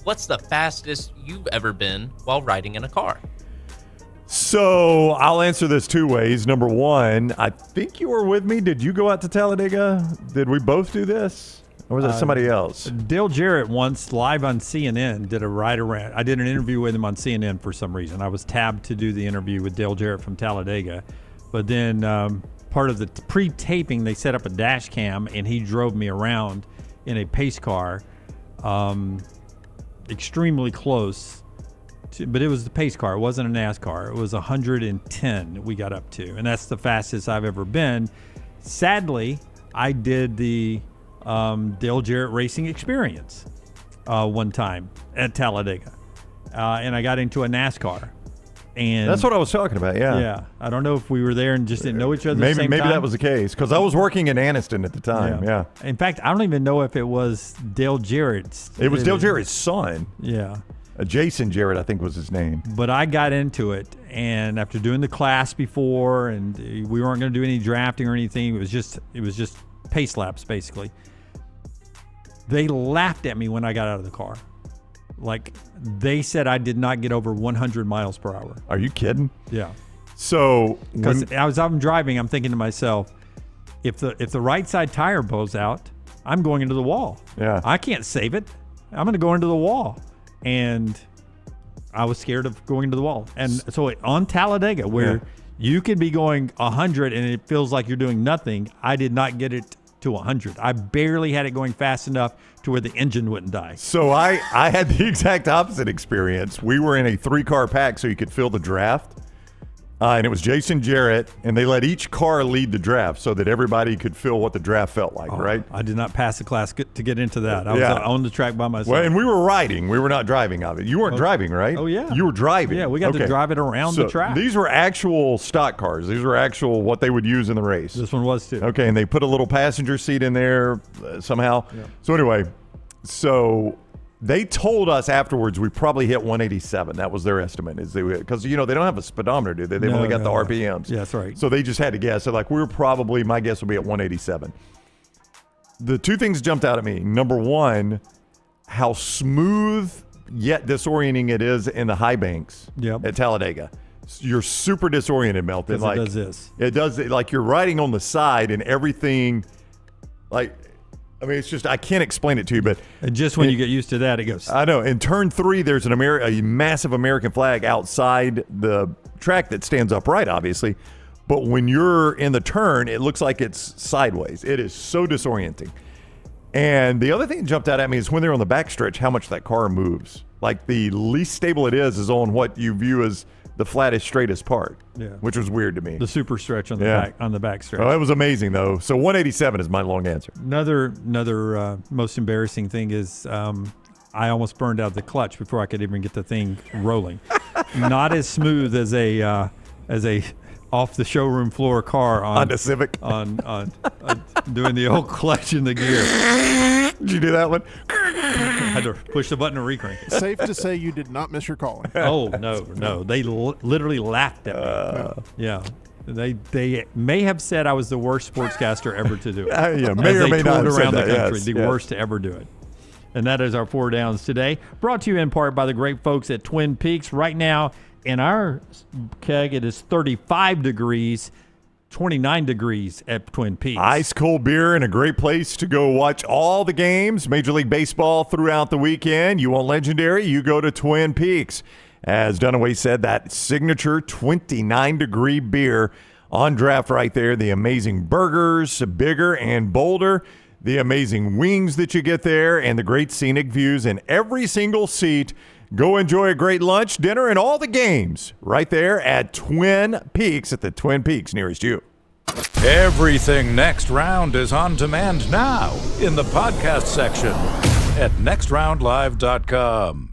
What's the fastest you've ever been while riding in a car? So I'll answer this two ways. Number one, I think you were with me. Did you go out to Talladega? Did we both do this? Or was it somebody else? Dale Jarrett once, live on CNN, did a ride around. I did an interview with him on CNN for some reason. I was tabbed to do the interview with Dale Jarrett from Talladega. But then part of the pre-taping, they set up a dash cam, and he drove me around in a pace car, extremely close. But it was the pace car. It wasn't a NASCAR. It was 110 we got up to, and that's the fastest I've ever been. Sadly, I did the Dale Jarrett Racing Experience one time at Talladega, and I got into a NASCAR. And that's what I was talking about. Yeah. Yeah. I don't know if we were there and just didn't know each other. At the same maybe time. that was the case because I was working in Anniston at the time. Yeah. In fact, I don't even know if it was Dale Jarrett's. It was Dale Jarrett's son. Yeah. Jason Jarrett, I think, was his name. But I got into it, and after doing the class before, and we weren't going to do any drafting or anything. It was just pace laps basically. They laughed at me when I got out of the car. Like, they said I did not get over 100 miles per hour. Are you kidding? Yeah. So because I'm driving, I'm thinking to myself, if the right side tire blows out, I'm going into the wall. Yeah. I can't save it. I'm going to go into the wall. And I was scared of going into the wall. And so on Talladega, where you could be going 100 and it feels like you're doing nothing, I did not get it to 100. I barely had it going fast enough to where the engine wouldn't die. So I had the exact opposite experience. We were in a 3-car pack so you could fill the draft. And it was Jason Jarrett, and they let each car lead the draft so that everybody could feel what the draft felt like, right? I did not pass the class to get into that. I was on the track by myself. Well, and we were riding. We were not driving of it. You weren't driving, right? Oh, yeah. You were driving. Yeah, we got to drive it around the track. These were actual stock cars. These were actual what they would use in the race. This one was too. Okay, and they put a little passenger seat in there somehow. Yeah. So anyway, they told us afterwards we probably hit 187. That was their estimate, because they don't have a speedometer, do they? They've only got the RPMs. Yeah, that's right. So they just had to guess. So we were probably, my guess would be at 187. The two things jumped out at me. Number one, how smooth yet disorienting it is in the high banks at Talladega. You're super disoriented, Melton. Like, it does this. It does like you're riding on the side and everything, it's just, I can't explain it to you, but just when you get used to that, it goes. I know. In turn 3, there's a massive American flag outside the track that stands upright, obviously. But when you're in the turn, it looks like it's sideways. It is so disorienting. And the other thing that jumped out at me is when they're on the backstretch, how much that car moves. Like, the least stable it is on what you view as the flattest, straightest part, which was weird to me. The super stretch on the back stretch. Oh, it was amazing though. So 187 is my long answer. Another most embarrassing thing is I almost burned out the clutch before I could even get the thing rolling. Not as smooth as a off the showroom floor car on the Civic on doing the old clutch in the gear. Did you do that one? I had to push the button and recrank. Safe to say you did not miss your calling. Oh, no. They literally laughed at me. Yeah. They may have said I was the worst sportscaster ever to do it. May or may not have said around that. the country, the worst to ever do it. And that is our 4 downs today. Brought to you in part by the great folks at Twin Peaks. Right now, in our keg, it is 35 degrees. 29 degrees at Twin Peaks. Ice cold beer and a great place to go watch all the games, Major League Baseball throughout the weekend. You want legendary? You go to Twin Peaks. As Dunaway said, that signature 29-degree beer on draft right there. The amazing burgers, bigger and bolder. The amazing wings that you get there and the great scenic views in every single seat. Go enjoy a great lunch, dinner, and all the games right there at Twin Peaks at the Twin Peaks nearest you. Everything Next Round is on demand now in the podcast section at nextroundlive.com.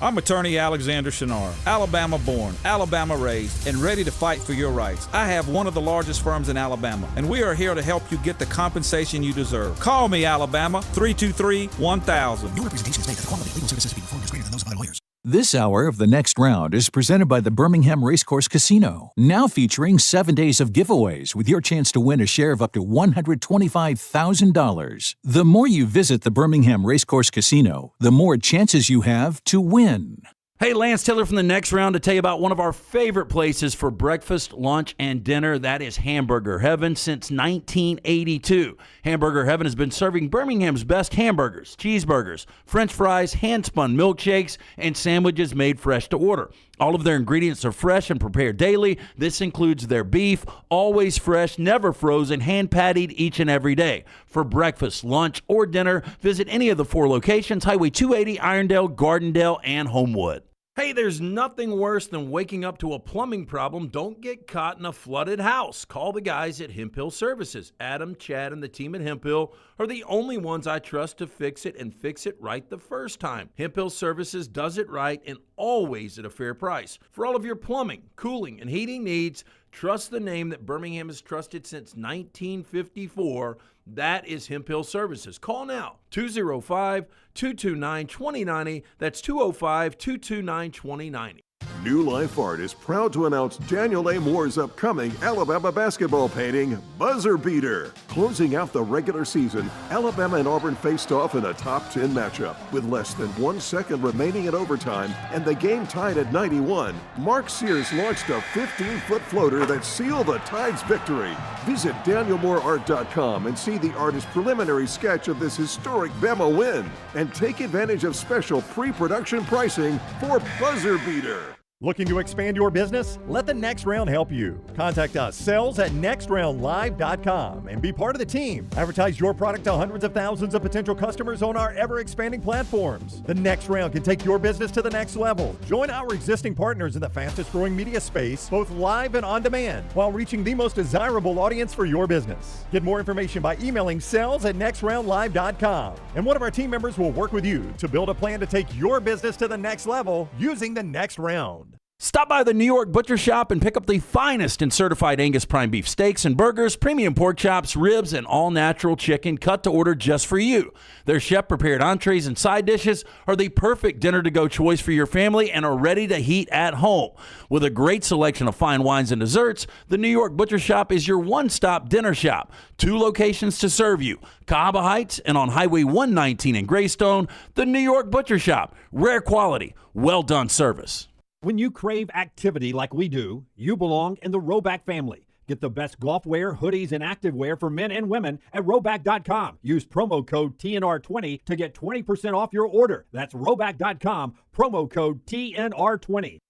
I'm attorney Alexander Shunnarah, Alabama born, Alabama raised, and ready to fight for your rights. I have one of the largest firms in Alabama, and we are here to help you get the compensation you deserve. Call me, Alabama, 323-1000. No representation is made that the quality of legal services being performed is greater than those of other lawyers. This hour of The Next Round is presented by the Birmingham Racecourse Casino, now featuring 7 days of giveaways with your chance to win a share of up to $125,000. The more you visit the Birmingham Racecourse Casino, the more chances you have to win. Hey, Lance Taylor from the Next Round to tell you about one of our favorite places for breakfast, lunch, and dinner. That is Hamburger Heaven since 1982. Hamburger Heaven has been serving Birmingham's best hamburgers, cheeseburgers, French fries, hand-spun milkshakes, and sandwiches made fresh to order. All of their ingredients are fresh and prepared daily. This includes their beef, always fresh, never frozen, hand-pattied each and every day. For breakfast, lunch, or dinner, visit any of the 4 locations, Highway 280, Irondale, Gardendale, and Homewood. Hey, there's nothing worse than waking up to a plumbing problem. Don't get caught in a flooded house. Call the guys at Hemp Hill Services. Adam, Chad, and the team at Hemp Hill are the only ones I trust to fix it and fix it right the first time. Hemp Hill Services does it right and always at a fair price. For all of your plumbing, cooling, and heating needs, trust the name that Birmingham has trusted since 1954. That is Hemp Hill Services. Call now, 205-229-2090. That's 205-229-2090. New Life Art is proud to announce Daniel A. Moore's upcoming Alabama basketball painting, Buzzer Beater. Closing out the regular season, Alabama and Auburn faced off in a top 10 matchup. With less than 1 second remaining in overtime and the game tied at 91, Mark Sears launched a 15-foot floater that sealed the Tide's victory. Visit DanielMooreArt.com and see the artist's preliminary sketch of this historic Bama win. And take advantage of special pre-production pricing for Buzzer Beater. Looking to expand your business? Let the Next Round help you. Contact us, sales@nextroundlive.com, and be part of the team. Advertise your product to hundreds of thousands of potential customers on our ever-expanding platforms. The Next Round can take your business to the next level. Join our existing partners in the fastest-growing media space, both live and on demand, while reaching the most desirable audience for your business. Get more information by emailing sales@nextroundlive.com, and one of our team members will work with you to build a plan to take your business to the next level using the Next Round. Stop by the New York Butcher Shop and pick up the finest in certified Angus prime beef steaks and burgers, premium pork chops, ribs, and all-natural chicken cut to order just for you. Their chef-prepared entrees and side dishes are the perfect dinner-to-go choice for your family and are ready to heat at home. With a great selection of fine wines and desserts, the New York Butcher Shop is your one-stop dinner shop. 2 locations to serve you, Cahaba Heights and on Highway 119 in Greystone. The New York Butcher Shop, rare quality, well-done service. When you crave activity like we do, you belong in the Roback family. Get the best golf wear, hoodies, and activewear for men and women at Roback.com. Use promo code TNR20 to get 20% off your order. That's Roback.com, promo code TNR20.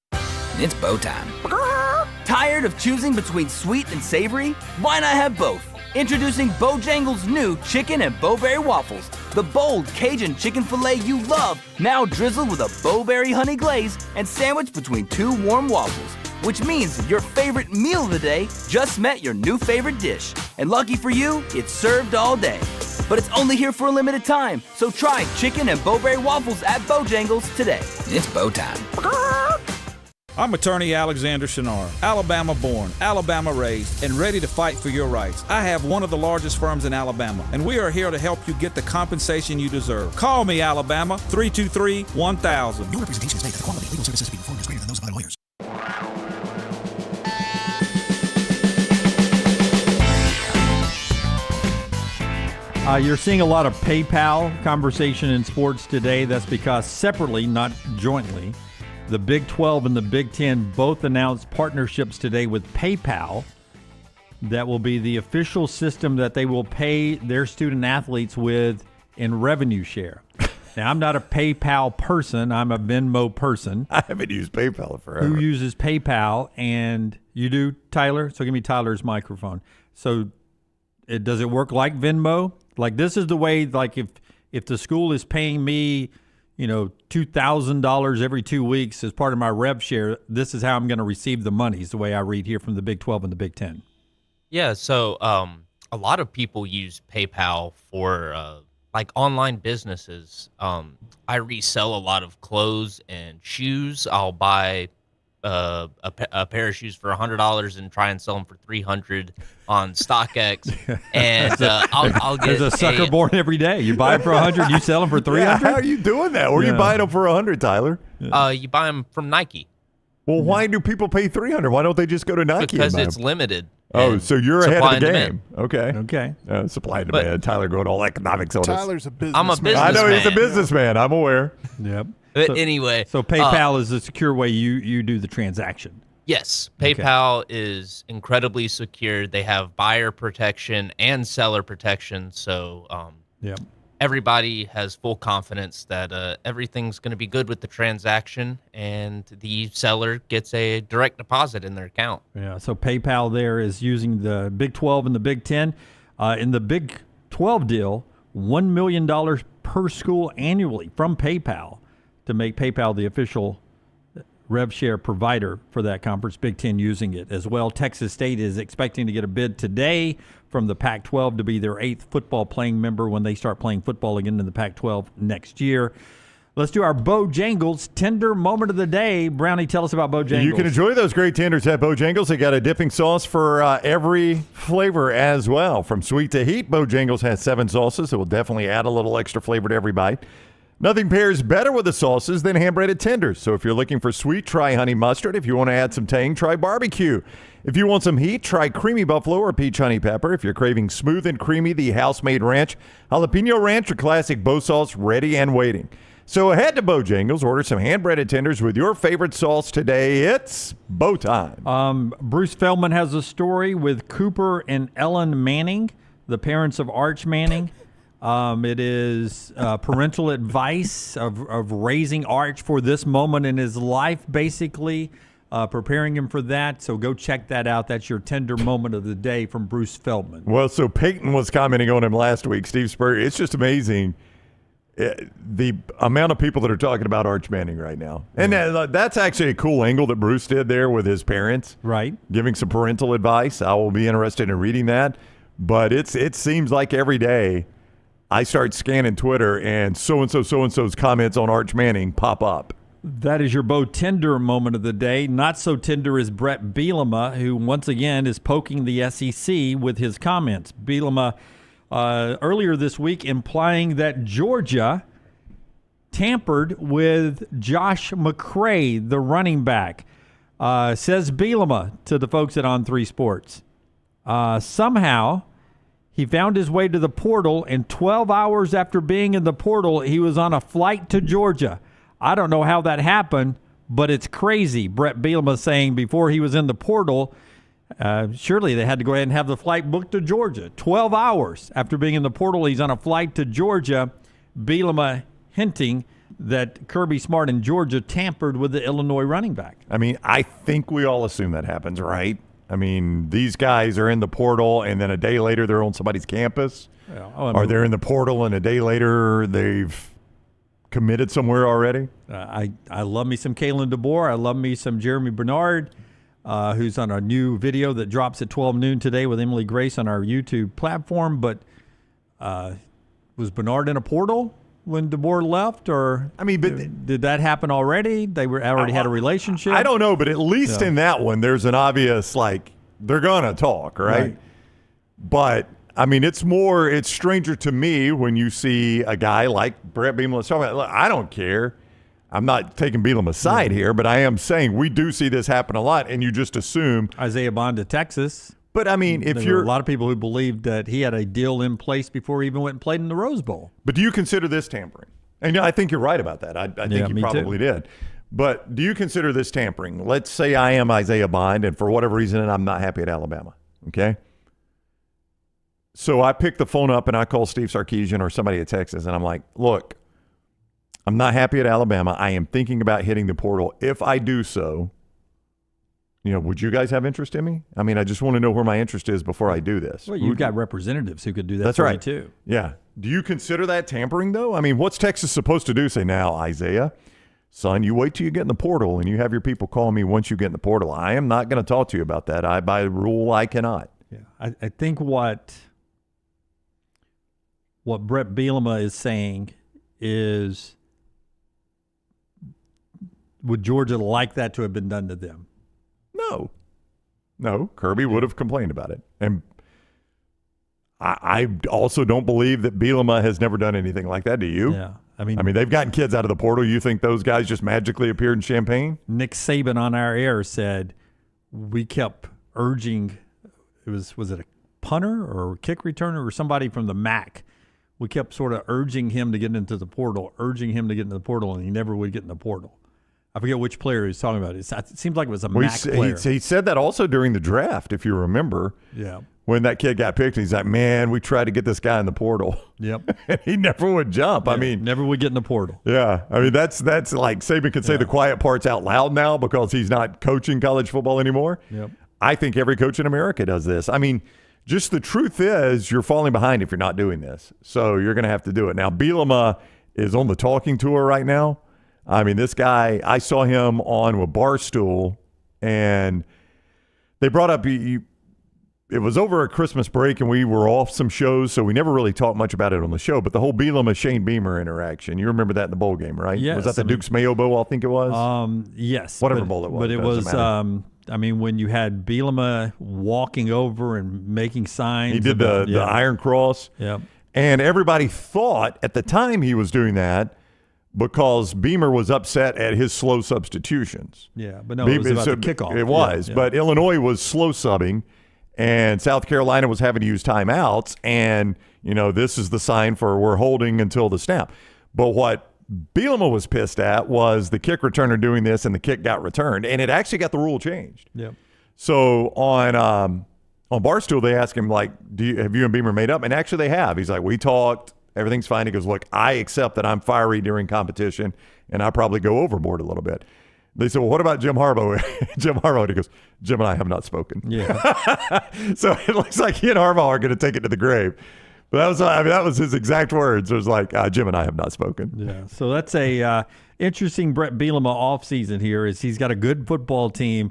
It's bow time. Tired of choosing between sweet and savory? Why not have both? Introducing Bojangles' new chicken and bowberry waffles. The bold Cajun chicken filet you love, now drizzled with a bowberry honey glaze and sandwiched between 2 warm waffles. Which means your favorite meal of the day just met your new favorite dish. And lucky for you, it's served all day. But it's only here for a limited time, so try chicken and bowberry waffles at Bojangles today. It's bow time. I'm attorney Alexander Shunnarah, Alabama born, Alabama raised, and ready to fight for your rights. I have one of the largest firms in Alabama, and we are here to help you get the compensation you deserve. Call me, Alabama, 323-1000. No representation is made that the quality of legal services being performed is greater than those of other lawyers. You're seeing a lot of PayPal conversation in sports today. That's because separately, not jointly, the Big 12 and the Big 10 both announced partnerships today with PayPal. That will be the official system that they will pay their student athletes with in revenue share. Now, I'm not a PayPal person. I'm a Venmo person. I haven't used PayPal forever. Who uses PayPal, and you do, Tyler? So give me Tyler's microphone. So does it work like Venmo? Like, this is the way, like, if the school is paying me, $2,000 every 2 weeks as part of my rev share, this is how I'm going to receive the money, is the way I read here from the Big 12 and the Big 10. Yeah, so a lot of people use PayPal for like online businesses. I resell a lot of clothes and shoes. I'll buy a pair of shoes for $100 and try and sell them for $300 on StockX, and I'll get. There's a sucker born every day. You buy them for $100, you sell them for $300. Yeah, how are you doing that? Where are you buying them for $100, Tyler? You buy them from Nike. Well, why do people pay $300? Why don't they just go to Nike? Because and buy it's them? limited. Oh, so you're ahead of the game. Okay. Supply and demand. Tyler going all economics on us. Tyler's a businessman. I'm a businessman. I know he's a businessman. I'm aware. Yep. But anyway. So PayPal is a secure way you do the transaction. Yes. PayPal is incredibly secure. They have buyer protection and seller protection. So everybody has full confidence that everything's going to be good with the transaction, and the seller gets a direct deposit in their account. Yeah, so PayPal there is using the Big 12 and the Big 10. In the Big 12 deal, $1 million per school annually from PayPal to make PayPal the official rev share provider for that conference. Big 10 using it as well. Texas State is expecting to get a bid today from the Pac-12 to be their 8th football playing member when they start playing football again in the Pac-12 next year. Let's do our Bojangles tender moment of the day. Brownie, tell us about Bojangles. You can enjoy those great tenders at Bojangles. They got a dipping sauce for every flavor as well. From sweet to heat, Bojangles has 7 sauces that will definitely add a little extra flavor to every bite. Nothing pairs better with the sauces than hand-breaded tenders. So if you're looking for sweet, try honey mustard. If you want to add some tang, try barbecue. If you want some heat, try creamy buffalo or peach honey pepper. If you're craving smooth and creamy, the house-made ranch, jalapeno ranch, or classic Bo sauce ready and waiting. So head to Bojangles, order some hand-breaded tenders with your favorite sauce today. It's Bo time. Bruce Feldman has a story with Cooper and Ellen Manning, the parents of Arch Manning. It is parental advice of raising Arch for this moment in his life, basically preparing him for that. So go check that out. That's your tender moment of the day from Bruce Feldman. Well, so Peyton was commenting on him last week, Steve Spurrier. It's just amazing the amount of people that are talking about Arch Manning right now. And that's actually a cool angle that Bruce did there with his parents. Right. Giving some parental advice. I will be interested in reading that. But it seems like every day I start scanning Twitter and so-and-so's comments on Arch Manning pop up. That is your Bo tender moment of the day. Not so tender is Bret Bielema, who once again is poking the SEC with his comments. Bielema earlier this week implying that Georgia tampered with Josh McCray, the running back. Says Bielema to the folks at On3 Sports. Somehow he found his way to the portal, and 12 hours after being in the portal, he was on a flight to Georgia. I don't know how that happened, but it's crazy. Bret Bielema saying before he was in the portal, surely they had to go ahead and have the flight booked to Georgia. 12 hours after being in the portal, he's on a flight to Georgia. Bielema hinting that Kirby Smart in Georgia tampered with the Illinois running back. I mean, I think we all assume that happens, right? I mean, these guys are in the portal, and then a day later they're on somebody's campus. Or they're in the portal, and a day later they've committed somewhere already. I love me some Kalen DeBoer. I love me some Jeremy Bernard, who's on our new video that drops at 12 noon today with Emily Grace on our YouTube platform. But was Bernard in a portal when DeBoer left, or did that happen already? They already had a relationship. I don't know, but at least in that one, there's an obvious they're gonna talk, right? But I mean, it's stranger to me when you see a guy like Bret Bielema. Look, I don't care. I'm not taking Bielema's side here, but I am saying we do see this happen a lot, and you just assume Isaiah Bond to Texas. But I mean, there were a lot of people who believed that he had a deal in place before he even went and played in the Rose Bowl. But do you consider this tampering? And I think you're right about that. I think you probably did. But do you consider this tampering? Let's say I am Isaiah Bond, and for whatever reason, I'm not happy at Alabama. Okay. So I pick the phone up and I call Steve Sarkisian or somebody at Texas, and I'm like, look, I'm not happy at Alabama. I am thinking about hitting the portal. If I do so, would you guys have interest in me? I mean, I just want to know where my interest is before I do this. Well, you've got representatives who could do that. That's right. You too. Yeah. Do you consider that tampering, though? I mean, what's Texas supposed to do? Say, now, Isaiah, son, you wait till you get in the portal and you have your people call me once you get in the portal. I am not going to talk to you about that. By rule, I cannot. Yeah. I think what Bret Bielema is saying is, would Georgia like that to have been done to them? No, Kirby would have complained about it. And I also don't believe that Bielema has never done anything like that. Do you? Yeah. I mean, they've gotten kids out of the portal. You think those guys just magically appeared in Champaign? Nick Saban on our air said we kept urging, was it a punter or a kick returner or somebody from the MAC? we kept sort of urging him to get into the portal, and he never would get in the portal. I forget which player he was talking about. It seems like it was a Mac player. He said that also during the draft, if you remember. Yeah. When that kid got picked, he's like, man, we tried to get this guy in the portal. Yep. And he never would jump. Yeah, I mean, never would get in the portal. Yeah. I mean, that's like Saban could say the quiet parts out loud now because he's not coaching college football anymore. Yep. I think every coach in America does this. I mean, just the truth is you're falling behind if you're not doing this. So you're going to have to do it. Now, Bielema is on the talking tour right now. I mean, this guy, I saw him on with Barstool, and they brought up it was over a Christmas break, and we were off some shows, so we never really talked much about it on the show. But the whole Bielema-Shane Beamer interaction, you remember that in the bowl game, right? Yes. Was that the Duke's Mayo Bowl, I think it was? Yes. Whatever bowl it was. But it was, when you had Bielema walking over and making signs. He did the Iron Cross. Yep. And everybody thought at the time he was doing that because Beamer was upset at his slow substitutions. Yeah, but no, it was about the kickoff. It was, Yeah. but Illinois was slow subbing, and South Carolina was having to use timeouts, and, this is the sign for we're holding until the snap. But what Bielema was pissed at was the kick returner doing this, and the kick got returned, and it actually got the rule changed. Yep. So on Barstool, they asked him, like, have you and Beamer made up? And actually they have. He's like, we talked. Everything's fine. He goes, look, I accept that I'm fiery during competition, and I probably go overboard a little bit. They said, well, what about Jim Harbaugh? Jim Harbaugh, and he goes, Jim and I have not spoken. Yeah. So it looks like he and Harbaugh are going to take it to the grave. But that was his exact words. It was like, Jim and I have not spoken. Yeah. So that's a interesting Bret Bielema offseason here is he's got a good football team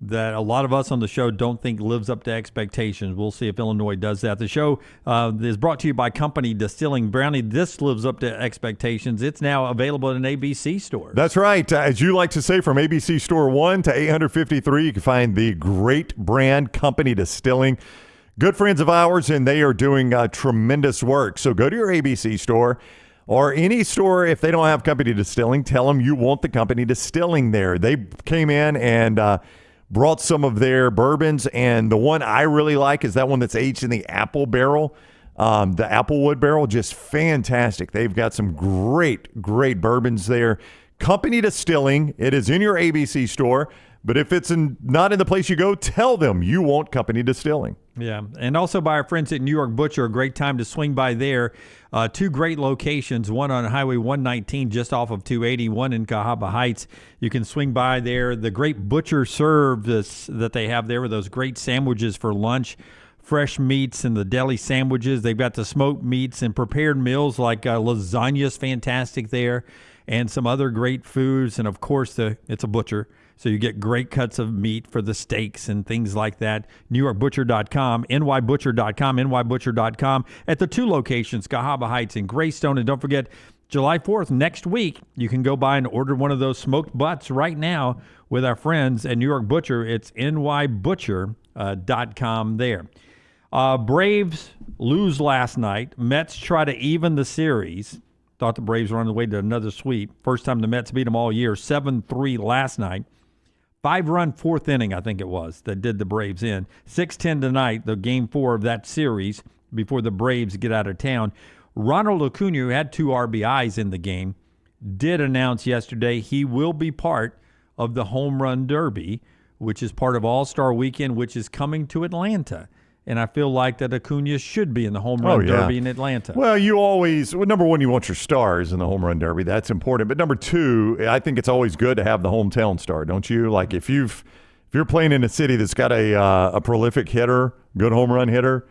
that a lot of us on the show don't think lives up to expectations. We'll see if Illinois does that. The show is brought to you by Company Distilling. Brownie, this lives up to expectations. It's now available in ABC stores. That's right. As you like to say, from ABC Store 1 to 853, you can find the great brand Company Distilling. Good friends of ours, and they are doing tremendous work. So go to your ABC store or any store. If they don't have Company Distilling, tell them you want the Company Distilling there. They came in and brought some of their bourbons, and the one I really like is that one that's aged in the apple barrel, the Applewood barrel. Just fantastic. They've got some great bourbons there. Company Distilling. It is in your ABC store, but if it's not in the place you go, tell them you want Company Distilling. Yeah, and also by our friends at New York Butcher, a great time to swing by there. Two great locations, one on Highway 119 just off of 280, one in Cahaba Heights. You can swing by there. The great butcher serves that they have there with those great sandwiches for lunch, fresh meats and the deli sandwiches. They've got the smoked meats and prepared meals like lasagna's fantastic there and some other great foods. And, of course, it's a butcher. So you get great cuts of meat for the steaks and things like that. NewYorkButcher.com, NYButcher.com, NYButcher.com at the two locations, Cahaba Heights and Greystone. And don't forget, July 4th, next week, you can go by and order one of those smoked butts right now with our friends at New York Butcher. It's NYButcher.com there. Braves lose last night. Mets try to even the series. Thought the Braves were on the way to another sweep. First time the Mets beat them all year, 7-3 last night. 5-run fourth inning, I think it was, that did the Braves in. 6-10 tonight, the game 4 of that series before the Braves get out of town. Ronald Acuna, who had 2 RBIs in the game, did announce yesterday he will be part of the Home Run Derby, which is part of All-Star Weekend, which is coming to Atlanta. And I feel like that Acuna should be in the Home Run Derby in Atlanta. Well, number one, you want your stars in the Home Run Derby. That's important. But number two, I think it's always good to have the hometown star, don't you? Like if you're playing in a city that's got a prolific hitter, good home run hitter,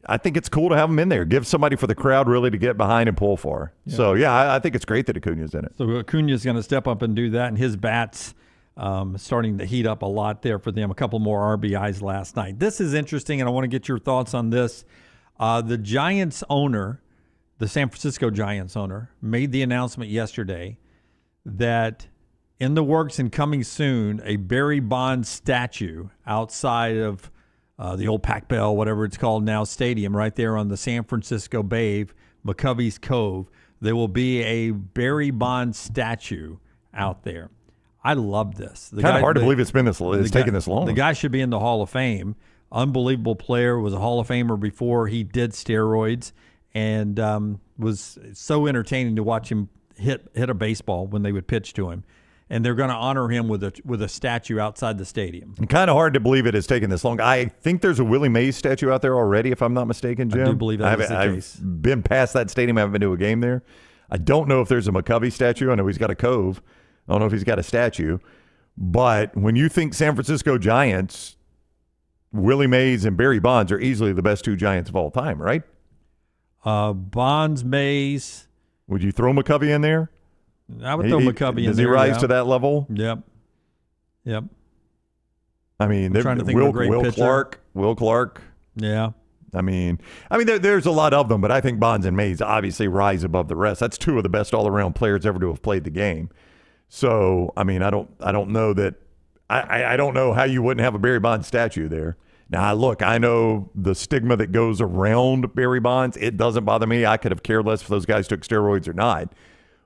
I think it's cool to have them in there. Give somebody for the crowd really to get behind and pull for. Yeah. So, I think it's great that Acuna's in it. So Acuna's going to step up and do that, and his bats starting to heat up a lot there for them. A couple more RBIs last night. This is interesting, and I want to get your thoughts on this. The Giants owner, the San Francisco Giants owner, made the announcement yesterday that in the works and coming soon, a Barry Bonds statue outside of the old Pac Bell, whatever it's called now, stadium right there on the San Francisco Bay, McCovey's Cove. There will be a Barry Bonds statue out there. I love this. Kind of hard to believe it's taken this long. The guy should be in the Hall of Fame. Unbelievable player, was a Hall of Famer before he did steroids, and was so entertaining to watch him hit a baseball when they would pitch to him. And they're going to honor him with a statue outside the stadium. Kind of hard to believe it has taken this long. I think there's a Willie Mays statue out there already, if I'm not mistaken, Jim. I do believe that is the case. I've been past that stadium. I haven't been to a game there. I don't know if there's a McCovey statue. I know he's got a Cove. I don't know if he's got a statue. But when you think San Francisco Giants, Willie Mays and Barry Bonds are easily the best two Giants of all time, right? Bonds, Mays. Would you throw McCovey in there? I would throw McCovey in there. Does he rise to that level? Yep. I mean, I'm trying to think of a great pitcher. Will Clark. Yeah. I mean, there's a lot of them, but I think Bonds and Mays obviously rise above the rest. That's two of the best all-around players ever to have played the game. So, I mean, I don't know that I don't know how you wouldn't have a Barry Bonds statue there. Now, look, I know the stigma that goes around Barry Bonds. It doesn't bother me. I could have cared less if those guys took steroids or not.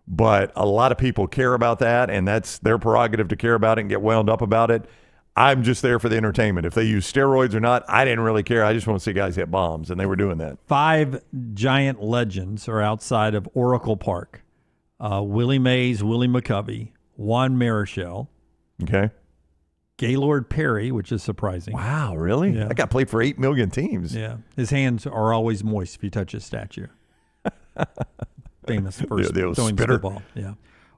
But a lot of people care about that, and that's their prerogative to care about it and get wound up about it. I'm just there for the entertainment. If they use steroids or not, I didn't really care. I just want to see guys hit bombs, and they were doing that. 5 Giant legends are outside of Oracle Park. Willie Mays, Willie McCovey, Juan Marichal. Okay. Gaylord Perry, which is surprising. Wow, really? Yeah. That guy played for 8 million teams. Yeah. His hands are always moist if you touch his statue. Famous for throwing the ball. Yeah.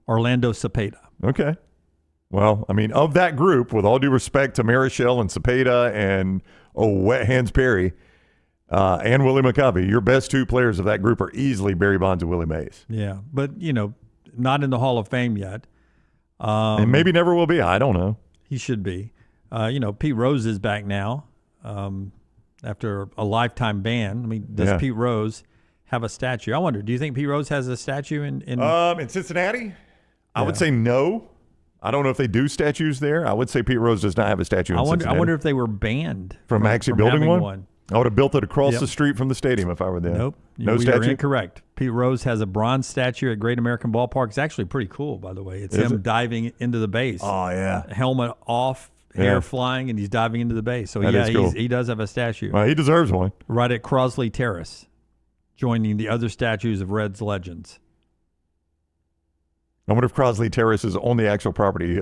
Orlando Cepeda. Okay. Well, I mean, of that group, with all due respect to Marichal and Cepeda and Wet Hands Perry and Willie McCovey, your best two players of that group are easily Barry Bonds and Willie Mays. Yeah, but, not in the Hall of Fame yet. And maybe never will be. I don't know. He should be. Pete Rose is back now after a lifetime ban. I mean, does Pete Rose have a statue? I wonder, do you think Pete Rose has a statue in Cincinnati? I would say no. I don't know if they do statues there. I would say Pete Rose does not have a statue in Cincinnati. I wonder if they were banned from actually building one. I would have built it across the street from the stadium if I were there. Nope. No statue? statue? Incorrect. Pete Rose has a bronze statue at Great American Ballpark. It's actually pretty cool, by the way. It's him diving into the base. Oh, yeah. Helmet off, hair flying, and he's diving into the base. So, cool. he does have a statue. Well, he deserves one. Right at Crosley Terrace, joining the other statues of Reds legends. I wonder if Crosley Terrace is on the actual property.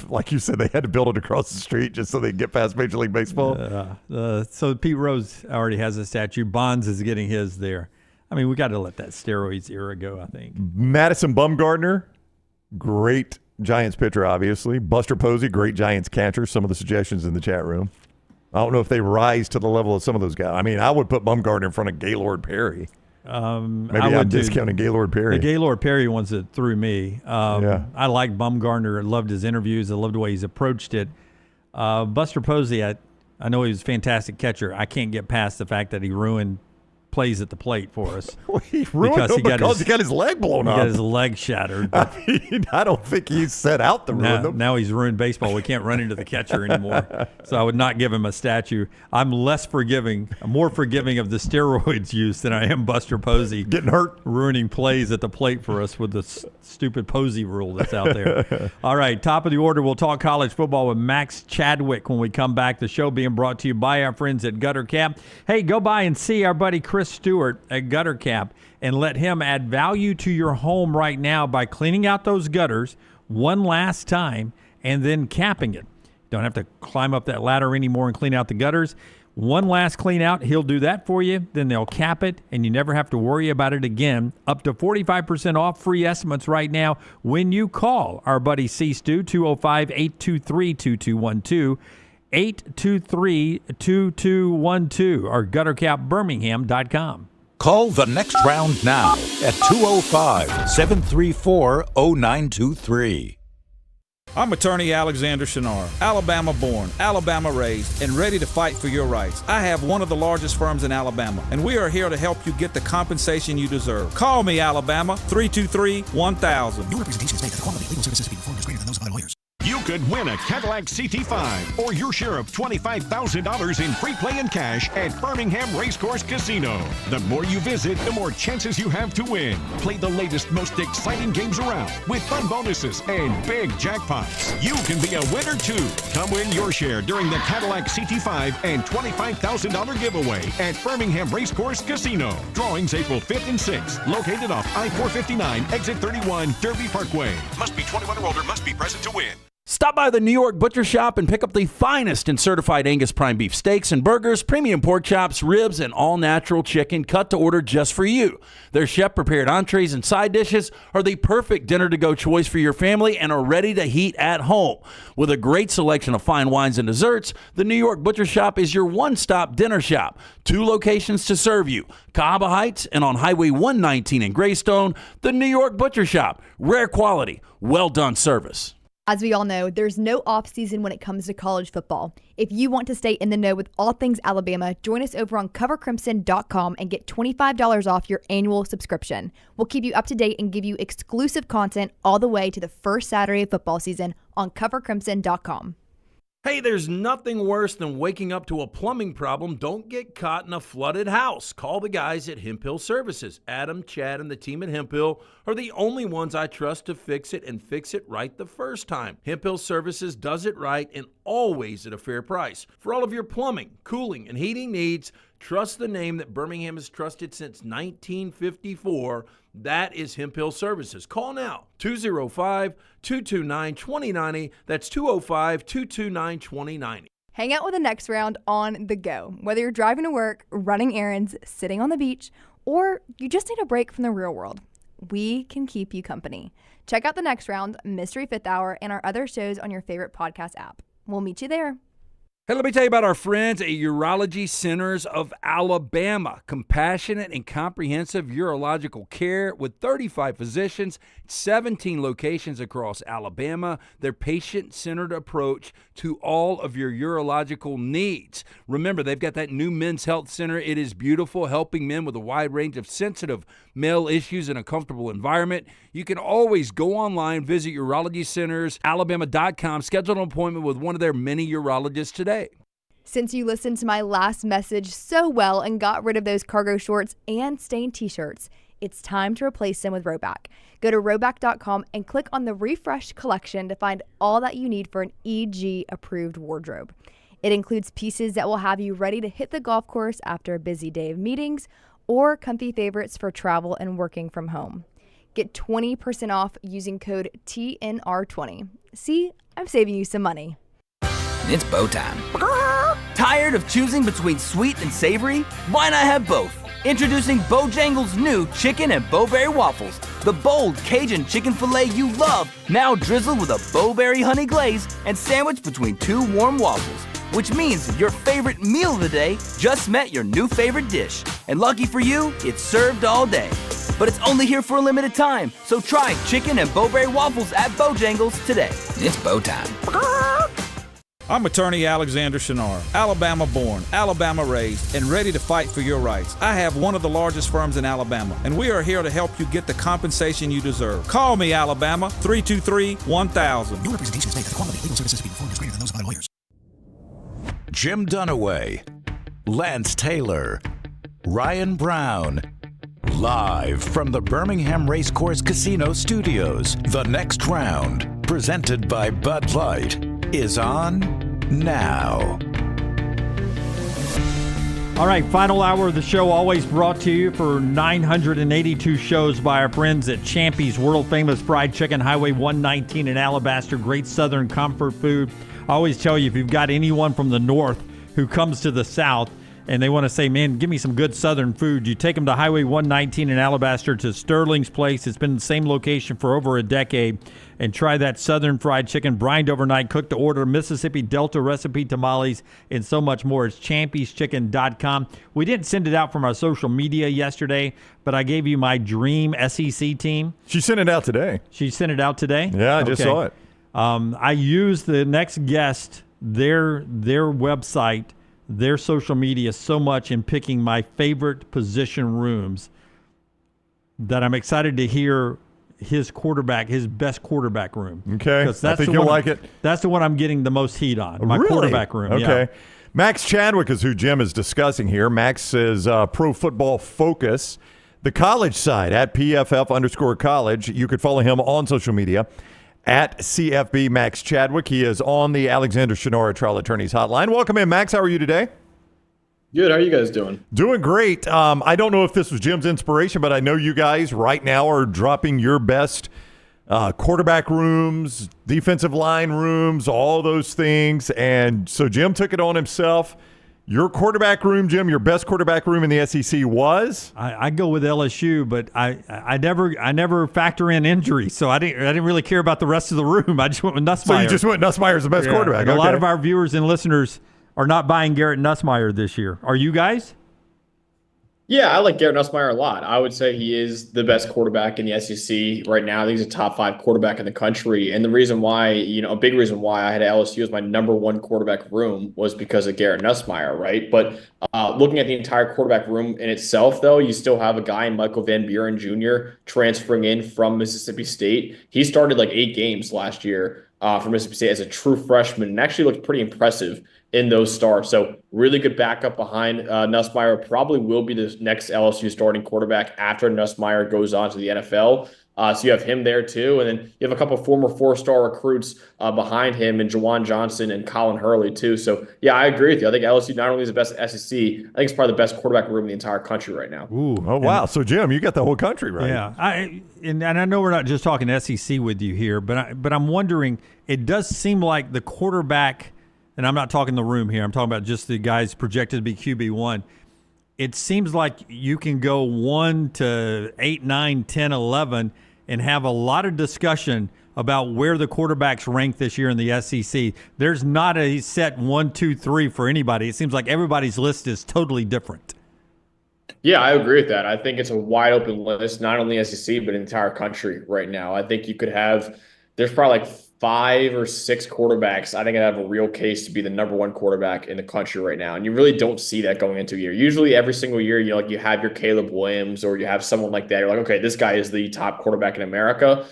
Like you said, they had to build it across the street just so they could get past Major League Baseball. So Pete Rose already has a statue. Bonds is getting his there. I mean, we got to let that steroids era go, I think. Madison Bumgarner, great Giants pitcher, obviously. Buster Posey, great Giants catcher. Some of the suggestions in the chat room. I don't know if they rise to the level of some of those guys. I mean, I would put Bumgarner in front of Gaylord Perry. Maybe I'm discounting Gaylord Perry. The Gaylord Perry ones that threw me. I liked Bumgarner. I loved his interviews. I loved the way he's approached it. Buster Posey, I know he was a fantastic catcher. I can't get past the fact that he ruined plays at the plate for us. He ruined because he got his leg blown up. He got his leg shattered. I don't think he set out to ruin them. Now he's ruined baseball. We can't run into the catcher anymore. So I would not give him a statue. I'm more forgiving of the steroids use than I am Buster Posey. Getting hurt. Ruining plays at the plate for us with the stupid Posey rule that's out there. All right, top of the order, we'll talk college football with Max Chadwick when we come back. The show being brought to you by our friends at Gutter Cap. Hey, go by and see our buddy Chris Stewart at Gutter Cap and let him add value to your home right now by cleaning out those gutters one last time and then capping it. Don't have to climb up that ladder anymore and clean out the gutters. One last clean out, he'll do that for you. Then they'll cap it, and you never have to worry about it again. Up to 45% off, free estimates right now when you call our buddy C-Stu, 205-823-2212. 823-2212 or guttercapbirmingham.com. Call the next round now at 205-734-0923. I'm attorney Alexander Shunnarah, Alabama born, Alabama raised, and ready to fight for your rights. I have one of the largest firms in Alabama, and we are here to help you get the compensation you deserve. Call me, Alabama, 323-1000. Your representation is made that the quality of legal services being performed is greater than those of other lawyers. You could win a Cadillac CT5 or your share of $25,000 in free play and cash at Birmingham Racecourse Casino. The more you visit, the more chances you have to win. Play the latest, most exciting games around with fun bonuses and big jackpots. You can be a winner too. Come win your share during the Cadillac CT5 and $25,000 giveaway at Birmingham Racecourse Casino. Drawings April 5th and 6th. Located off I-459, exit 31, Derby Parkway. Must be 21 or older, must be present to win. Stop by the New York Butcher Shop and pick up the finest in certified Angus prime beef steaks and burgers, premium pork chops, ribs, and all-natural chicken cut to order just for you. Their chef-prepared entrees and side dishes are the perfect dinner-to-go choice for your family and are ready to heat at home. With a great selection of fine wines and desserts, the New York Butcher Shop is your one-stop dinner shop. 2 locations to serve you, Cahaba Heights and on Highway 119 in Greystone. The New York Butcher Shop. Rare quality, well-done service. As we all know, there's no off-season when it comes to college football. If you want to stay in the know with all things Alabama, join us over on covercrimson.com and get $25 off your annual subscription. We'll keep you up to date and give you exclusive content all the way to the first Saturday of football season on covercrimson.com. Hey, there's nothing worse than waking up to a plumbing problem. Don't get caught in a flooded house. Call the guys at Hemp Hill Services. Adam, Chad, and the team at Hemp Hill are the only ones I trust to fix it and fix it right the first time. Hemp Hill Services does it right and always at a fair price. For all of your plumbing, cooling, and heating needs, trust the name that Birmingham has trusted since 1954. That is Hemp Hill Services. Call now, 205-229-2090. That's 205-229-2090. Hang out with the next round on the go. Whether you're driving to work, running errands, sitting on the beach, or you just need a break from the real world, we can keep you company. Check out the next round, Mystery Fifth Hour, and our other shows on your favorite podcast app. We'll meet you there. Hey, let me tell you about our friends at Urology Centers of Alabama. Compassionate and comprehensive urological care with 35 physicians, 17 locations across Alabama. Their patient-centered approach to all of your urological needs. Remember, they've got that new men's health center. It is beautiful, helping men with a wide range of sensitive male issues in a comfortable environment. You can always go online, visit urologycentersalabama.com, schedule an appointment with one of their many urologists today. Since you listened to my last message so well and got rid of those cargo shorts and stained t-shirts, it's time to replace them with Roback. Go to roback.com and click on the Refresh collection to find all that you need for an EG-approved wardrobe. It includes pieces that will have you ready to hit the golf course after a busy day of meetings or comfy favorites for travel and working from home. Get 20% off using code TNR20. See, I'm saving you some money. It's bow time. Tired of choosing between sweet and savory? Why not have both? Introducing Bojangles' new chicken and bowberry waffles. The bold Cajun chicken filet you love, now drizzled with a bowberry honey glaze and sandwiched between 2 warm waffles. Which means your favorite meal of the day just met your new favorite dish. And lucky for you, it's served all day. But it's only here for a limited time, so try chicken and bowberry waffles at Bojangles today. It's bow time. I'm attorney Alexander Shunnarah, Alabama born, Alabama raised, and ready to fight for your rights. I have one of the largest firms in Alabama, and we are here to help you get the compensation you deserve. Call me, Alabama, 323-1000. Your representation is made that the quality of legal services being performed is greater than those of other lawyers. Jim Dunaway, Lance Taylor, Ryan Brown. Live from the Birmingham Racecourse Casino Studios, the next round, presented by Bud Light, is on now. All right, final hour of the show, always brought to you for 982 shows by our friends at Champy's World Famous Fried Chicken, Highway 119 in Alabaster. Great Southern comfort food. I always tell you, if you've got anyone from the north who comes to the south and they want to say, man, give me some good Southern food, you take them to Highway 119 in Alabaster to Sterling's Place. It's been in the same location for over a decade. And try that Southern fried chicken, brined overnight, cooked to order, Mississippi Delta recipe tamales, and so much more. It's champyschicken.com. We didn't send it out from our social media yesterday, but I gave you my dream SEC team. She sent it out today. She sent it out today? Yeah, I just saw it. I used the next guest, their website, their social media so much in picking my favorite position rooms that I'm excited to hear his best quarterback room. Okay, I think you'll like it. That's the one I'm getting the most heat on. My Really? quarterback room. Okay. Yeah. Max Chadwick is who Jim is discussing here. Max is Pro Football Focus. The college side at PFF_college. You could follow him on social media at CFB Max Chadwick. He is on the Alexander Shunnarah Trial Attorneys Hotline. Welcome in, Max. How are you today? Good. How are you guys doing? Doing great. I don't know if this was Jim's inspiration, but I know you guys right now are dropping your best quarterback rooms, defensive line rooms, all those things. And so Jim took it on himself. Your quarterback room, Jim, your best quarterback room in the SEC was? I go with LSU, but I never factor in injury, so I didn't really care about the rest of the room. I just went with Nussmeier. So you just went Nussmeier as the best quarterback. And a lot of our viewers and listeners are not buying Garrett Nussmeier this year. Are you guys? Yeah, I like Garrett Nussmeier a lot. I would say he is the best quarterback in the SEC right now. I think he's a top 5 quarterback in the country. And the reason why, a big reason why I had LSU as my number 1 quarterback room was because of Garrett Nussmeier, right? But looking at the entire quarterback room in itself, though, you still have a guy in Michael Van Buren Jr. transferring in from Mississippi State. He started like 8 games last year for Mississippi State as a true freshman and actually looked pretty impressive in those starts. So really good backup behind Nussmeier. Probably will be the next LSU starting quarterback after Nussmeier goes on to the NFL. So you have him there too. And then you have a couple of former 4-star recruits behind him and Jawan Johnson and Colin Hurley too. So yeah, I agree with you. I think LSU not only is the best SEC, I think it's probably the best quarterback room in the entire country right now. Ooh, oh wow. So Jim, you got the whole country right. Yeah. And I know we're not just talking SEC with you here, but I'm wondering, it does seem like the quarterback, and I'm not talking the room here, I'm talking about just the guys projected to be QB1. It seems like you can go 1 to 8, 9, 10, 11 and have a lot of discussion about where the quarterbacks rank this year in the SEC. There's not a set 1, 2, 3 for anybody. It seems like everybody's list is totally different. Yeah, I agree with that. I think it's a wide open list, not only SEC, but in the entire country right now. I think you could have, there's probably like 5 or 6 quarterbacks, I think I have a real case to be the number 1 quarterback in the country right now. And you really don't see that going into a year. Usually every single year, you have your Caleb Williams or you have someone like that. You're like, okay, this guy is the top quarterback in America.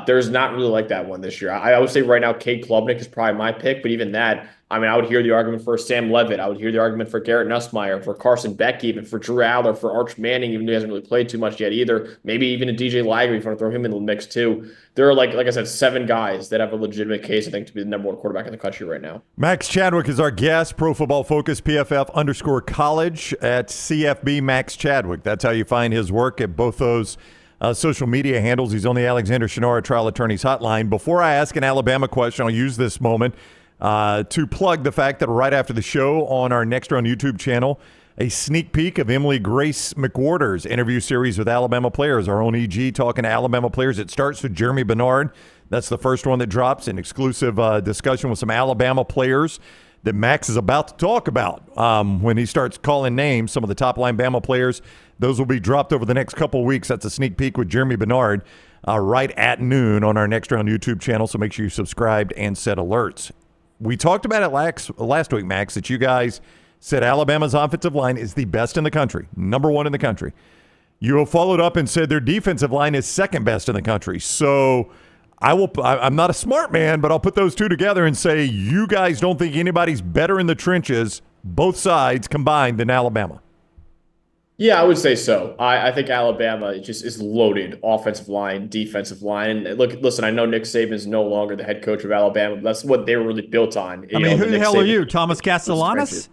There's not really like that one this year. I would say right now, Cade Klubnik is probably my pick, but even that, I mean, I would hear the argument for Sam Levitt. I would hear the argument for Garrett Nussmeier, for Carson Beck, even for Drew Aller, for Arch Manning, even though he hasn't really played too much yet either. Maybe even a DJ Lagery if you want to throw him in the mix too. There are, like I said, 7 guys that have a legitimate case, I think, to be the number 1 quarterback in the country right now. Max Chadwick is our guest, Pro Football Focus, PFF_college at CFB Max Chadwick. That's how you find his work at both those social media handles. He's on the Alexander Shunnarah Trial Attorneys Hotline. Before I ask an Alabama question, I'll use this moment to plug the fact that right after the show on our Next Round YouTube channel, a sneak peek of Emily Grace McWhorter's interview series with Alabama players. Our own EG talking to Alabama players. It starts with Germie Bernard. That's the first one that drops, an exclusive discussion with some Alabama players that Max is about to talk about when he starts calling names, some of the top-line Bama players. Those will be dropped over the next couple of weeks. That's a sneak peek with Germie Bernard right at noon on our Next Round YouTube channel, so make sure you subscribed and set alerts. We talked about it last week, Max, that you guys said Alabama's offensive line is the best in the country, number 1 in the country. You have followed up and said their defensive line is second best in the country. So I'm not a smart man, but I'll put those two together and say you guys don't think anybody's better in the trenches, both sides combined, than Alabama. Yeah, I would say so. I think Alabama just is loaded offensive line, defensive line. And listen, I know Nick Saban is no longer the head coach of Alabama, but that's what they were really built on. I mean, who the hell are you, Thomas Castellanos?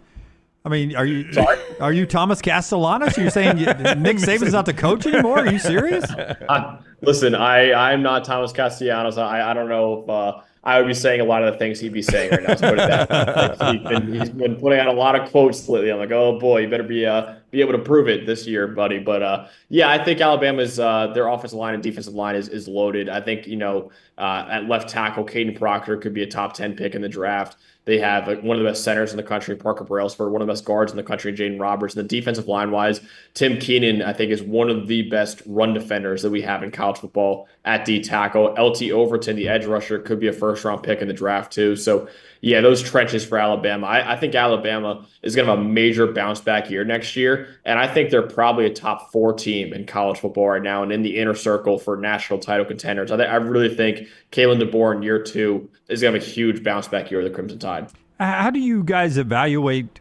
I mean, are you Thomas Castellanos? You're saying Nick Saban's not the coach anymore? Are you serious? Listen, I'm not Thomas Castellanos. I don't know if I would be saying a lot of the things he'd be saying right now. Let's put it that way. He's been putting out a lot of quotes lately. I'm like, oh boy, you better be able to prove it this year, buddy. But yeah, I think Alabama's their offensive line and defensive line is loaded. I think at left tackle, Caden Proctor could be a top 10 pick in the draft. They have one of the best centers in the country, Parker Brailsford, one of the best guards in the country, Jaden Roberts. And the defensive line-wise, Tim Keenan, I think, is one of the best run defenders that we have in college football at D tackle. LT Overton, the edge rusher, could be a first-round pick in the draft too. So, yeah, those trenches for Alabama. I think Alabama is going to have a major bounce-back year next year, and I think they're probably a top 4 team in college football right now and in the inner circle for national title contenders. I really think Kalen DeBoer in year 2 is going to have a huge bounce-back year with the Crimson Tide. How do you guys evaluate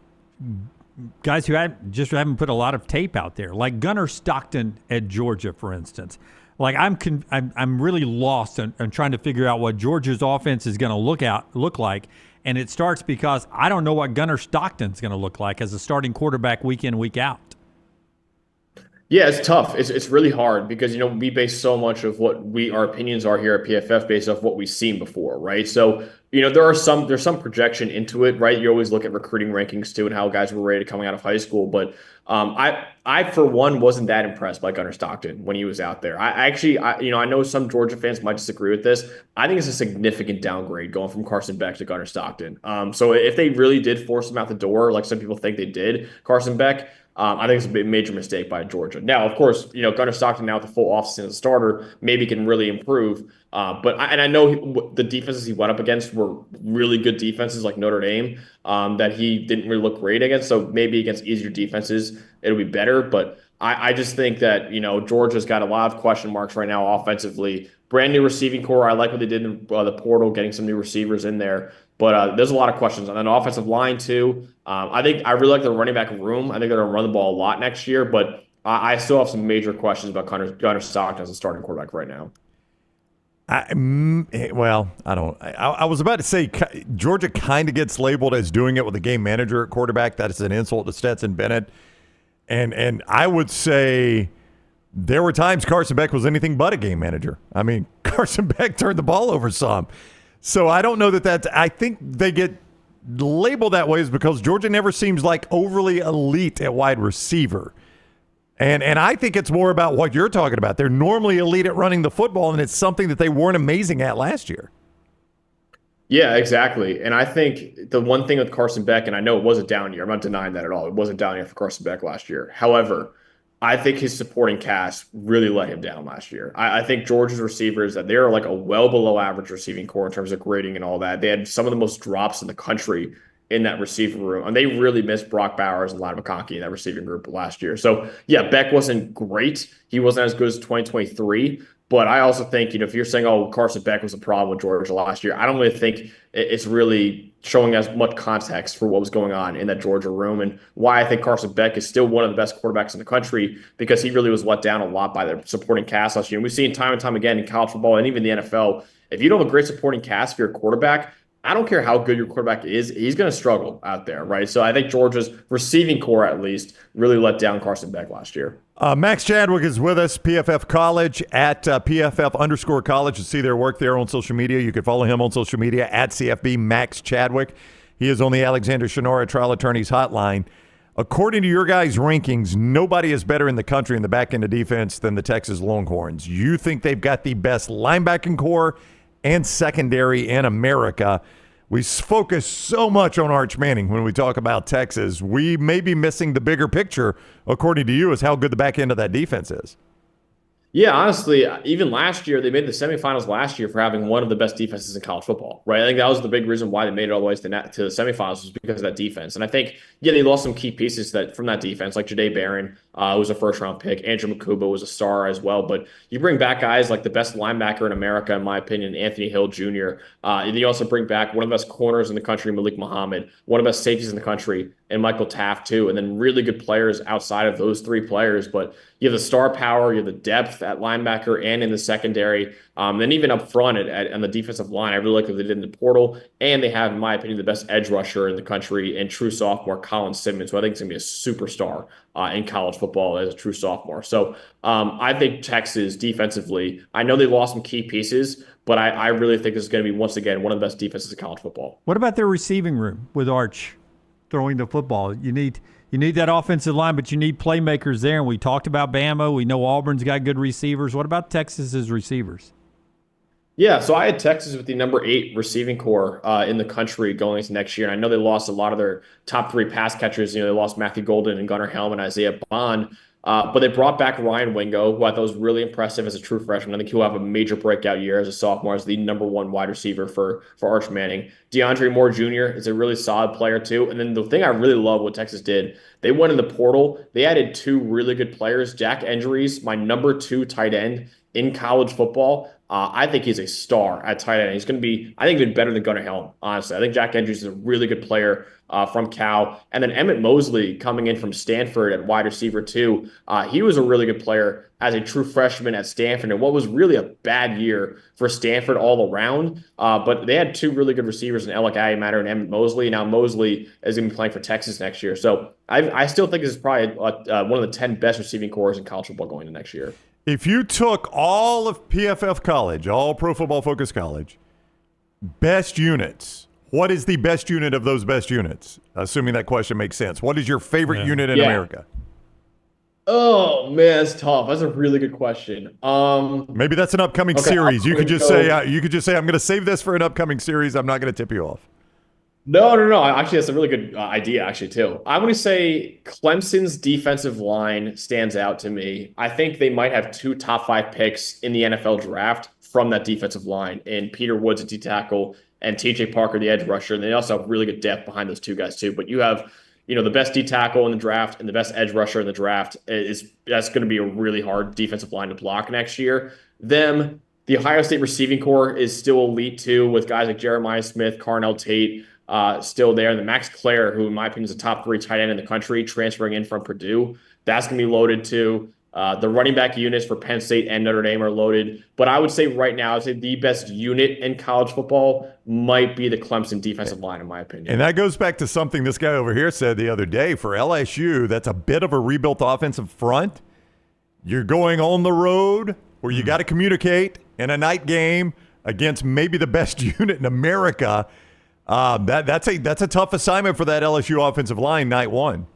guys who haven't put a lot of tape out there, like Gunnar Stockton at Georgia, for instance? Like I'm really lost on trying to figure out what Georgia's offense is going to look like, and it starts because I don't know what Gunnar Stockton's going to look like as a starting quarterback week in, week out. Yeah, it's tough. It's really hard because, we base so much of what our opinions are here at PFF based off what we've seen before, right? So, there's some projection into it, right? You always look at recruiting rankings too and how guys were rated coming out of high school. But I for one wasn't that impressed by Gunnar Stockton when he was out there. I know some Georgia fans might disagree with this. I think it's a significant downgrade going from Carson Beck to Gunnar Stockton. So if they really did force him out the door, like some people think they did, Carson Beck, I think it's a major mistake by Georgia. Now, of course, Gunnar Stockton now with the full offseason as a starter maybe can really improve. But I know the defenses he went up against were really good defenses like Notre Dame that he didn't really look great against. So maybe against easier defenses, it'll be better. But I just think that, Georgia's got a lot of question marks right now offensively. Brand new receiving core. I like what they did in the portal, getting some new receivers in there. But there's a lot of questions. And then offensive line, too. I really like the running back room. I think they're going to run the ball a lot next year. But I still have some major questions about Gunnar Stockton as a starting quarterback right now. I was about to say Georgia kind of gets labeled as doing it with a game manager at quarterback. That is an insult to Stetson Bennett. And I would say there were times Carson Beck was anything but a game manager. I mean, Carson Beck turned the ball over some. So I don't know I think they get labeled that way is because Georgia never seems like overly elite at wide receiver. And I think it's more about what you're talking about. They're normally elite at running the football, and it's something that they weren't amazing at last year. Yeah, exactly. And I think the one thing with Carson Beck, and I know it was a down year. I'm not denying that at all. It was a down year for Carson Beck last year. However, I think his supporting cast really let him down last year. I think Georgia's receivers, that they're like a well below average receiving core in terms of grading and all that. They had some of the most drops in the country in that receiver room. And they really missed Brock Bowers and Lyle McConkey in that receiving group last year. So, yeah, Beck wasn't great. He wasn't as good as 2023. But I also think, if you're saying, Carson Beck was a problem with Georgia last year, I don't really think it's really showing as much context for what was going on in that Georgia room and why I think Carson Beck is still one of the best quarterbacks in the country, because he really was let down a lot by the supporting cast last year. And we've seen time and time again in college football and even the NFL, if you don't have a great supporting cast for your quarterback, I don't care how good your quarterback is, he's going to struggle out there, right? So I think Georgia's receiving core, at least, really let down Carson Beck last year. Max Chadwick is with us, PFF College, at PFF_college. To see their work there on social media. You can follow him on social media at CFB Max Chadwick. He is on the Alexander Shunnarah Trial Attorneys Hotline. According to your guys' rankings, nobody is better in the country in the back end of defense than the Texas Longhorns. You think they've got the best linebacking core and secondary in America. We focus so much on Arch Manning when we talk about Texas. We may be missing the bigger picture, according to you, is how good the back end of that defense is. Yeah, honestly, even last year, they made the semifinals last year for having one of the best defenses in college football, right? I think that was the big reason why they made it all the way to the semifinals, was because of that defense. And I think, they lost some key pieces from that defense, like Jahdae Barron, who was a first-round pick. Andrew Makuba was a star as well. But you bring back guys like the best linebacker in America, in my opinion, Anthony Hill Jr. And you also bring back one of the best corners in the country, Malik Muhammad, one of the best safeties in the country, and Michael Taft, too. And then really good players outside of those three players. But you have the star power, you have the depth at linebacker and in the secondary. Then even up front on the defensive line, I really like what they did in the portal. And they have, in my opinion, the best edge rusher in the country and true sophomore Colin Simmons, who I think is going to be a superstar in college football as a true sophomore. So I think Texas defensively, I know they lost some key pieces, but I really think this is going to be, once again, one of the best defenses in college football. What about their receiving room with Arch throwing the football? You need that offensive line, but you need playmakers there. And we talked about Bama. We know Auburn's got good receivers. What about Texas's receivers? Yeah, so I had Texas with the number 8 receiving core in the country going into next year. And I know they lost a lot of their top 3 pass catchers. They lost Matthew Golden and Gunnar Helm and Isaiah Bond. But they brought back Ryan Wingo, who I thought was really impressive as a true freshman. I think he'll have a major breakout year as a sophomore, as the number one wide receiver for Arch Manning. DeAndre Moore Jr. is a really solid player too. And then the thing I really love what Texas did, they went in the portal. They added 2 really good players. Jack Endries, my number 2 tight end in college football. I think he's a star at tight end. He's going to be, I think, even better than Gunnar Helm, honestly. I think Jack Endries is a really good player from Cal. And then Emmett Mosley coming in from Stanford at wide receiver too. He was a really good player as a true freshman at Stanford, and what was really a bad year for Stanford all around. But they had 2 really good receivers in Alec Matter and Emmett Mosley. Now Mosley is going to be playing for Texas next year. So I still think this is probably one of the 10 best receiving corps in college football going into next year. If you took all of PFF college, all Pro Football Focus college, best units, what is the best unit of those best units? Assuming that question makes sense. What is your favorite unit in America? Oh, man, that's tough. That's a really good question. Maybe that's an upcoming series. You could just say, I'm going to save this for an upcoming series. I'm not going to tip you off. No. Actually, that's a really good idea, actually, too. I'm going to say Clemson's defensive line stands out to me. I think they might have 2 top 5 picks in the NFL draft from that defensive line, in Peter Woods at D-tackle and TJ Parker, the edge rusher. And they also have really good depth behind those 2 guys, too. But you have, the best D-tackle in the draft and the best edge rusher in the draft. That's going to be a really hard defensive line to block next year. The Ohio State receiving corps is still elite, too, with guys like Jeremiah Smith, Carnell Tate, still there. And the Max Clare, who in my opinion is a top 3 tight end in the country, transferring in from Purdue, that's going to be loaded too. The running back units for Penn State and Notre Dame are loaded. But I would say right now, the best unit in college football might be the Clemson defensive line, in my opinion. And that goes back to something this guy over here said the other day. For LSU, that's a bit of a rebuilt offensive front. You're going on the road where you got to communicate in a night game against maybe the best unit in America. That's a tough assignment for that LSU offensive line night one.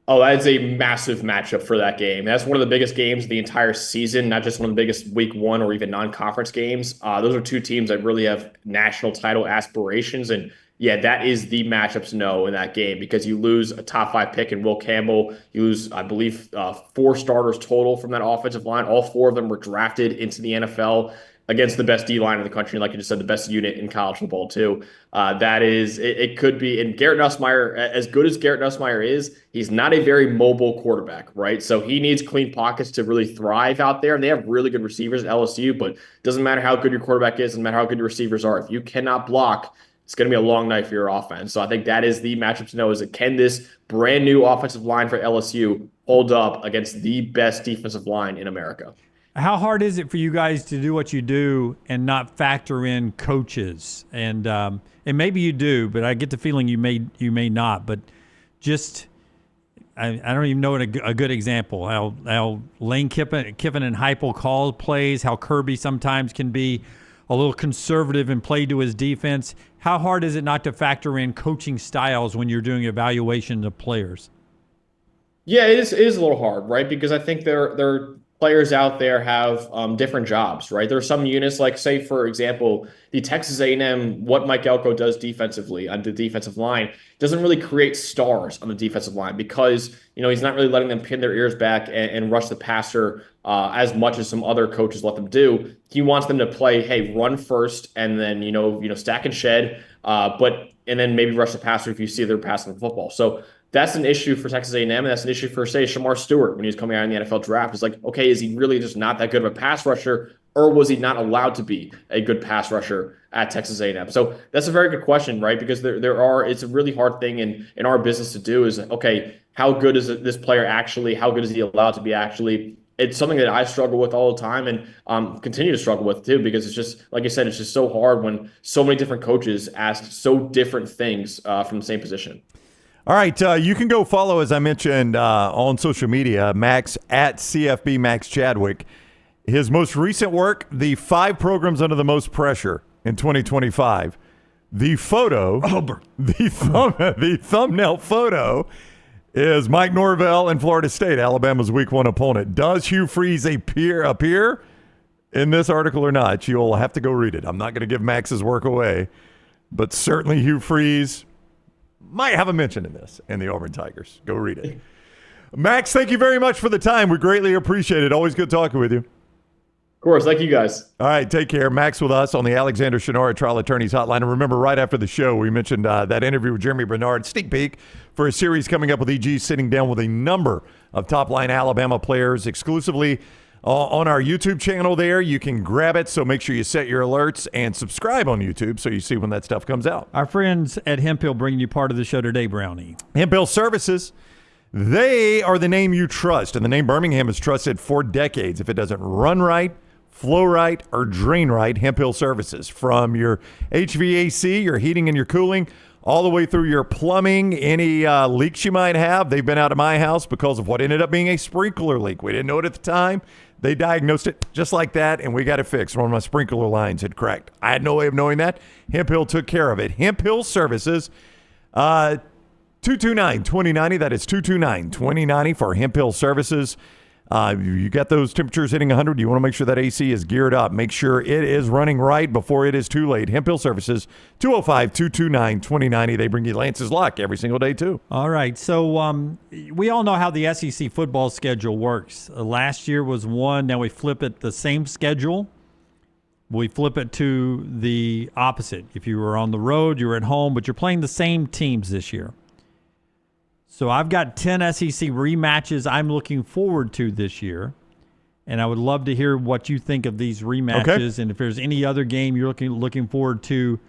Oh, that's a massive matchup for that game. That's one of the biggest games of the entire season, not just one of the biggest week 1 or even non-conference games. Those are 2 teams that really have national title aspirations. And yeah, that is the matchup to know in that game, because you lose a top 5 pick in Will Campbell. You lose, I believe, 4 starters total from that offensive line. All 4 of them were drafted into the NFL against the best D-line in the country, like you just said, the best unit in college football too. It could be, and Garrett Nussmeier, as good as Garrett Nussmeier is, he's not a very mobile quarterback, right? So he needs clean pockets to really thrive out there, and they have really good receivers at LSU, but it doesn't matter how good your quarterback is, doesn't matter how good your receivers are. If you cannot block, it's going to be a long night for your offense. So I think that is the matchup to know, is that can this brand new offensive line for LSU hold up against the best defensive line in America? How hard is it for you guys to do what you do and not factor in coaches? And maybe you do, but I get the feeling you may not. But just I don't even know a good example. How Lane Kiffin and Heupel call plays. How Kirby sometimes can be a little conservative and play to his defense. How hard is it not to factor in coaching styles when you're doing evaluation of players? Yeah, it is a little hard, right? Because I think they're players out there have different jobs, right? There are some units, like, say, for example, the Texas A&M, what Mike Elko does defensively on the defensive line doesn't really create stars on the defensive line, because, he's not really letting them pin their ears back and rush the passer as much as some other coaches let them do. He wants them to play, hey, run first, and then, stack and shed, and then maybe rush the passer if you see they're passing the football. So that's an issue for Texas A&M, and that's an issue for, say, Shamar Stewart when he was coming out in the NFL draft. It's like, okay, is he really just not that good of a pass rusher, or was he not allowed to be a good pass rusher at Texas A&M? So that's a very good question, right? Because it's a really hard thing in our business to do is, okay, how good is this player actually? How good is he allowed to be actually? It's something that I struggle with all the time, and continue to struggle with too, because it's just, like I said, it's just so hard when so many different coaches ask so different things from the same position. All right, you can go follow, as I mentioned, on social media, Max at CFB Max Chadwick. His most recent work, the 5 programs under the most pressure in 2025. The photo, the thumbnail photo is Mike Norvell and Florida State, Alabama's Week 1 opponent. Does Hugh Freeze appear in this article or not? You'll have to go read it. I'm not going to give Max's work away, but certainly Hugh Freeze might have a mention in this, in the Auburn Tigers. Go read it. Max, thank you very much for the time. We greatly appreciate it. Always good talking with you. Of course. Thank you, guys. All right, take care. Max with us on the Alexander Shunnarah Trial Attorneys Hotline. And remember, right after the show, we mentioned that interview with Germie Bernard, sneak peek for a series coming up with EG, sitting down with a number of top-line Alabama players exclusively on our YouTube channel there. You can grab it, so make sure you set your alerts and subscribe on YouTube so you see when that stuff comes out. Our friends at Hemphill bringing you part of the show today, Brownie. Hemphill Services, they are the name you trust, and the name Birmingham has trusted for decades. If it doesn't run right, flow right, or drain right, Hemphill Services. From your HVAC, your heating and your cooling, all the way through your plumbing, any leaks you might have. They've been out of my house because of what ended up being a sprinkler leak. We didn't know it at the time. They diagnosed it just like that, and we got it fixed. One of my sprinkler lines had cracked. I had no way of knowing that. Hemphill took care of it. Hemphill Services, 229-2090. That is 229-2090 for Hemphill Services. You got those temperatures hitting 100. You want to make sure that AC is geared up. Make sure it is running right before it is too late. Hemphill Services, 205-229-2090. They bring you Lance's Lock every single day, too. All right. So we all know how the SEC football schedule works. Last year was one. Now we flip it the same schedule. We flip it to the opposite. If you were on the road, you were at home, but you're playing the same teams this year. So I've got 10 SEC rematches I'm looking forward to this year, and I would love to hear what you think of these rematches, and if there's any other game you're looking forward to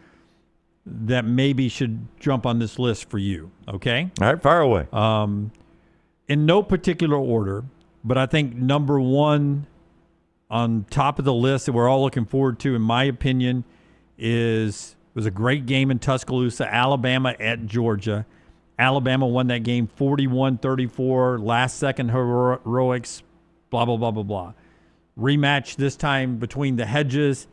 that maybe should jump on this list for you, okay? All right, fire away. In no particular order, but I think number one on top of the list that we're all looking forward to, in my opinion, was a great game in Tuscaloosa, Alabama at Georgia. Alabama won that game 41-34, last-second heroics, blah, blah, blah, blah, blah. Rematch this time between the Hedges.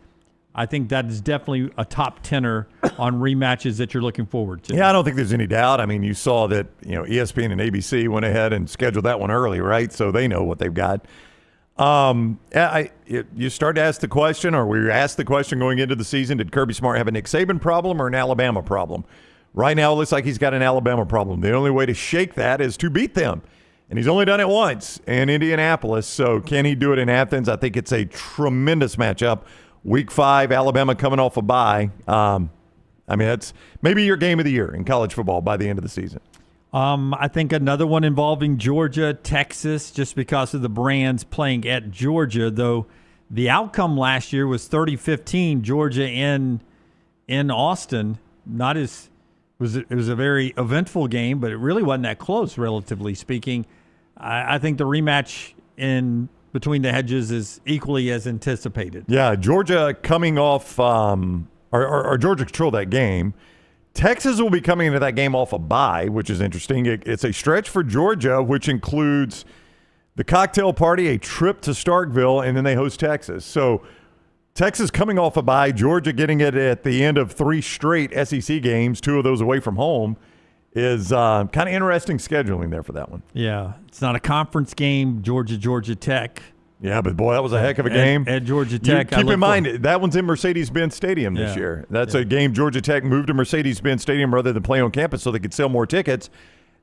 I think that is definitely a top tenor on rematches that you're looking forward to. Yeah, I don't think there's any doubt. I mean, you saw that ESPN and ABC went ahead and scheduled that one early, right? So they know what they've got. You start to ask the question, or we asked the question going into the season, did Kirby Smart have a Nick Saban problem or an Alabama problem? Right now, it looks like he's got an Alabama problem. The only way to shake that is to beat them. And he's only done it once in Indianapolis. So can he do it in Athens? I think it's a tremendous matchup. Week 5, Alabama coming off a bye. That's maybe your game of the year in college football by the end of the season. I think another one involving Georgia, Texas, just because of the Brands playing at Georgia, though the outcome last year was 30-15, Georgia in Austin. It was a very eventful game, but it really wasn't that close, relatively speaking. I think the rematch in between the Hedges is equally as anticipated. Yeah, Georgia coming off, or Georgia controlled that game. Texas will be coming into that game off a bye, which is interesting. It's a stretch for Georgia, which includes the cocktail party, a trip to Starkville, and then they host Texas. So Texas coming off a bye, Georgia getting it at the end of 3 straight SEC games, 2 of those away from home, is kind of interesting scheduling there for that one. Yeah, it's not a conference game, Georgia Tech. Yeah, but boy, that was a heck of a game. At Georgia Tech. Keep in mind, that one's in Mercedes-Benz Stadium this year. That's a game Georgia Tech moved to Mercedes-Benz Stadium rather than play on campus so they could sell more tickets.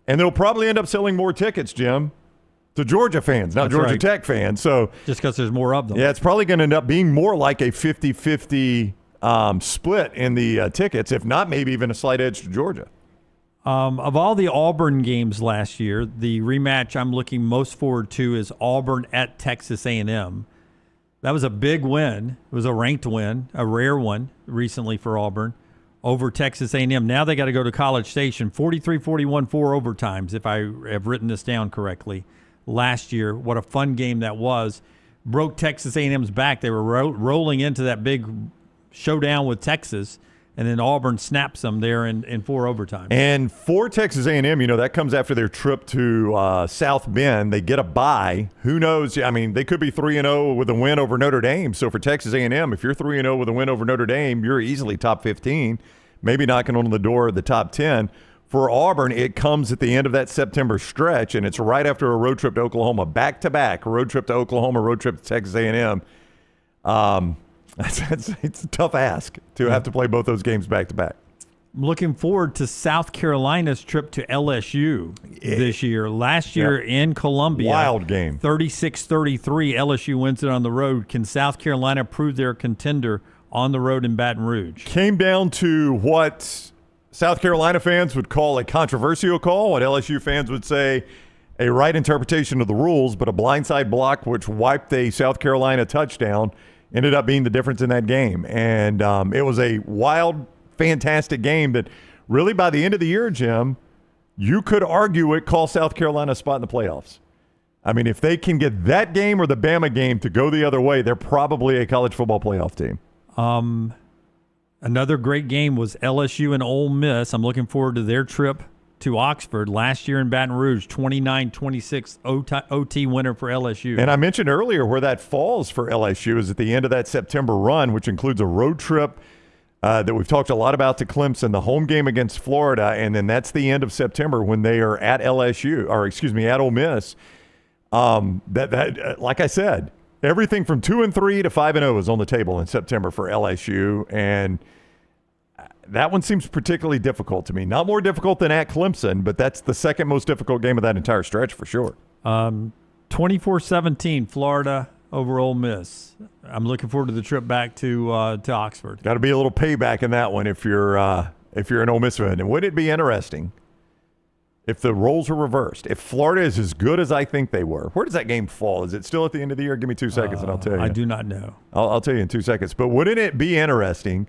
And they'll probably end up selling more tickets, Jim, to Georgia fans, not Georgia Tech fans. So just because there's more of them. Yeah, it's probably going to end up being more like a 50-50 split in the tickets, if not maybe even a slight edge to Georgia. Of all the Auburn games last year, the rematch I'm looking most forward to is Auburn at Texas A&M. That was a big win. It was a ranked win, a rare one recently for Auburn over Texas A&M. Now they got to go to College Station, 43-41, 4 overtimes, if I have written this down correctly. Last year, what a fun game that was. Broke Texas A&M's back. They were rolling into that big showdown with Texas, and then Auburn snaps them there in 4 overtimes. And for Texas A&M, that comes after their trip to South Bend. They get a bye. Who knows? I mean, they could be 3-0 with a win over Notre Dame. So for Texas A&M, if you're 3-0 with a win over Notre Dame, you're easily top 15, maybe knocking on the door of the top 10. For Auburn, it comes at the end of that September stretch, and it's right after a road trip to Oklahoma, back-to-back, road trip to Oklahoma, road trip to Texas A&M. It's a tough ask to have to play both those games back-to-back. looking forward to South Carolina's trip to LSU this year. Last year in Columbia. Wild game. 36-33, LSU wins it on the road. Can South Carolina prove they're a contender on the road in Baton Rouge? Came down to what South Carolina fans would call a controversial call, what LSU fans would say a right interpretation of the rules, but a blindside block which wiped a South Carolina touchdown ended up being the difference in that game. And it was a wild, fantastic game that really by the end of the year, Jim, you could argue it cost South Carolina a spot in the playoffs. I mean, if they can get that game or the Bama game to go the other way, they're probably a college football playoff team. Another great game was LSU and Ole Miss. I'm looking forward to their trip to Oxford. Last year in Baton Rouge, 29-26 OT winner for LSU. And I mentioned earlier where that falls for LSU is at the end of that September run, which includes a road trip that we've talked a lot about to Clemson, the home game against Florida, and then that's the end of September when they are at at Ole Miss. Like I said, everything from 2-3 to 5-0 is on the table in September for LSU, and that one seems particularly difficult to me. Not more difficult than at Clemson, but that's the second most difficult game of that entire stretch for sure. 24-17, Florida over Ole Miss. I'm looking forward to the trip back to Oxford. Got to be a little payback in that one if you're an Ole Miss fan. And wouldn't it be interesting if the roles were reversed? If Florida is as good as I think they were, where does that game fall? Is it still at the end of the year? Give me 2 seconds and I'll tell you. I do not know. I'll tell you in 2 seconds. But wouldn't it be interesting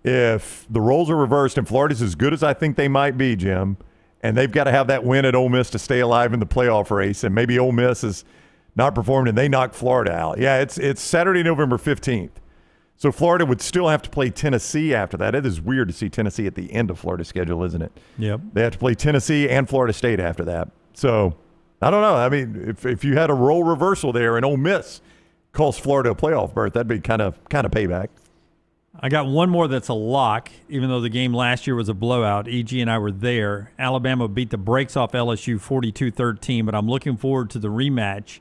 if the roles are reversed and Florida's as good as I think they might be, Jim, and they've got to have that win at Ole Miss to stay alive in the playoff race, and maybe Ole Miss is not performed and they knock Florida out. Yeah, it's Saturday, November 15th. So Florida would still have to play Tennessee after that. It is weird to see Tennessee at the end of Florida's schedule, isn't it? Yep. They have to play Tennessee and Florida State after that. So I don't know. I mean, if you had a role reversal there and Ole Miss cost Florida a playoff berth, that'd be kind of payback. I got one more that's a lock, even though the game last year was a blowout. EG and I were there. Alabama beat the brakes off LSU 42-13, but I'm looking forward to the rematch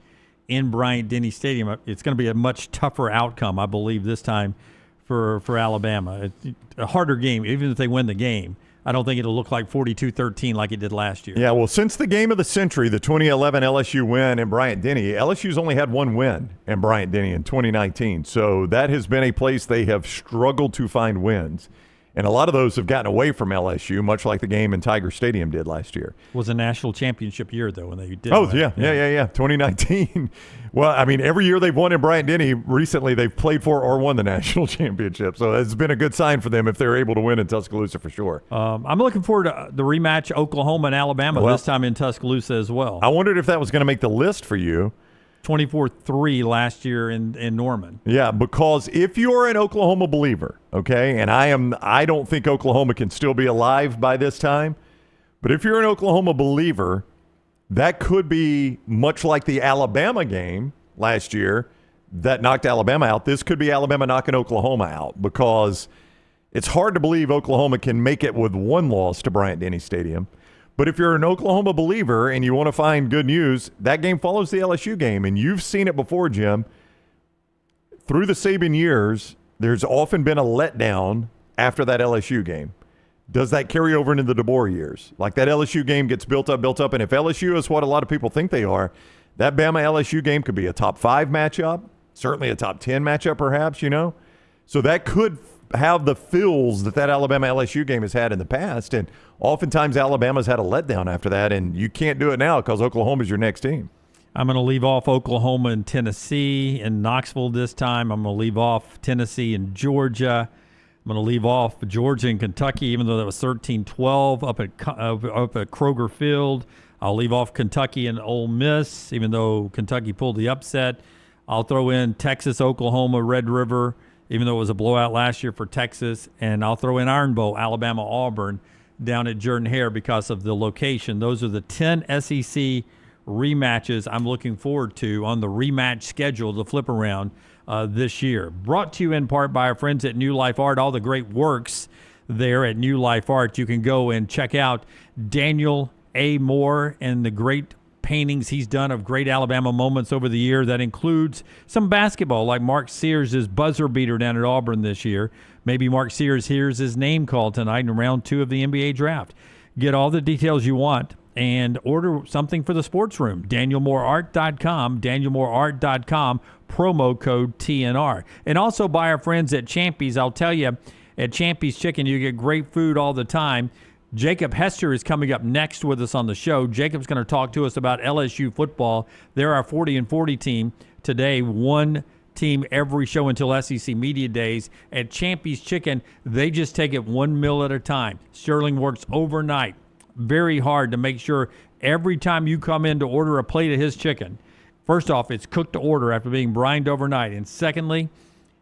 in Bryant-Denny Stadium. It's going to be a much tougher outcome, I believe, this time for Alabama. It's a harder game, even if they win the game. I don't think it'll look like 42-13 like it did last year. Yeah, well, since the game of the century, the 2011 LSU win in Bryant-Denny, LSU's only had one win in Bryant-Denny in 2019. So that has been a place they have struggled to find wins. And a lot of those have gotten away from LSU, much like the game in Tiger Stadium did last year. It was a national championship year, though, when they did. Oh, yeah. 2019. Well, I mean, every year they've won in Bryant-Denny, recently they've played for or won the national championship. So it's been a good sign for them if they're able to win in Tuscaloosa for sure. I'm looking forward to the rematch, Oklahoma and Alabama, this time in Tuscaloosa as well. I wondered if that was going to make the list for you. 24-3 last year in Norman. Yeah, because if you're an Oklahoma believer, okay, and I don't think Oklahoma can still be alive by this time, but if you're an Oklahoma believer, that could be much like the Alabama game last year that knocked Alabama out. This could be Alabama knocking Oklahoma out because it's hard to believe Oklahoma can make it with one loss to Bryant-Denny Stadium. But if you're an Oklahoma believer and you want to find good news, that game follows the LSU game. And you've seen it before, Jim. Through the Saban years, there's often been a letdown after that LSU game. Does that carry over into the DeBoer years? Like that LSU game gets built up. And if LSU is what a lot of people think they are, that Bama-LSU game could be a top 5 matchup, certainly a top 10 matchup perhaps, So that could have the feels that Alabama-LSU game has had in the past. And oftentimes Alabama's had a letdown after that, and you can't do it now because Oklahoma's your next team. I'm going to leave off Oklahoma and Tennessee and Knoxville this time. I'm going to leave off Tennessee and Georgia. I'm going to leave off Georgia and Kentucky, even though that was 13-12 up at Kroger Field. I'll leave off Kentucky and Ole Miss, even though Kentucky pulled the upset. I'll throw in Texas, Oklahoma, Red River, even though it was a blowout last year for Texas. And I'll throw in Iron Bowl, Alabama, Auburn, down at Jordan-Hare because of the location. Those are the 10 SEC rematches I'm looking forward to on the rematch schedule, the flip around this year. Brought to you in part by our friends at New Life Art, all the great works there at New Life Art. You can go and check out Daniel A. Moore and the great paintings he's done of great Alabama moments over the year. That includes some basketball, like Mark Sears' buzzer beater down at Auburn this year. Maybe Mark Sears hears his name called tonight in round 2 of the NBA draft. Get all the details you want and order something for the sports room. DanielMooreArt.com, DanielMooreArt.com, promo code TNR. And also by our friends at Champy's. I'll tell you, at Champy's Chicken, you get great food all the time. Jacob Hester is coming up next with us on the show. Jacob's going to talk to us about LSU football. They're our 40 and 40 team today. One team every show until SEC Media Days. At Champy's Chicken, they just take it one meal at a time. Sterling works overnight, very hard to make sure every time you come in to order a plate of his chicken, first off, it's cooked to order after being brined overnight. And secondly,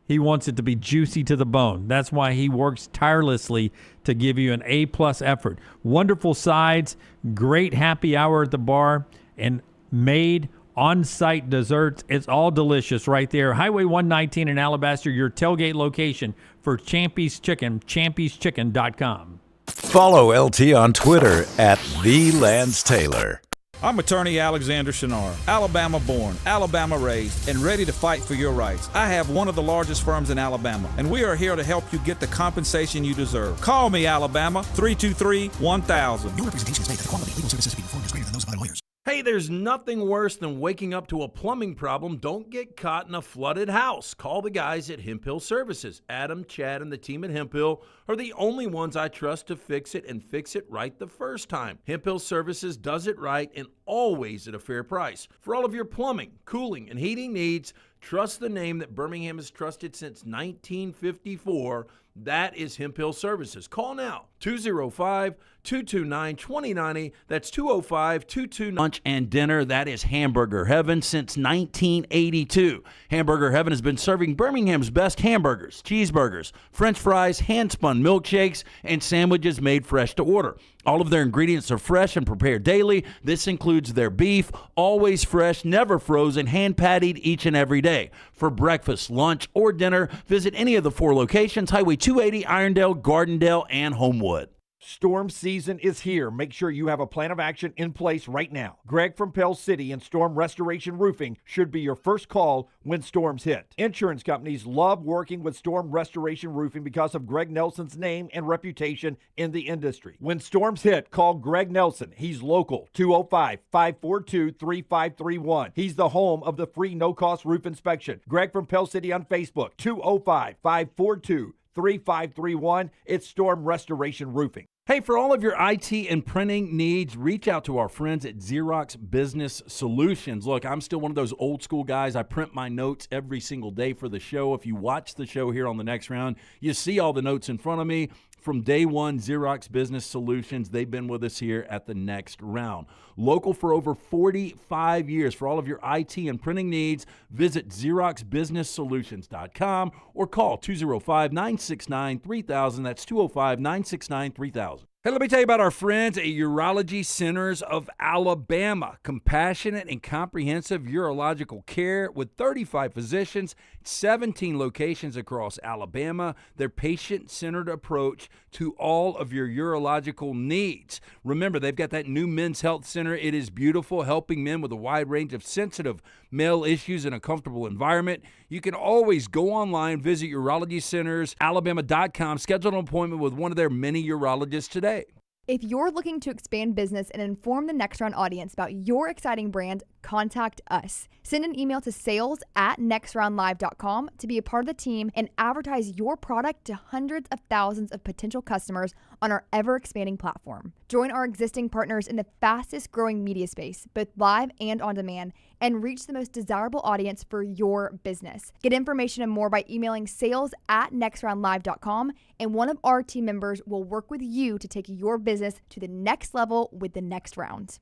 he wants it to be juicy to the bone. That's why he works tirelessly to give you an A-plus effort. Wonderful sides, great happy hour at the bar, and made on-site desserts. It's all delicious right there. Highway 119 in Alabaster, your tailgate location for Champy's Chicken, champyschicken.com. Follow LT on Twitter at @TheLanceTaylor. I'm attorney Alexander Shunnarah, Alabama born, Alabama raised, and ready to fight for your rights. I have one of the largest firms in Alabama, and we are here to help you get the compensation you deserve. Call me, Alabama, 323-1000. No representation is made that the quality of legal services being performed is greater than those of other lawyers. Hey, there's nothing worse than waking up to a plumbing problem. Don't get caught in a flooded house. Call the guys at Hemp Hill Services. Adam, Chad, and the team at Hemp Hill are the only ones I trust to fix it and fix it right the first time. Hemp Hill Services does it right and always at a fair price. For all of your plumbing, cooling, and heating needs, trust the name that Birmingham has trusted since 1954. That is Hemp Hill Services. Call now, 205-229-2090. That's 205-229. Lunch and dinner, that is Hamburger Heaven since 1982. Hamburger Heaven has been serving Birmingham's best hamburgers, cheeseburgers, French fries, hand-spun milkshakes, and sandwiches made fresh to order. All of their ingredients are fresh and prepared daily. This includes their beef, always fresh, never frozen, hand-pattied each and every day. For breakfast, lunch, or dinner, visit any of the 4 locations, Highway 280, Irondale, Gardendale, and Homewood. Storm season is here. Make sure you have a plan of action in place right now. Greg from Pell City and Storm Restoration Roofing should be your first call when storms hit. Insurance companies love working with Storm Restoration Roofing because of Greg Nelson's name and reputation in the industry. When storms hit, call Greg Nelson. He's local, 205-542-3531. He's the home of the free no-cost roof inspection. Greg from Pell City on Facebook, 205-542-3531. It's Storm Restoration Roofing. Hey, for all of your IT and printing needs, reach out to our friends at Xerox Business Solutions. Look, I'm still one of those old school guys. I print my notes every single day for the show. If you watch the show here on the next round, you see all the notes in front of me. From day one, Xerox Business Solutions, they've been with us here at the next round. Local for over 45 years. For all of your IT and printing needs, visit XeroxBusinessSolutions.com or call 205-969-3000. That's 205-969-3000. Hey, let me tell you about our friends at Urology Centers of Alabama. Compassionate and comprehensive urological care with 35 physicians, 17 locations across Alabama. Their patient-centered approach to all of your urological needs. Remember, they've got that new men's health center. It is beautiful, helping men with a wide range of sensitive male issues in a comfortable environment. You can always go online, visit urologycentersalabama.com, schedule an appointment with one of their many urologists today. If you're looking to expand business and inform the Next Round audience about your exciting brand, contact us. Send an email to sales@nextroundlive.com to be a part of the team and advertise your product to hundreds of thousands of potential customers on our ever-expanding platform. Join our existing partners in the fastest-growing media space, both live and on demand, and reach the most desirable audience for your business. Get information and more by emailing sales@nextroundlive.com, and one of our team members will work with you to take your business to the next level with the Next Round.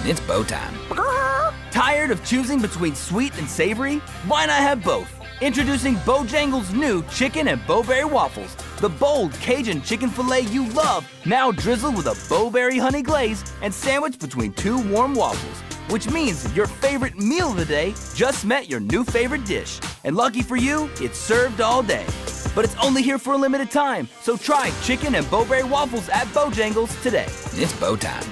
It's bow time. Tired of choosing between sweet and savory? Why not have both? Introducing Bojangles' new chicken and bowberry waffles. The bold Cajun chicken filet you love, now drizzled with a bowberry honey glaze and sandwiched between 2 warm waffles. Which means your favorite meal of the day just met your new favorite dish. And lucky for you, it's served all day. But it's only here for a limited time, so try chicken and bowberry waffles at Bojangles today. It's bow time.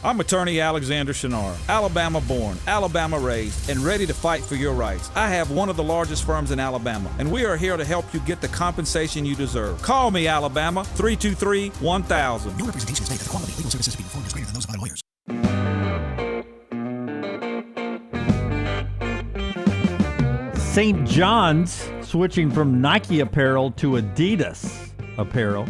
I'm attorney Alexander Shunnarah, Alabama born, Alabama raised, and ready to fight for your rights. I have one of the largest firms in Alabama, and we are here to help you get the compensation you deserve. Call me, Alabama, 323-1000. No representation is made that the quality of legal services being performed is greater than those of other lawyers. St. John's switching from Nike apparel to Adidas apparel.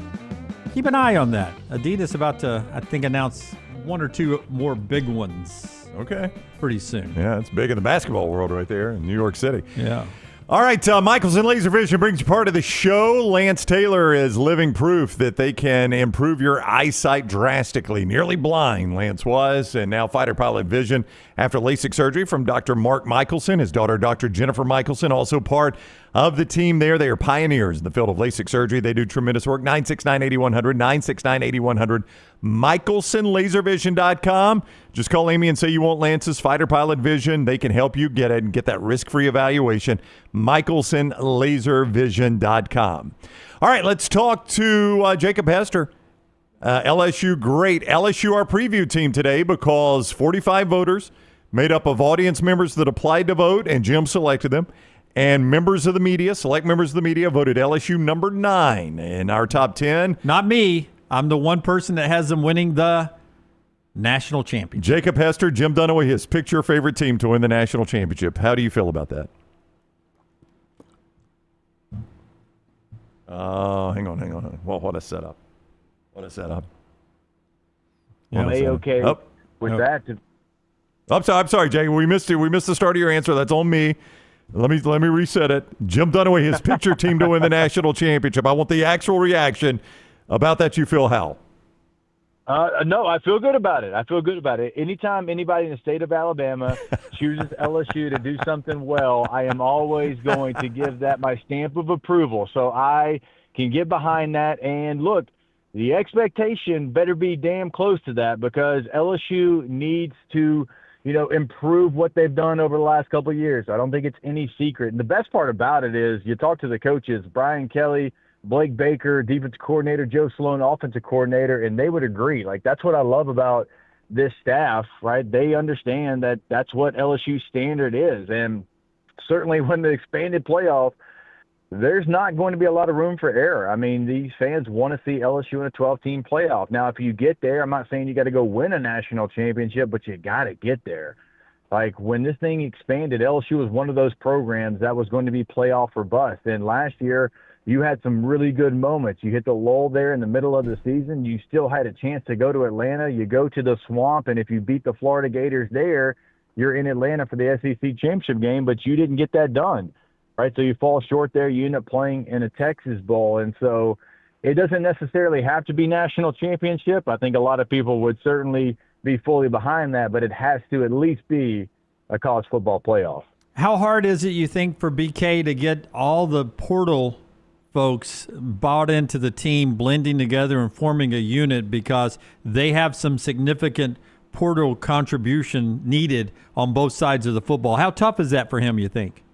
Keep an eye on that. Adidas about to, I think, announce one or two more big ones. Okay. Pretty soon. Yeah, it's big in the basketball world right there in New York City. Yeah. All right, Michelson Laser Vision brings you part of the show. Lance Taylor is living proof that they can improve your eyesight drastically. Nearly blind, Lance was, and now fighter pilot vision after LASIK surgery from Dr. Mark Michelson. His daughter, Dr. Jennifer Michelson, also part of the team there. They are pioneers in the field of LASIK surgery. They do tremendous work. 969-8100, 969-8100, MichelsonLaserVision.com. Just call Amy and say you want Lance's fighter pilot vision. They can help you get it and get that risk-free evaluation. MichelsonLaserVision.com. All right, let's talk to Jacob Hester, LSU great. LSU, our preview team today, because 45 voters made up of audience members that applied to vote, and Jim selected them. And members of the media, select members of the media, voted LSU number 9 in our top 10. Not me. I'm the one person that has them winning the national championship. Jacob Hester, Jim Dunaway has picked your favorite team to win the national championship. How do you feel about that? Hang on. Well, what a setup. Yeah, I'm A-okay with that. I'm sorry, Jacob. We missed it. We missed the start of your answer. That's on me. Let me reset it. Jim Dunaway has picked your team to win the national championship. I want the actual reaction about that. You feel how? No, I feel good about it. Anytime anybody in the state of Alabama chooses LSU to do something well, I am always going to give that my stamp of approval. So I can get behind that. And look, the expectation better be damn close to that, because LSU needs to improve what they've done over the last couple of years. I don't think it's any secret. And the best part about it is you talk to the coaches, Brian Kelly, Blake Baker, defensive coordinator, Joe Sloan, offensive coordinator, and they would agree. Like, that's what I love about this staff, right? They understand that that's what LSU standard is. And certainly when the expanded playoff, there's not going to be a lot of room for error. I mean, these fans want to see LSU in a 12-team playoff. Now, if you get there, I'm not saying you got to go win a national championship, but you got to get there. Like, when this thing expanded, LSU was one of those programs that was going to be playoff or bust. And last year, you had some really good moments. You hit the lull there in the middle of the season. You still had a chance to go to Atlanta. You go to the Swamp, and if you beat the Florida Gators there, you're in Atlanta for the SEC championship game, but you didn't get that done. Right, so you fall short there. You end up playing in a Texas Bowl, and so it doesn't necessarily have to be national championship. I think a lot of people would certainly be fully behind that, but it has to at least be a college football playoff. How hard is it, you think, for BK to get all the portal folks bought into the team, blending together and forming a unit, because they have some significant portal contribution needed on both sides of the football? How tough is that for him, you think?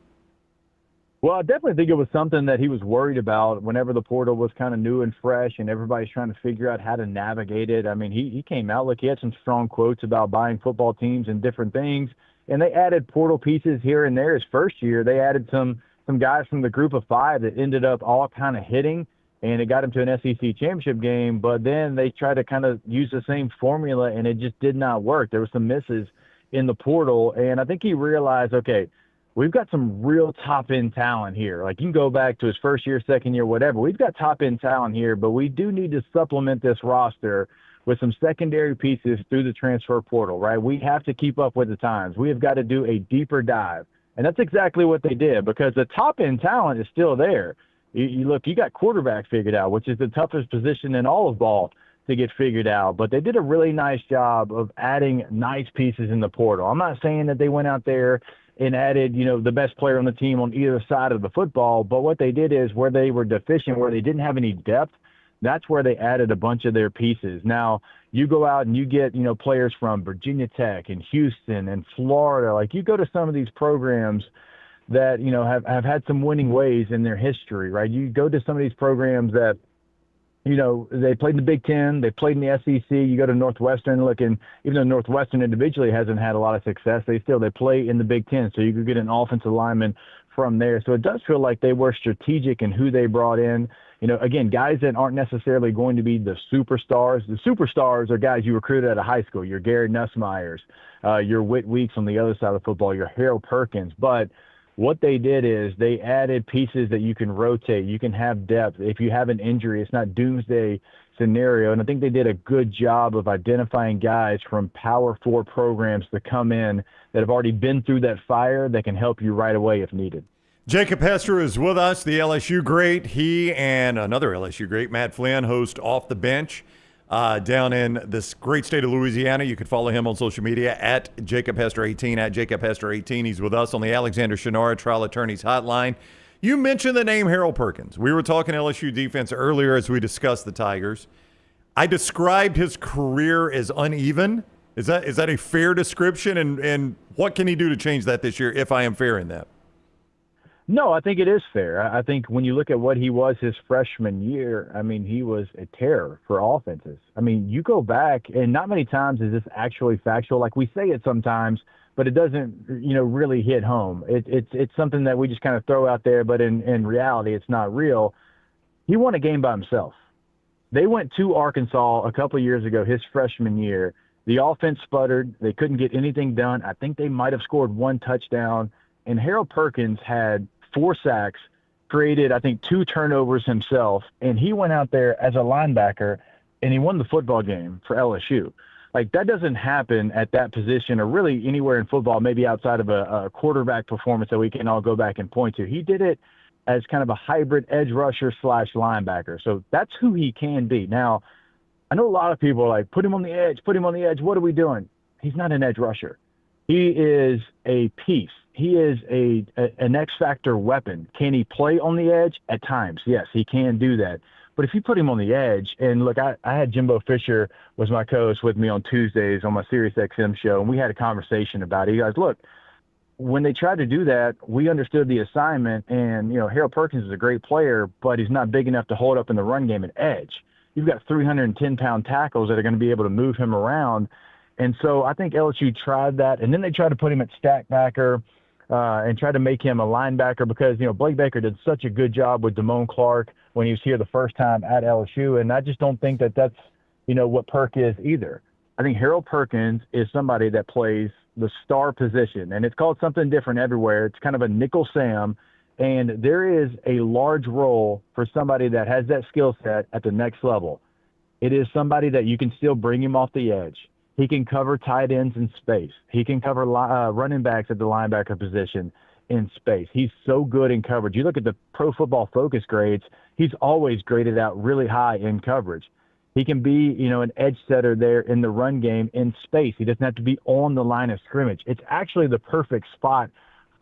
Well, I definitely think it was something that he was worried about whenever the portal was kind of new and fresh and everybody's trying to figure out how to navigate it. I mean, he came out, he had some strong quotes about buying football teams and different things, and they added portal pieces here and there his first year. They added some guys from the group of 5 that ended up all kind of hitting, and it got him to an SEC championship game, but then they tried to kind of use the same formula, and it just did not work. There were some misses in the portal, and I think he realized, okay, we've got some real top-end talent here. Like, you can go back to his first year, second year, whatever. We've got top-end talent here, but we do need to supplement this roster with some secondary pieces through the transfer portal, right? We have to keep up with the times. We have got to do a deeper dive. And that's exactly what they did, because the top-end talent is still there. You look, you got quarterback figured out, which is the toughest position in all of ball to get figured out. But they did a really nice job of adding nice pieces in the portal. I'm not saying that they went out there and added, the best player on the team on either side of the football. But what they did is, where they were deficient, where they didn't have any depth, that's where they added a bunch of their pieces. Now, you go out and you get, players from Virginia Tech and Houston and Florida. Like, you go to some of these programs that, have had some winning ways in their history, right? You go to some of these programs that they played in the Big Ten, they played in the SEC. You go to Northwestern, even though Northwestern individually hasn't had a lot of success, they play in the Big Ten. So you could get an offensive lineman from there. So it does feel like they were strategic in who they brought in. Again, guys that aren't necessarily going to be the superstars. The superstars are guys you recruited out of high school. Your Garrett Nussmeyers, your Whit Weeks on the other side of football, your Harold Perkins. But what they did is they added pieces that you can rotate. You can have depth. If you have an injury, it's not doomsday scenario. And I think they did a good job of identifying guys from Power 4 programs to come in that have already been through that fire that can help you right away if needed. Jacob Hester is with us, the LSU great. He and another LSU great, Matt Flynn, host Off the Bench down in this great state of Louisiana. You can follow him on social media at Jacob Hester18, at Jacob Hester18. He's with us on the Alexander Shunnarah Trial Attorneys Hotline. You mentioned the name Harold Perkins. We were talking LSU defense earlier as we discussed the Tigers. I described his career as uneven. Is that a fair description? And what can he do to change that this year, if I am fair in that? No, I think it is fair. I think when you look at what he was his freshman year, he was a terror for offenses. You go back, and not many times is this actually factual. Like we say it sometimes, but it doesn't, really hit home. It's something that we just kind of throw out there, but in reality, it's not real. He won a game by himself. They went to Arkansas a couple of years ago, his freshman year. The offense sputtered. They couldn't get anything done. I think they might have scored one touchdown, and Harold Perkins had 4 sacks, created, I think, 2 turnovers himself, and he went out there as a linebacker, and he won the football game for LSU. Like, that doesn't happen at that position or really anywhere in football, maybe outside of a quarterback performance that we can all go back and point to. He did it as kind of a hybrid edge rusher / linebacker. So that's who he can be. Now, I know a lot of people are like, put him on the edge, what are we doing? He's not an edge rusher. He is a piece. He is an X-factor weapon. Can he play on the edge? At times, yes, he can do that. But if you put him on the edge, and look, I had Jimbo Fisher was my co-host with me on Tuesdays on my SiriusXM show, and we had a conversation about it. He goes, look, when they tried to do that, we understood the assignment, and, Harold Perkins is a great player, but he's not big enough to hold up in the run game at edge. You've got 310-pound tackles that are going to be able to move him around. And so I think LSU tried that, and then they tried to put him at stack backer and try to make him a linebacker because, Blake Baker did such a good job with Damone Clark when he was here the first time at LSU, and I just don't think that that's, what Perk is either. I think Harold Perkins is somebody that plays the star position, and it's called something different everywhere. It's kind of a nickel Sam, and there is a large role for somebody that has that skill set at the next level. It is somebody that you can still bring him off the edge. He can cover tight ends in space. He can cover running backs at the linebacker position in space. He's so good in coverage. You look at the Pro Football Focus grades, he's always graded out really high in coverage. He can be, an edge setter there in the run game in space. He doesn't have to be on the line of scrimmage. It's actually the perfect spot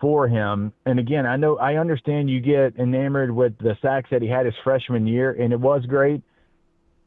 for him. And again, I understand you get enamored with the sacks that he had his freshman year, and it was great.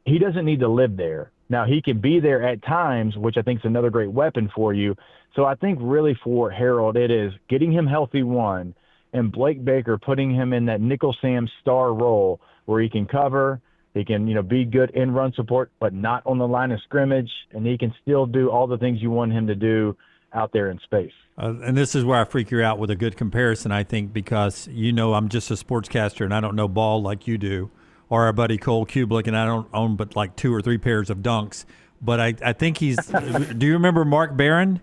He doesn't need to live there. Now, he can be there at times, which I think is another great weapon for you. So I think really for Harold, it is getting him healthy, one, and Blake Baker putting him in that nickel Sam star role where he can cover, he can, be good in run support, but not on the line of scrimmage, and he can still do all the things you want him to do out there in space. And this is where I freak you out with a good comparison, I think, because, I'm just a sportscaster and I don't know ball like you do. Or our buddy Cole Kublik, and I don't own but like 2 or 3 pairs of dunks. But I think he's – do you remember Mark Barron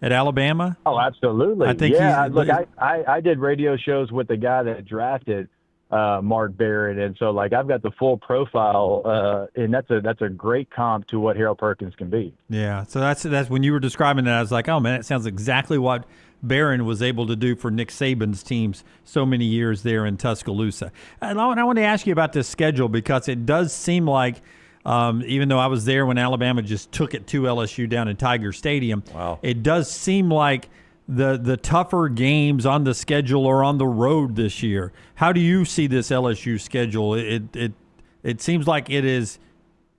at Alabama? Oh, absolutely. I think I did radio shows with the guy that drafted Mark Barron, and so, I've got the full profile, and that's a great comp to what Harold Perkins can be. Yeah, so that's when you were describing that, I was like, oh, man, it sounds exactly what – Barron was able to do for Nick Saban's teams so many years there in Tuscaloosa. And I want to ask you about this schedule because it does seem like, even though I was there when Alabama just took it to LSU down in Tiger Stadium, it does seem like the tougher games on the schedule are on the road this year. How do you see this LSU schedule? It seems like it is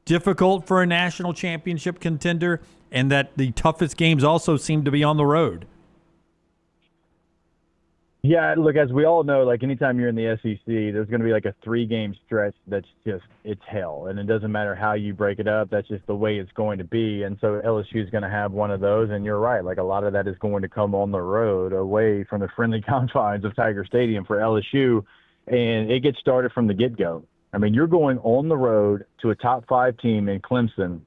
difficult for a national championship contender, and that the toughest games also seem to be on the road. Yeah, look, as we all know, like anytime you're in the SEC, there's going to be like a 3-game stretch that's just, it's hell. And it doesn't matter how you break it up. That's just the way it's going to be. And so LSU is going to have one of those. And you're right. Like a lot of that is going to come on the road away from the friendly confines of Tiger Stadium for LSU. And it gets started from the get-go. I mean, you're going on the road to a top 5 team in Clemson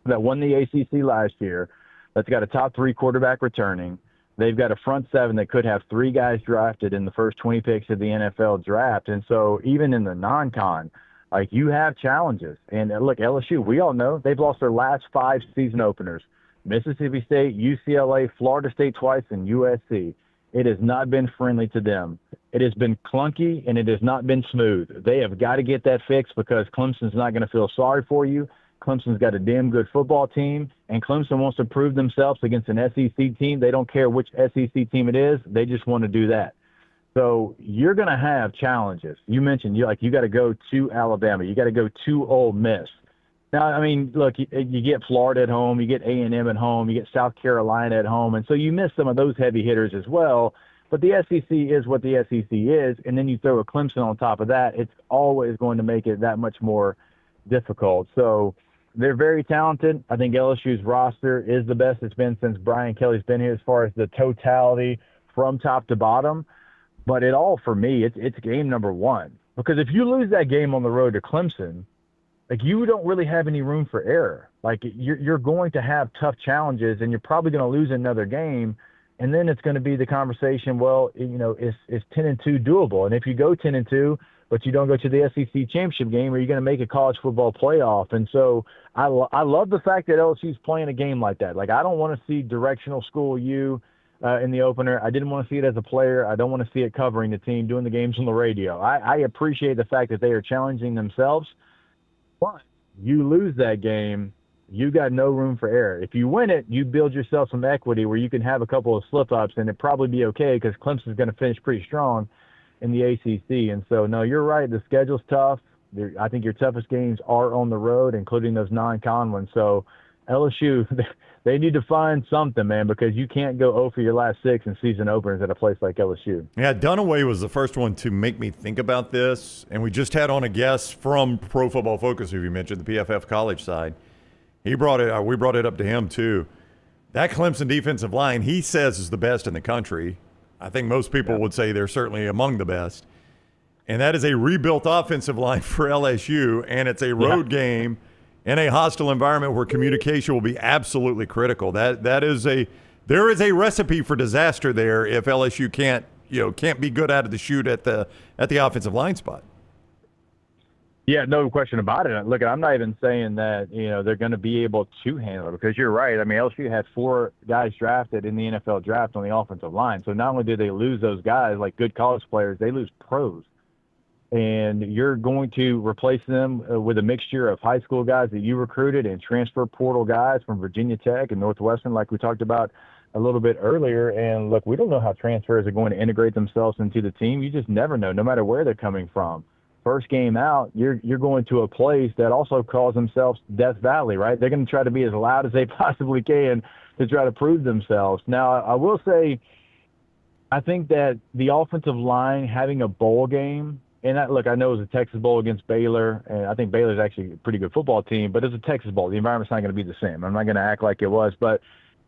that won the ACC last year, that's got a top 3 quarterback returning. They've got a front 7 that could have 3 guys drafted in the first 20 picks of the NFL draft. And so even in the non-con, like you have challenges. And look, LSU, we all know they've lost their last 5 season openers. Mississippi State, UCLA, Florida State twice, and USC. It has not been friendly to them. It has been clunky, and it has not been smooth. They have got to get that fixed because Clemson's not going to feel sorry for you. Clemson's got a damn good football team, and Clemson wants to prove themselves against an SEC team. They don't care which SEC team it is. They just want to do that. So you're going to have challenges. You mentioned you got to go to Alabama. You got to go to Ole Miss. Now, I mean, look, you get Florida at home. You get A&M at home. You get South Carolina at home. And so you miss some of those heavy hitters as well. But the SEC is what the SEC is, and then you throw a Clemson on top of that. It's always going to make it that much more difficult. So they're very talented. I think LSU's roster is the best it's been since Brian Kelly's been here as far as the totality from top to bottom. But it all, for me, it's game number 1. Because if you lose that game on the road to Clemson, like you don't really have any room for error. Like you're going to have tough challenges, and you're probably going to lose another game. And then it's going to be the conversation, well, is 10-2 doable? And if you go 10-2, but you don't go to the SEC championship game, are you going to make a college football playoff? And so I love the fact that LSU's playing a game like that. Like I don't want to see directional school U in the opener. I didn't want to see it as a player. I don't want to see it covering the team, doing the games on the radio. I appreciate the fact that they are challenging themselves. But you lose that game, you got no room for error. If you win it, you build yourself some equity where you can have a couple of slip-ups and it'd probably be okay because Clemson's going to finish pretty strong in the ACC. And so, no, you're right. The schedule's tough. I think your toughest games are on the road, including those non-con ones. So LSU, they need to find something, man, because you can't go 0 for your last 6 in season openers at a place like LSU. Yeah, Dunaway was the first one to make me think about this. And we just had on a guest from Pro Football Focus, who you mentioned, the PFF college side. He brought it. We brought it up to him too. That Clemson defensive line, he says, is the best in the country. I think most people would say they're certainly among the best. And that is a rebuilt offensive line for LSU, and it's a road game in a hostile environment where communication will be absolutely critical. There is a recipe for disaster there if LSU can't be good out of the chute at the offensive line spot. Yeah, no question about it. Look, I'm not even saying that, they're going to be able to handle it because you're right. I mean, LSU had 4 guys drafted in the NFL draft on the offensive line. So not only did they lose those guys, like good college players, they lose pros. And you're going to replace them with a mixture of high school guys that you recruited and transfer portal guys from Virginia Tech and Northwestern, like we talked about a little bit earlier. And look, we don't know how transfers are going to integrate themselves into the team. You just never know, no matter where they're coming from. First game out, you're going to a place that also calls themselves Death Valley, right? They're going to try to be as loud as they possibly can to try to prove themselves. Now, I will say, I think that the offensive line having a bowl game, and I know it was a Texas Bowl against Baylor, and I think Baylor's actually a pretty good football team, but it's a Texas Bowl. The environment's not going to be the same. I'm not going to act like it was, but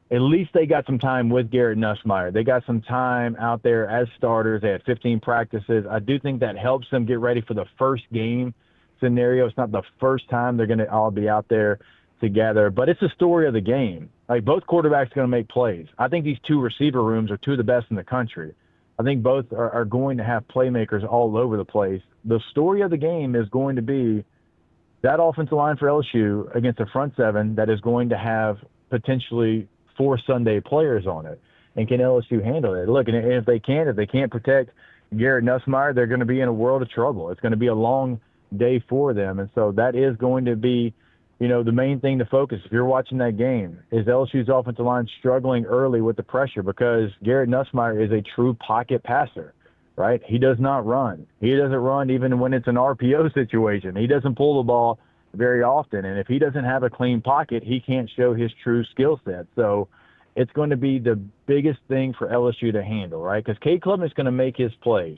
at least they got some time with Garrett Nussmeier. They got some time out there as starters. They had 15 practices. I do think that helps them get ready for the first game scenario. It's not the first time they're going to all be out there together, but it's the story of the game. Like both quarterbacks are going to make plays. I think these 2 receiver rooms are 2 of the best in the country. I think both are going to have playmakers all over the place. The story of the game is going to be that offensive line for LSU against a front 7 that is going to have potentially 4 Sunday players on it. And can LSU handle it? Look, and if they can't protect Garrett Nussmeier, they're going to be in a world of trouble. It's going to be a long day for them. And so that is going to be, the main thing to focus. If you're watching that game, is LSU's offensive line struggling early with the pressure because Garrett Nussmeier is a true pocket passer, right? He does not run. He doesn't run even when it's an RPO situation. He doesn't pull the ball very often. And if he doesn't have a clean pocket, he can't show his true skill set. So it's going to be the biggest thing for LSU to handle, right? Because Cade Klubnik is going to make his plays.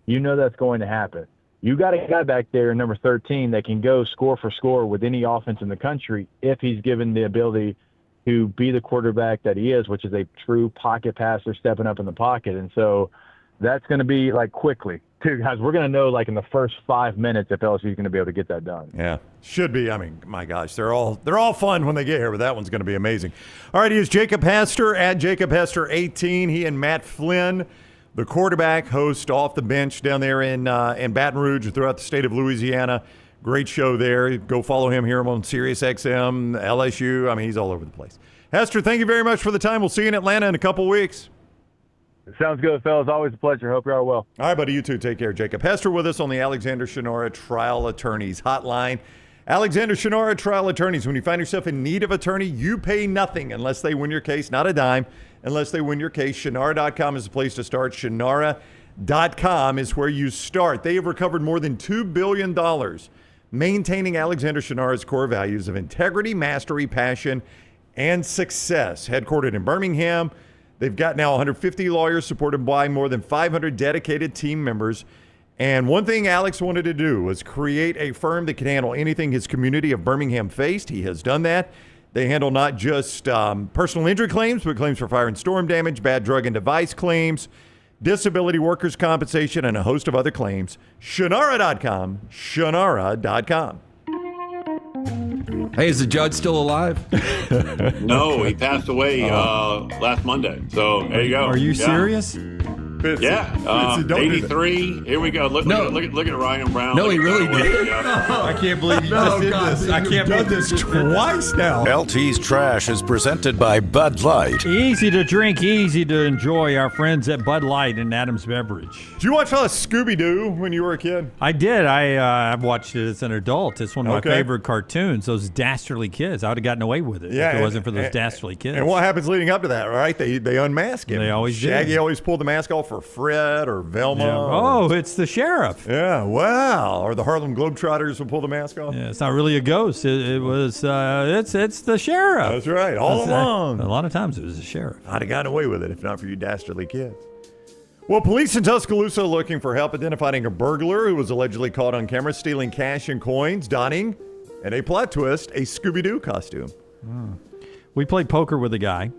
You know that's going to happen. You got a guy back there, number 13, that can go score for score with any offense in the country if he's given the ability to be the quarterback that he is, which is a true pocket passer stepping up in the pocket. And so that's going to be like quickly, too, guys. We're going to know like in the first 5 minutes if LSU is going to be able to get that done. Yeah, should be. I mean, my gosh, they're all fun when they get here, but that one's going to be amazing. All right, here's Jacob Hester at Jacob Hester 18. He and Matt Flynn, the quarterback, host Off the Bench down there in Baton Rouge and throughout the state of Louisiana. Great show there. Go follow him here on Sirius XM, LSU. I mean, he's all over the place. Hester, thank you very much for the time. We'll see you in Atlanta in a couple weeks. Sounds good, fellas. Always a pleasure. Hope you are well. All right, buddy. You too. Take care. Jacob Hester with us on the Alexander Shunnarah Trial Attorneys Hotline. Alexander Shunnarah Trial Attorneys. When you find yourself in need of attorney, you pay nothing unless they win your case, not a dime. Unless they win your case, Shunnarah.com is the place to start. Shunnarah.com is where you start. They have recovered more than $2 billion, maintaining Alexander Shunnarah's core values of integrity, mastery, passion, and success. Headquartered in Birmingham, they've got now 150 lawyers supported by more than 500 dedicated team members. And one thing Alex wanted to do was create a firm that can handle anything his community of Birmingham faced. He has done that. They handle not just personal injury claims, but claims for fire and storm damage, bad drug and device claims, disability workers' compensation, and a host of other claims. Shunnarah.com. Shunnarah.com. Hey, is the judge still alive? No, he passed away last Monday. So there you go. Are you serious? Yeah, 83. Here we go. Look at Ryan Brown. No, he really did. I can't believe you just did this. I can't believe this twice now. LT's Trash is presented by Bud Light. Easy to drink, easy to enjoy. Our friends at Bud Light and Adams Beverage. Did you watch Scooby-Doo when you were a kid? I did. I've watched it as an adult. It's one of my favorite cartoons. Those dastardly kids. I would have gotten away with it if it wasn't for those dastardly kids. And what happens leading up to that, right? They unmask him. They always do. Shaggy always pulled the mask off for Fred or Velma. Yeah. Oh, it's the sheriff. Yeah, wow. Or the Harlem Globetrotters will pull the mask off. Yeah, it's not really a ghost. It was, it's the sheriff. That's right, all along. A lot of times it was the sheriff. I'd have gotten away with it if not for you dastardly kids. Well, police in Tuscaloosa are looking for help identifying a burglar who was allegedly caught on camera stealing cash and coins, donning, and a plot twist, a Scooby-Doo costume. We played poker with a guy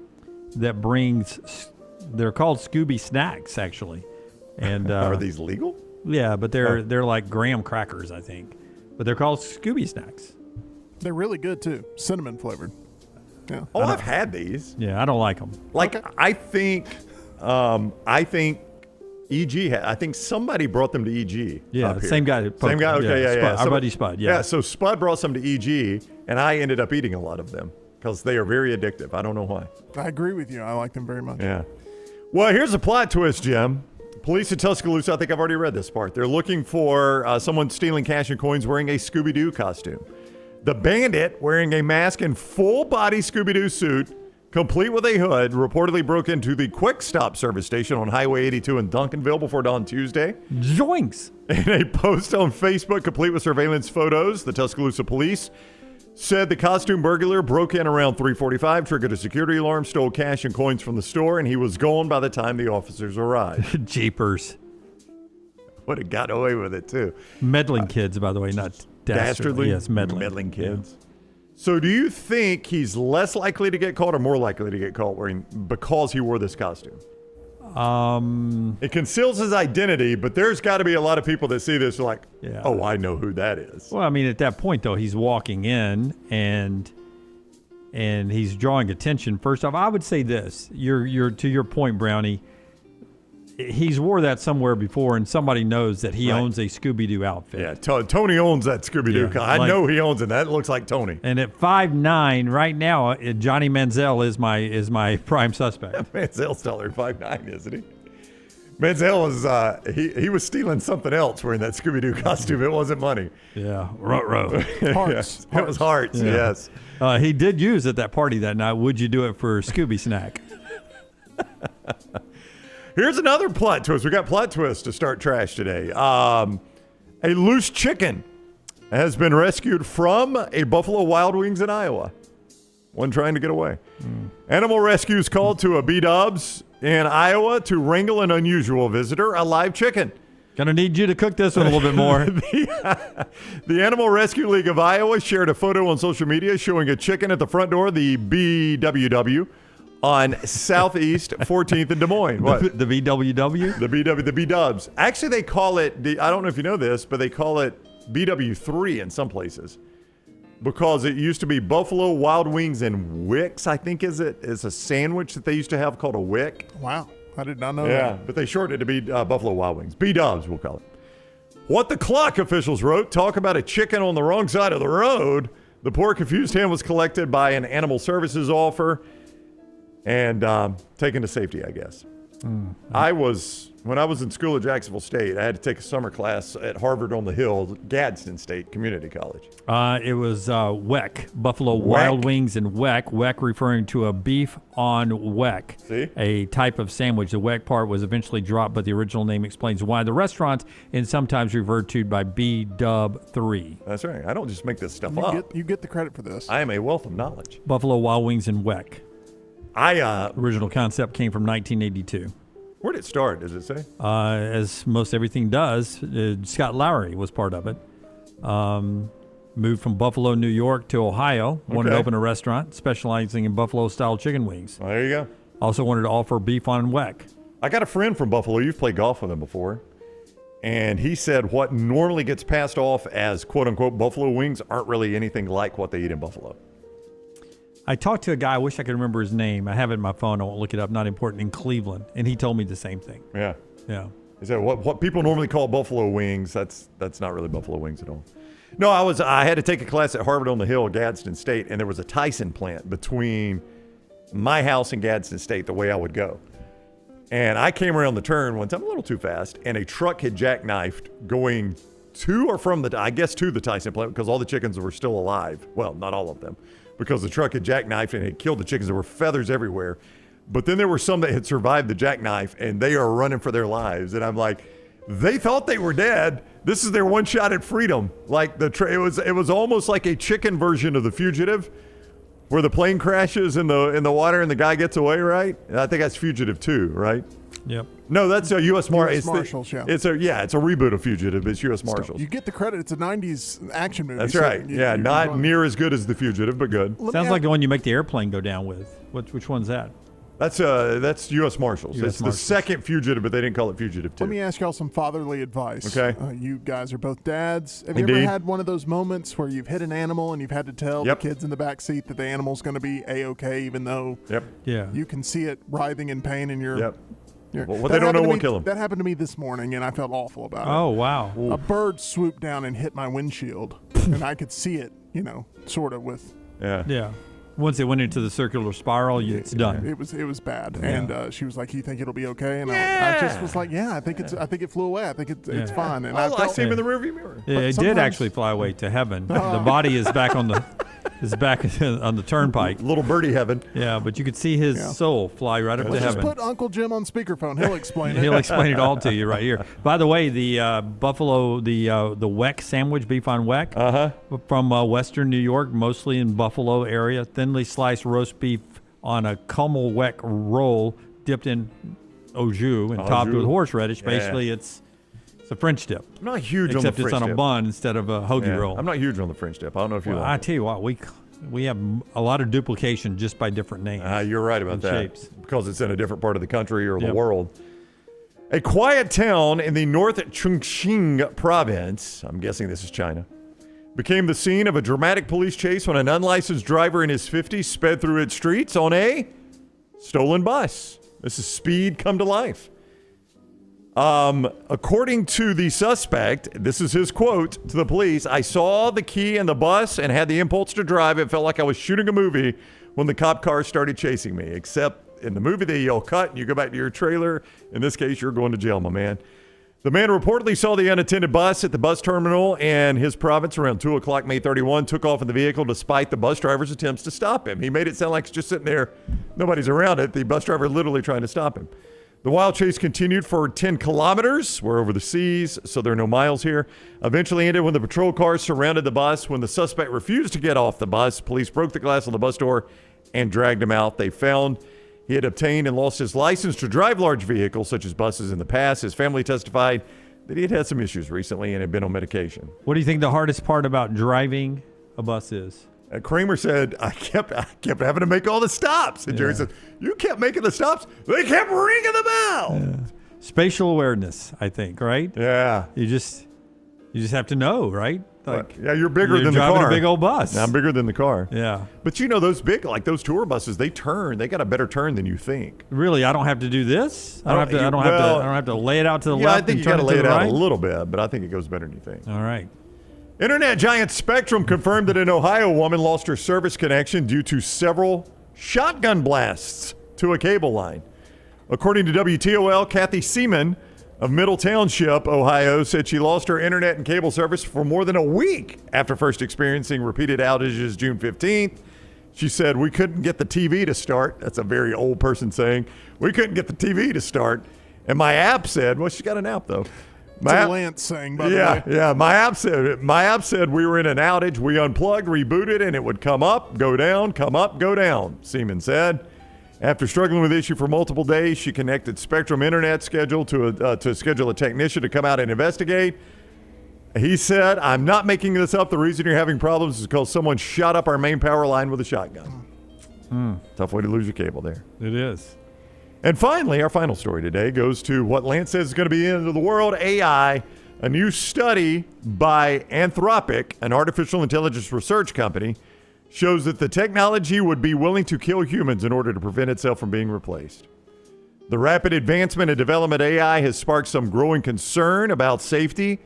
that brings... They're called Scooby Snacks, actually. And are these legal? Yeah, but they're like graham crackers, I think. But they're called Scooby Snacks. They're really good too, cinnamon flavored. Yeah. Oh, I've had these. Yeah, I don't like them. Like I think EG. I think somebody brought them to EG. Yeah, same guy. Same guy. Okay, yeah. Our buddy Spud. Yeah. So Spud brought some to EG, and I ended up eating a lot of them because they are very addictive. I don't know why. I agree with you. I like them very much. Yeah. Well, here's a plot twist, Jim. Police in Tuscaloosa, I think I've already read this part. They're looking for someone stealing cash and coins wearing a Scooby-Doo costume. The bandit, wearing a mask and full-body Scooby-Doo suit, complete with a hood, reportedly broke into the Quick Stop service station on Highway 82 in Duncanville before dawn Tuesday. Joinks! In a post on Facebook, complete with surveillance photos, the Tuscaloosa police said the costume burglar broke in around 3:45, triggered a security alarm, stole cash and coins from the store, and he was gone by the time the officers arrived. Jeepers. Would have got away with it, too. Meddling kids, by the way, not dastardly. Yes, meddling. Meddling kids. Yeah. So do you think he's less likely to get caught or more likely to get caught because he wore this costume? It conceals his identity, but there's got to be a lot of people that see this like, oh, I know who that is. Well, I mean, at that point, though, he's walking in and he's drawing attention. First off, I would say this. You're to your point, Brownie. He's wore that somewhere before, and somebody knows that he owns a Scooby-Doo outfit. Yeah, Tony owns that Scooby-Doo. Yeah, I know he owns it. That looks like Tony. And at 5'9", right now, Johnny Manziel is my prime suspect. Manziel's taller than 5'9", isn't he? Manziel was he was stealing something else wearing that Scooby-Doo costume. It wasn't money. Yeah, ruh-roh. Hearts. It was hearts, yes. He did use at that party that night, would you do it for Scooby Snack? Here's another plot twist. We got plot twists to start trash today. A loose chicken has been rescued from a Buffalo Wild Wings in Iowa. One trying to get away. Animal rescues called to a B-Dubs in Iowa to wrangle an unusual visitor, a live chicken. Gonna need you to cook this one a little bit more. The Animal Rescue League of Iowa shared a photo on social media showing a chicken at the front door of the BWW on Southeast 14th in Des Moines. What? The BWW? The B-Dubs. Actually, they call it, I don't know if you know this, but they call it BW3 in some places because it used to be Buffalo Wild Wings and Wicks, I think is a sandwich that they used to have called a Wick. Wow. I did not know that. that. Yeah, but they shortened it to be Buffalo Wild Wings. B-Dubs, we'll call it. What the Clock officials wrote, talk about a chicken on the wrong side of the road. The poor confused hen was collected by an animal services officer and taken to safety, I guess. When I was in school at Jacksonville State, I had to take a summer class at Harvard on the Hill, Gadsden State Community College. It was WEC, Buffalo Weck. Wild Wings and WEC. WEC referring to a beef on WEC, See? a type of sandwich. The WEC part was eventually dropped, but the original name explains why. The restaurant is sometimes referred to by B-Dub3. That's right. I don't just make this stuff up. You get the credit for this. I am a wealth of knowledge. Buffalo Wild Wings and WEC. Original concept came from 1982. Where did it start, does it say? As most everything does, Scott Lowry was part of it. Moved from Buffalo, New York to Ohio. Wanted to open a restaurant specializing in Buffalo-style chicken wings. Well, there you go. Also wanted to offer beef on WEC. I got a friend from Buffalo. You've played golf with him before. And he said what normally gets passed off as quote-unquote Buffalo wings aren't really anything like what they eat in Buffalo. I talked to a guy, I wish I could remember his name. I have it in my phone. I won't look it up. Not important. In Cleveland. And he told me the same thing. Yeah. Yeah. He said what people normally call Buffalo wings, that's not really Buffalo wings at all. No, I had to take a class at Harvard on the Hill, Gadsden State, and there was a Tyson plant between my house and Gadsden State, the way I would go. And I came around the turn one time a little too fast, and a truck had jackknifed going to or from the Tyson plant because all the chickens were still alive. Well, not all of them, because the truck had jackknifed and it killed the chickens. There were feathers everywhere. But then there were some that had survived the jackknife, and they are running for their lives. And I'm like, they thought they were dead. This is their one shot at freedom. Like it was almost like a chicken version of The Fugitive, where the plane crashes in the water and the guy gets away, right? And I think that's Fugitive 2, right? Yep. No, that's a U.S. Marshals, yeah. It's a reboot of Fugitive. It's U.S. Marshals. You get the credit. It's a 90s action movie. That's right. Not near as good as The Fugitive, but good. Sounds like the one you make the airplane go down with. Which one's that? That's U.S. Marshals. It's the second Fugitive, but they didn't call it Fugitive 2. Let me ask y'all some fatherly advice. Okay. You guys are both dads. Have Indeed. you ever had one of those moments where you've hit an animal and you've had to tell the kids in the back seat that the animal's going to be A-okay, even though you can see it writhing in pain and you're... Well, they don't know won't kill them. That happened to me this morning, and I felt awful about it. Oh, wow. A bird swooped down and hit my windshield, and I could see it, sort of with... Yeah. Once it went into the circular spiral, it's done. It was bad, and she was like, "You think it'll be okay?" And I just was like, "Yeah, I think it flew away. I think it's fine." And I see him in the rearview mirror. Yeah, it did actually fly away to heaven. The body is back on the turnpike. Little birdie heaven. Yeah, but you could see his soul fly right up to heaven. Just put Uncle Jim on speakerphone. He'll explain it. He'll explain it all to you right here. By the way, the Buffalo, the WEC sandwich, beef on WEC, from Western New York, mostly in Buffalo area, thinly sliced roast beef on a Kummel WEC roll, dipped in au jus and topped with horseradish. Basically, it's a French dip. I'm not huge on the French dip. Except it's on a bun instead of a hoagie roll. I'm not huge on the French dip. I don't know if you like I it. tell you what, we have a lot of duplication just by different names. You're right about that. Shapes. Because it's in a different part of the country or the world. A quiet town in the North Chongqing province, I'm guessing this is China, became the scene of a dramatic police chase when an unlicensed driver in his 50s sped through its streets on a stolen bus. This is speed come to life. According to the suspect, this is his quote to the police, "I saw the key in the bus and had the impulse to drive. It felt like I was shooting a movie when the cop car started chasing me. Except in the movie, they yell cut and you go back to your trailer. In this case, you're going to jail, my man." The man reportedly saw the unattended bus at the bus terminal in his province around 2 o'clock May 31, took off in the vehicle despite the bus driver's attempts to stop him. He made it sound like it's just sitting there. Nobody's around it. The bus driver literally trying to stop him. The wild chase continued for 10 kilometers. We're over the seas, so there are no miles here. Eventually ended when the patrol cars surrounded the bus. When the suspect refused to get off the bus, police broke the glass on the bus door and dragged him out. They found he had obtained and lost his license to drive large vehicles, such as buses, in the past. His family testified that he had had some issues recently and had been on medication. What do you think the hardest part about driving a bus is? Kramer said, I kept having to make all the stops. And Jerry said, you kept making the stops. They kept ringing the bell. Yeah. Spatial awareness, I think, right? Yeah. You just have to know, right? Like, yeah, you're bigger than the car. Driving a big old bus. I'm bigger than the car. Yeah. But you know, those big, like those tour buses, they turn. They got a better turn than you think. Really? I don't have to do this? I don't have to lay it out to the left. I think you got to lay it out a little bit, but I think it goes better than you think. All right. Internet giant Spectrum confirmed that an Ohio woman lost her service connection due to several shotgun blasts to a cable line. According to WTOL, Kathy Seaman of Middle Township, Ohio, said she lost her internet and cable service for more than a week after first experiencing repeated outages June 15th. She said, we couldn't get the TV to start. That's a very old person saying. We couldn't get the TV to start. And my app said, well, she's got an app, though. Lance saying, by the way. Yeah. My app said we were in an outage. We unplugged, rebooted, and it would come up, go down, come up, go down, Seaman said. After struggling with the issue for multiple days, she connected Spectrum Internet schedule to schedule a technician to come out and investigate. He said, I'm not making this up. The reason you're having problems is because someone shot up our main power line with a shotgun. Tough way to lose your cable there. It is. And finally, our final story today goes to what Lance says is going to be the end of the world, AI. A new study by Anthropic, an artificial intelligence research company, shows that the technology would be willing to kill humans in order to prevent itself from being replaced. The rapid advancement and development of AI has sparked some growing concern about safety.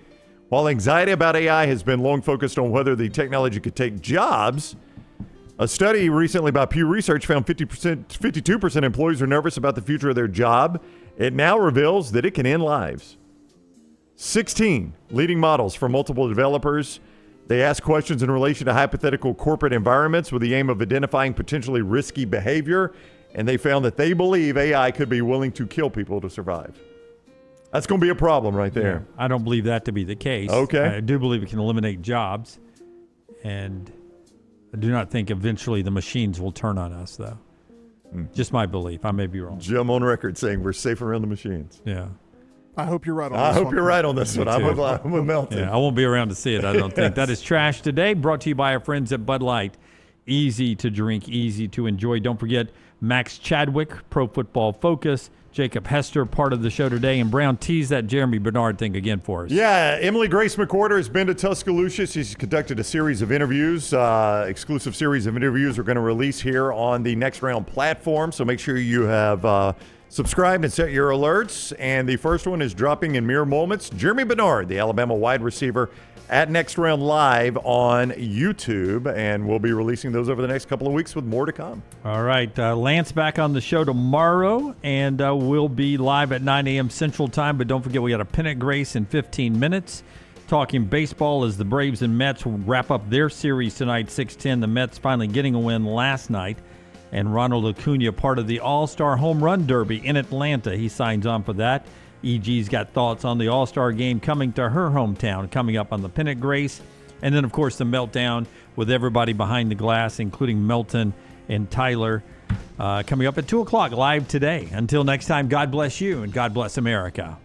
While anxiety about AI has been long focused on whether the technology could take jobs, a study recently by Pew Research found 52% employees are nervous about the future of their job. It now reveals that it can end lives. 16 leading models from multiple developers. They ask questions in relation to hypothetical corporate environments with the aim of identifying potentially risky behavior, and they found that they believe AI could be willing to kill people to survive. That's going to be a problem right there. Yeah, I don't believe that to be the case. Okay. I do believe it can eliminate jobs, and I do not think eventually the machines will turn on us, though. Just my belief. I may be wrong. Jim on record saying we're safe around the machines. Yeah. I hope you're right on this one. I hope one. you're right on this one. I'm with Melton. Yeah, I won't be around to see it, I don't think. That is Trash Today, brought to you by our friends at Bud Light. Easy to drink, easy to enjoy. Don't forget Max Chadwick, Pro Football Focus. Jacob Hester, part of the show today. And Brown, tease that Jeremy Bernard thing again for us. Yeah, Emily Grace McWhorter has been to Tuscaloosa. She's conducted a series of interviews, exclusive series of interviews we're going to release here on the Next Round platform. So make sure you have subscribed and set your alerts. And the first one is dropping in mere moments. Germie Bernard, the Alabama wide receiver, at Next Round Live on YouTube, and we'll be releasing those over the next couple of weeks with more to come. All right. Lance back on the show tomorrow, and we'll be live at 9 a.m. Central Time, but don't forget we got a Pennant Grace in 15 minutes. Talking baseball as the Braves and Mets will wrap up their series tonight, 6-10. The Mets finally getting a win last night, and Ronald Acuna, part of the All-Star Home Run Derby in Atlanta. He signs on for that. EG's got thoughts on the All-Star game coming to her hometown, coming up on the Pennant Grace. And then, of course, the Meltdown with everybody behind the glass, including Melton and Tyler, coming up at 2 o'clock live today. Until next time, God bless you and God bless America.